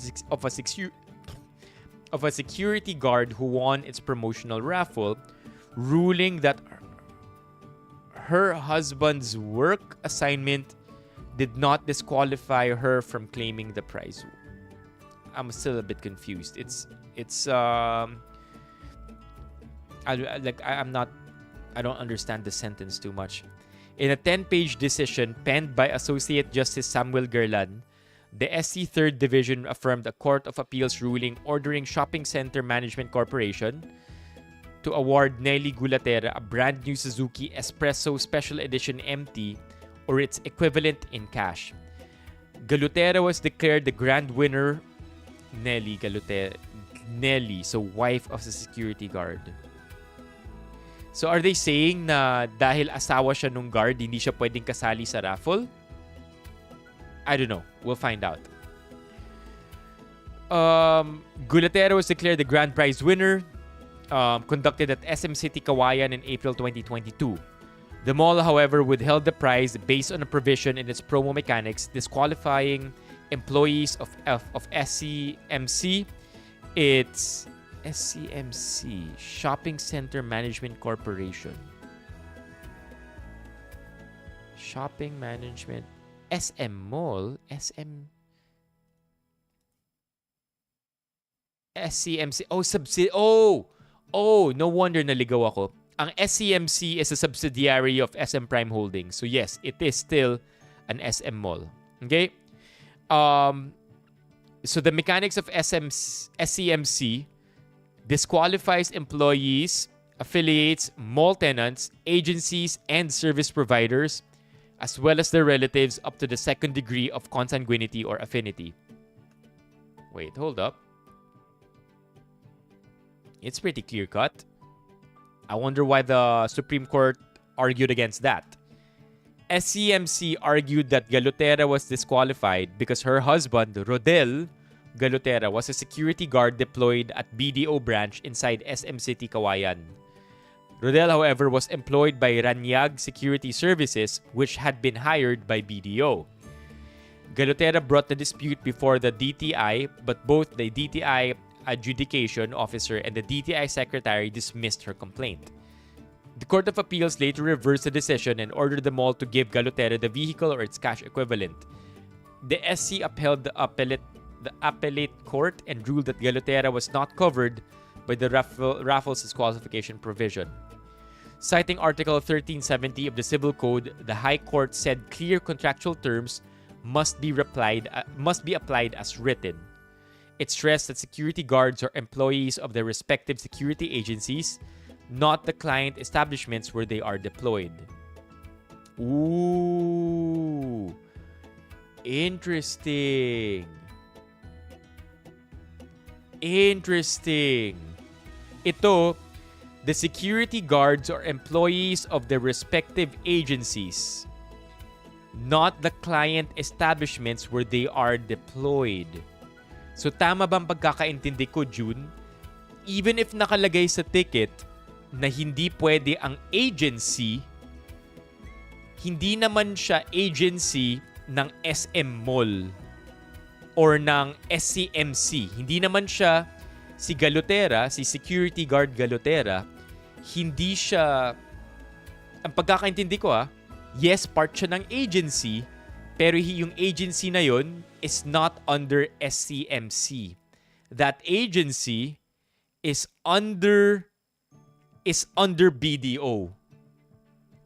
a security guard who won its promotional raffle, ruling that her husband's work assignment did not disqualify her from claiming the prize. I'm still a bit confused. I don't understand the sentence too much. In a 10-page decision penned by Associate Justice Samuel Gerlan, the SC 3rd Division affirmed a Court of Appeals ruling ordering Shopping Center Management Corporation to award Nelly Gulatera a brand new Suzuki Espresso Special Edition MT or its equivalent in cash. Galutera was declared the grand winner. Nelly, so wife of the security guard. So are they saying na dahil asawa siya nung guard, hindi siya pwedeng kasali sa raffle? I don't know. We'll find out. Gulatera was declared the grand prize winner, conducted at SM City Kawayan in April 2022. The mall, however, withheld the prize based on a provision in its promo mechanics disqualifying employees of SCMC. It's SCMC, Shopping Center Management Corporation. Shopping Management. SM Mall? SCMC. Oh, no wonder naligaw ako. Ang SCMC is a subsidiary of SM Prime Holdings. So yes, it is still an SM Mall. Okay? So the mechanics of SCMC disqualifies employees, affiliates, mall tenants, agencies, and service providers, as well as their relatives up to the second degree of consanguinity or affinity. Wait, hold up. It's pretty clear-cut. I wonder why the Supreme Court argued against that. SCMC argued that Galutera was disqualified because her husband, Rodel Galutera, was a security guard deployed at BDO branch inside SM City Kawayan. Rodel, however, was employed by Ranyag Security Services, which had been hired by BDO. Galutera brought the dispute before the DTI, but both the DTI adjudication officer and the DTI secretary dismissed her complaint. The Court of Appeals later reversed the decision and ordered the mall to give Galutera the vehicle or its cash equivalent. The SC upheld the appellate court and ruled that Galutera was not covered by the raffles disqualification provision. Citing Article 1370 of the Civil Code, the High Court said clear contractual terms must be applied as written. It stressed that security guards are employees of their respective security agencies, not the client establishments where they are deployed. Ooh. Interesting. Ito, the security guards are employees of their respective agencies, not the client establishments where they are deployed. So tama bang pagkakaintindi ko, June? Even if nakalagay sa ticket na hindi pwede ang agency, hindi naman siya agency ng SM Mall or ng SCMC. Hindi naman siya si Galutera, si security guard Galutera, hindi siya, ang pagkakaintindi ko yes, part siya ng agency, pero yung agency na yon is not under SCMC. That agency is under BDO.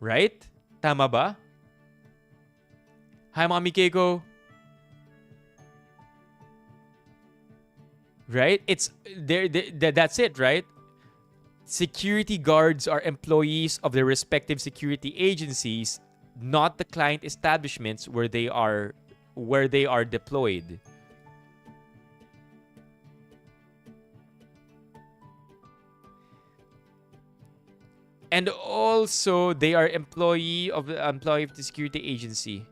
Right? Tama ba? Hi, Mami Keiko. Right? It's that's it, right? Security guards are employees of the respective security agencies, not the client establishments where they are deployed. And also, they are employee of the security agency.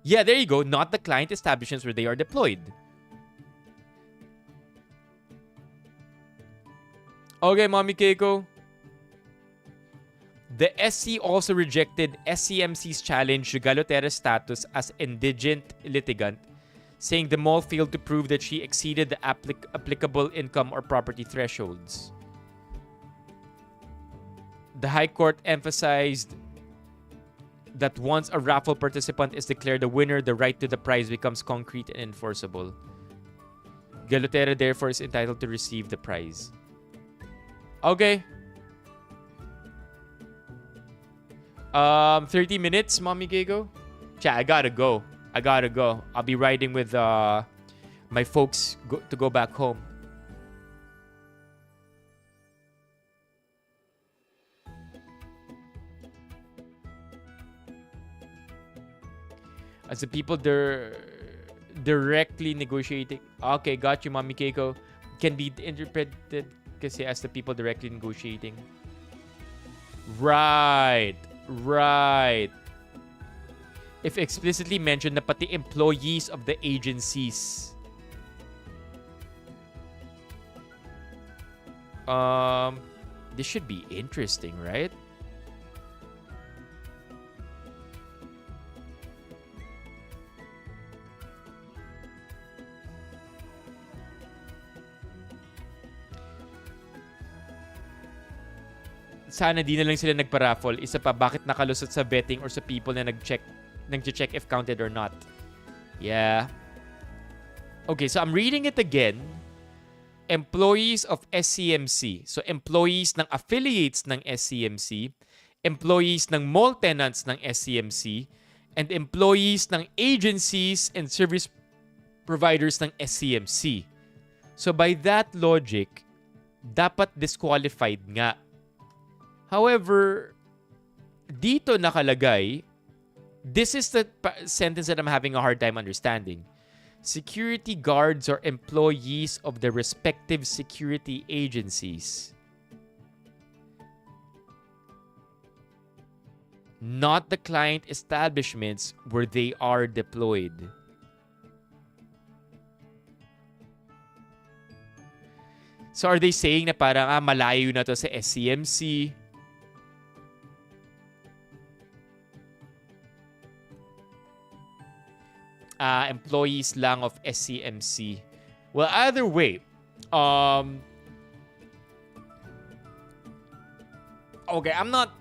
Yeah, there you go. Not the client establishments where they are deployed. Okay, Mommy Keiko. The SC also rejected SCMC's challenge to Galotera's status as indigent litigant, saying the mall failed to prove that she exceeded the applicable income or property thresholds. The High Court emphasized that once a raffle participant is declared a winner, the right to the prize becomes concrete and enforceable. Galotera therefore is entitled to receive the prize. Okay. 30 minutes, Mommy Gigo? Chat, I gotta go. I'll be riding with my folks to go back home. As the people directly negotiating. Okay, got you, Mommy Keiko. Can be interpreted kasi as the people directly negotiating. Right. If explicitly mentioned na pati employees of the agencies. This should be interesting, right? Sana di na lang sila nagpa-raffle. Isa pa, bakit nakalusot sa vetting or sa people na nag-check if counted or not? Yeah. Okay, so I'm reading it again. Employees of SCMC. So, employees ng affiliates ng SCMC, employees ng mall tenants ng SCMC, and employees ng agencies and service providers ng SCMC. So, by that logic, dapat disqualified nga. However, dito nakalagay, this is the sentence that I'm having a hard time understanding. Security guards are employees of the respective security agencies, not the client establishments where they are deployed. So are they saying na parang malayo na to sa SCMC? Employees lang of SCMC. Well, either way, okay, I'm not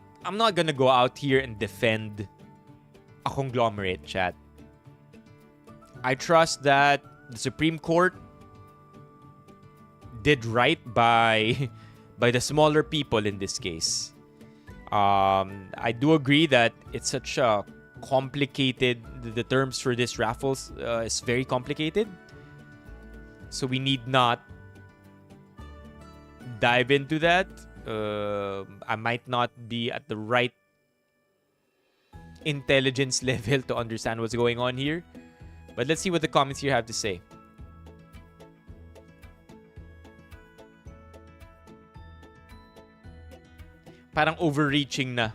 gonna go out here and defend a conglomerate, chat. I trust that the Supreme Court did right by the smaller people in this case. I do agree that it's such a complicated, the terms for this raffles is very complicated, so we need not dive into that. I might not be at the right intelligence level to understand what's going on here, but let's see what the comments here have to say. Parang overreaching na.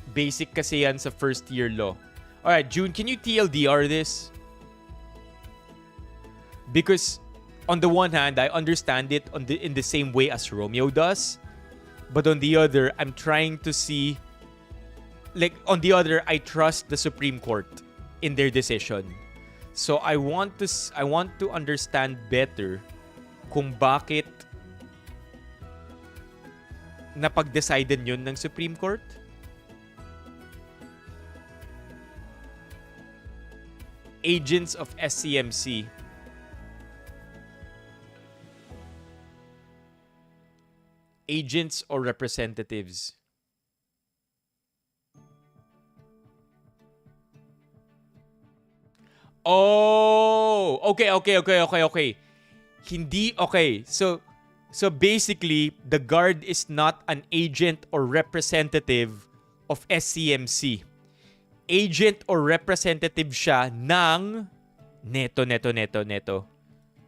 Basic kasi yan sa first year law. Alright, June, can you TLDR this? Because on the one hand, I understand it in the same way as Romeo does. But on the other, I'm trying to see... Like, on the other, I trust the Supreme Court in their decision. So I want to understand better kung bakit napag-deciden yun ng Supreme Court. Agents of SCMC. Agents or representatives. Oh, okay. Hindi okay. So basically, the guard is not an agent or representative of SCMC. Agent or representative siya ng neto.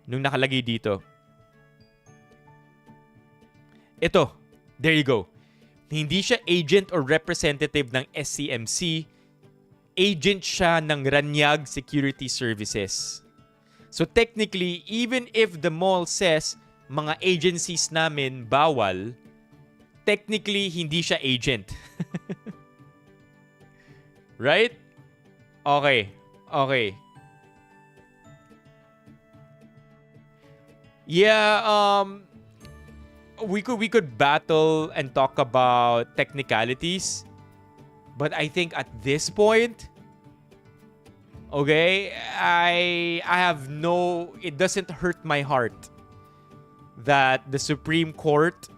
Nung nakalagay dito. Ito, there you go. Hindi siya agent or representative ng SCMC. Agent siya ng Ranyag Security Services. So technically, even if the mall says mga agencies namin bawal, technically hindi siya agent. Right? Okay. Yeah, we could battle and talk about technicalities, but I think at this point, okay, I have no, it doesn't hurt my heart that the Supreme Court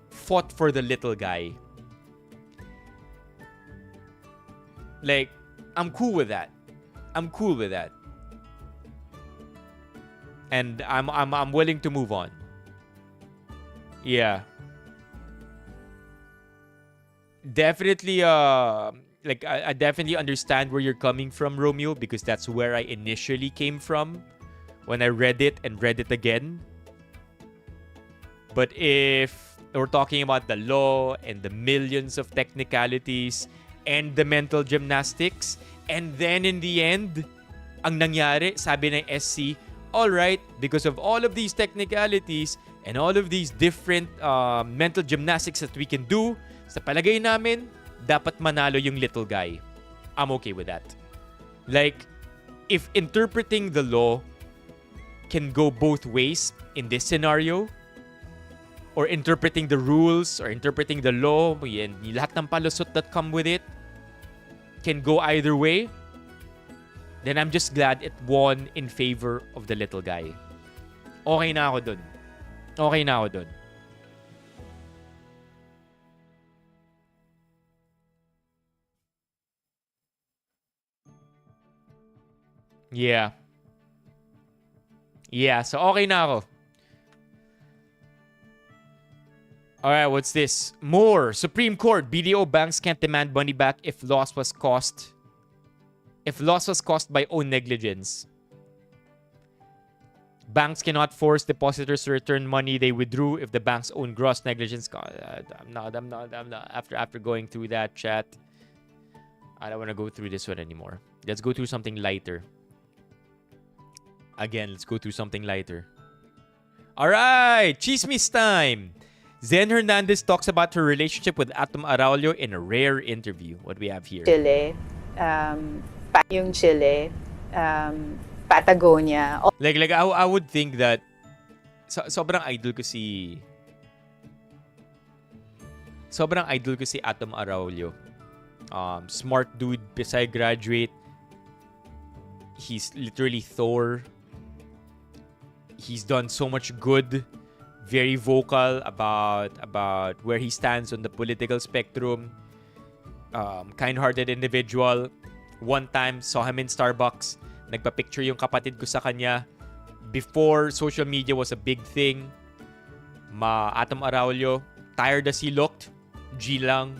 fought for the little guy. Like, I'm cool with that. And I'm willing to move on. Yeah. Definitely I definitely understand where you're coming from, Romeo, because that's where I initially came from when I read it and read it again. But if we're talking about the law and the millions of technicalities and the mental gymnastics, and then in the end, ang nangyari, sabi ng SC, all right, because of all of these technicalities and all of these different mental gymnastics that we can do, sa palagay namin, dapat manalo yung little guy. I'm okay with that. Like, if interpreting the law can go both ways in this scenario, or interpreting the rules, or interpreting the law, and lahat ng palusot that come with it, can go either way, then I'm just glad it won in favor of the little guy. Okay na ako dun. Yeah. So okay na ako. Alright, what's this? More. Supreme Court. BDO banks can't demand money back if loss was caused by own negligence. Banks cannot force depositors to return money they withdrew if the bank's own gross negligence. I'm not. After going through that chat, I don't want to go through this one anymore. Let's go through something lighter. Again, let's go through something lighter. Alright, chismis time. Zen Hernandez talks about her relationship with Atom Araulio in a rare interview. What do we have here? Chile, yung Chile, Patagonia. Like I would think that sobrang idol ko si Atom Araulio. Smart dude, Pisay graduate. He's literally Thor. He's done so much good. Very vocal about where he stands on the political spectrum. Kind-hearted individual. One time, saw him in Starbucks. Nagpa-picture yung kapatid ko sa kanya. Before social media was a big thing. Atom Araulio. Tired as he looked. G lang.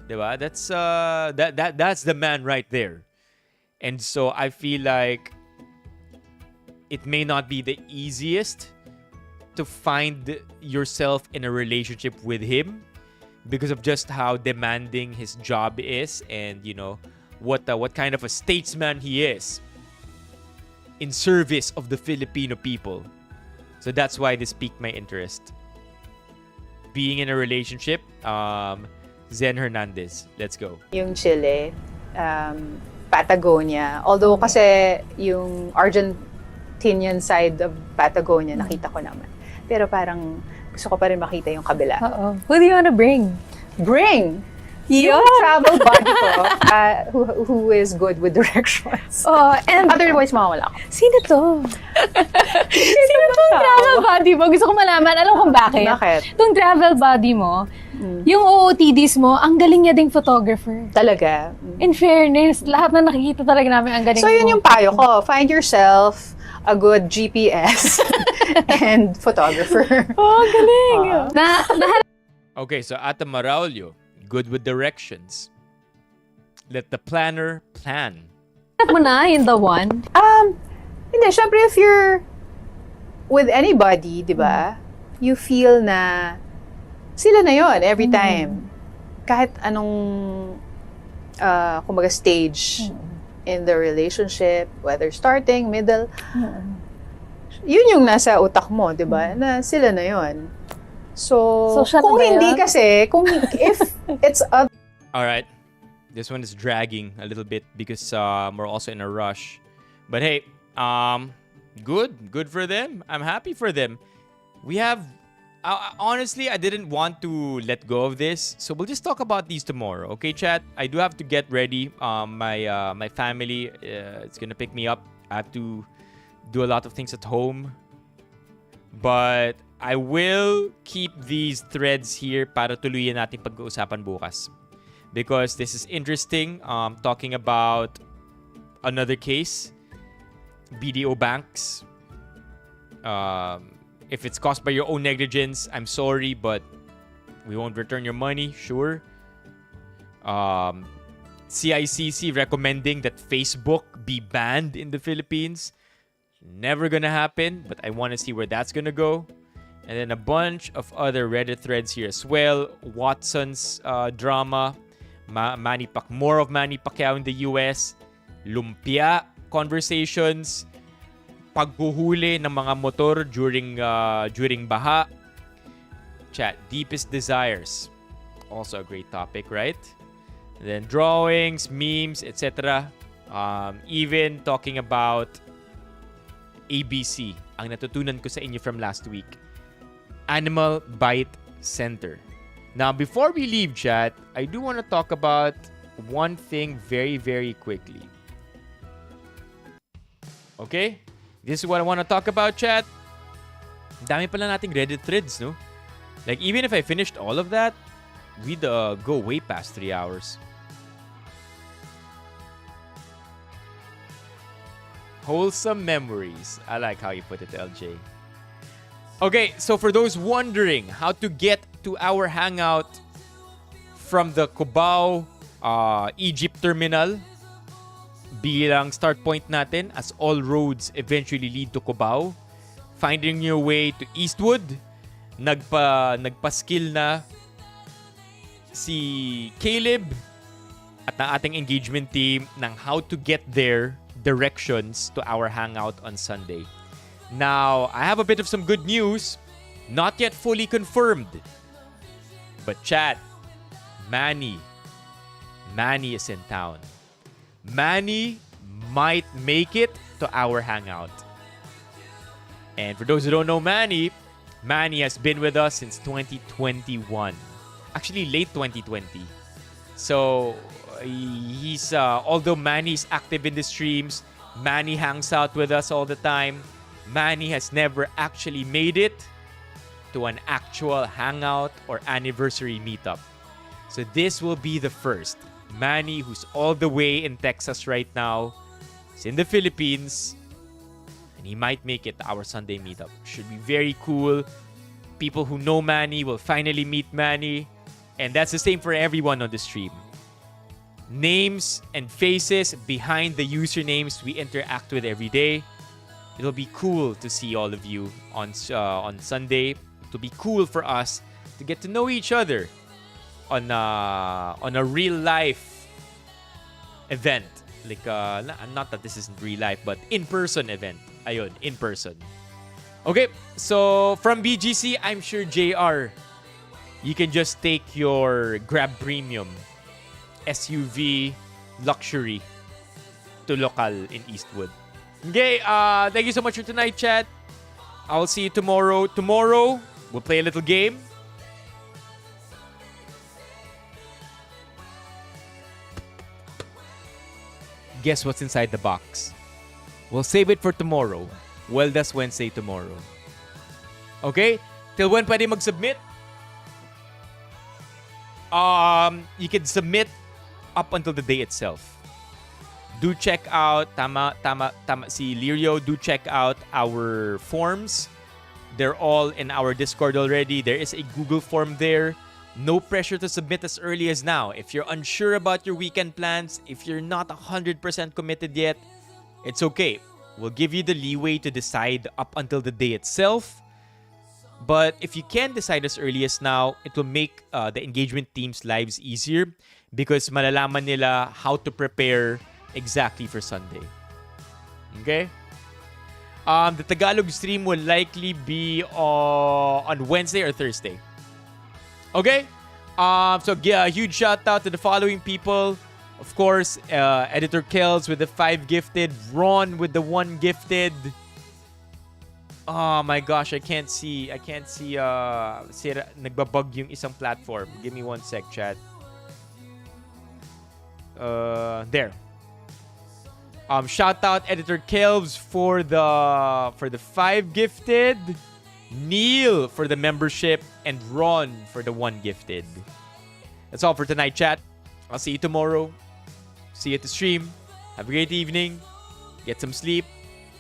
Diba? That's the man right there. And so I feel like it may not be the easiest to find yourself in a relationship with him because of just how demanding his job is, and you know what kind of a statesman he is in service of the Filipino people. So that's why this piqued my interest. Being in a relationship, Zen Hernandez. Let's go. Yung Chile, Patagonia. Although kasi yung Argentinian side of Patagonia, nakita ko naman. Pero parang gusto ko pa rin makita yung kabila. Who do you want to bring? Bring! Yung travel buddy ko, who is good with directions. Oh, and Otherwise, mawawala ako. sino to? Sino tong travel buddy mo? Gusto ko malaman. Alam kung bakit? Bakit? Tong travel buddy mo, yung OOTDs mo, ang galing niya ding photographer. Talaga. In fairness, lahat na nakikita talaga namin ang galing So, yun yung payo ko. Find yourself a good GPS and photographer. Oh, galing! Okay, so Ate Maraulio, good with directions. Let the planner plan. Nahanap mo na yung the one? Hindi, syempre if you're with anybody, di ba, you feel na sila na yon every time. Kahit anong, kumbaga, stage in the relationship, whether starting, middle, yun yung nasa utak mo, di ba, na sila na yon. So siya na kung ba hindi yun? kasi, if it's other All right. This one is dragging a little bit because we're also in a rush. But hey, good for them. I'm happy for them. We have honestly, I didn't want to let go of this, so we'll just talk about these tomorrow. Okay, chat. I do have to get ready. My family it's gonna pick me up. I have to do a lot of things at home, but I will keep these threads here para tuluyan natin pag-uusapan bukas. Because this is interesting, talking about another case, BDO banks. If it's caused by your own negligence, I'm sorry, but we won't return your money, sure. CICC recommending that Facebook be banned in the Philippines. Never gonna happen, but I want to see where that's gonna go. And then a bunch of other Reddit threads here as well. Watson's drama. More of Manny Pacquiao in the US. Lumpia conversations. Paghuhuli ng mga motor during baha. Chat, deepest desires. Also a great topic, right? And then drawings, memes, etc. Even talking about ABC. Ang natutunan ko sa inyo from last week. Animal Bite Center. Now, before we leave, chat, I do want to talk about one thing very, very quickly. Okay? This is what I want to talk about, chat. Dami pala nating Reddit threads, no? Like, even if I finished all of that, we'd go way past 3 hours. Wholesome memories. I like how you put it, LJ. Okay, so for those wondering how to get to our hangout from the Cubao Egypt terminal, bilang start point natin as all roads eventually lead to Cubao, finding your way to Eastwood, nagpa-skill na si Caleb at ang ating engagement team ng how to get there, directions to our hangout on Sunday. Now, I have a bit of some good news. Not yet fully confirmed. But chat, Manny is in town. Manny might make it to our hangout. And for those who don't know Manny has been with us since 2021. Actually, late 2020. So, he's although Manny is active in the streams, Manny hangs out with us all the time. Manny has never actually made it to an actual hangout or anniversary meetup. So this will be the first. Manny, who's all the way in Texas right now, is in the Philippines, and he might make it to our Sunday meetup. Should be very cool. People who know Manny will finally meet Manny, and that's the same for everyone on the stream. Names and faces behind the usernames we interact with every day. It'll be cool to see all of you on Sunday. It'll be cool for us to get to know each other on a real life event. Like not that this isn't real life, but in-person event. Ayun, in person. Okay, so from BGC, I'm sure JR, you can just take your Grab Premium SUV luxury to local in Eastwood. Okay, thank you so much for tonight, chat. I'll see you tomorrow. Tomorrow, we'll play a little game. Guess what's inside the box? We'll save it for tomorrow. Well, that's Wednesday tomorrow. Okay? Till when pwede mag-submit? You can submit up until the day itself. Do check out, tama si Lirio, do check out our forms. They're all in our Discord already. There is a Google form there. No pressure to submit as early as now. If you're unsure about your weekend plans, if you're not 100% committed yet, it's okay. We'll give you the leeway to decide up until the day itself. But if you can decide as early as now, it will make the engagement team's lives easier because malalaman nila how to prepare exactly for Sunday. Okay? The Tagalog stream will likely be on Wednesday or Thursday. Okay? So yeah, a huge shout out to the following people. Of course, Editor Kells with the 5 gifted. Ron with the 1 gifted. Oh my gosh, I can't see. Nagbabug yung isang platform. Give me 1 sec, chat. There. Shout out Editor Kelvs for the 5 gifted. Neil for the membership. And Ron for the 1 gifted. That's all for tonight, chat. I'll see you tomorrow. See you at the stream. Have a great evening. Get some sleep.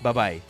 Bye-bye.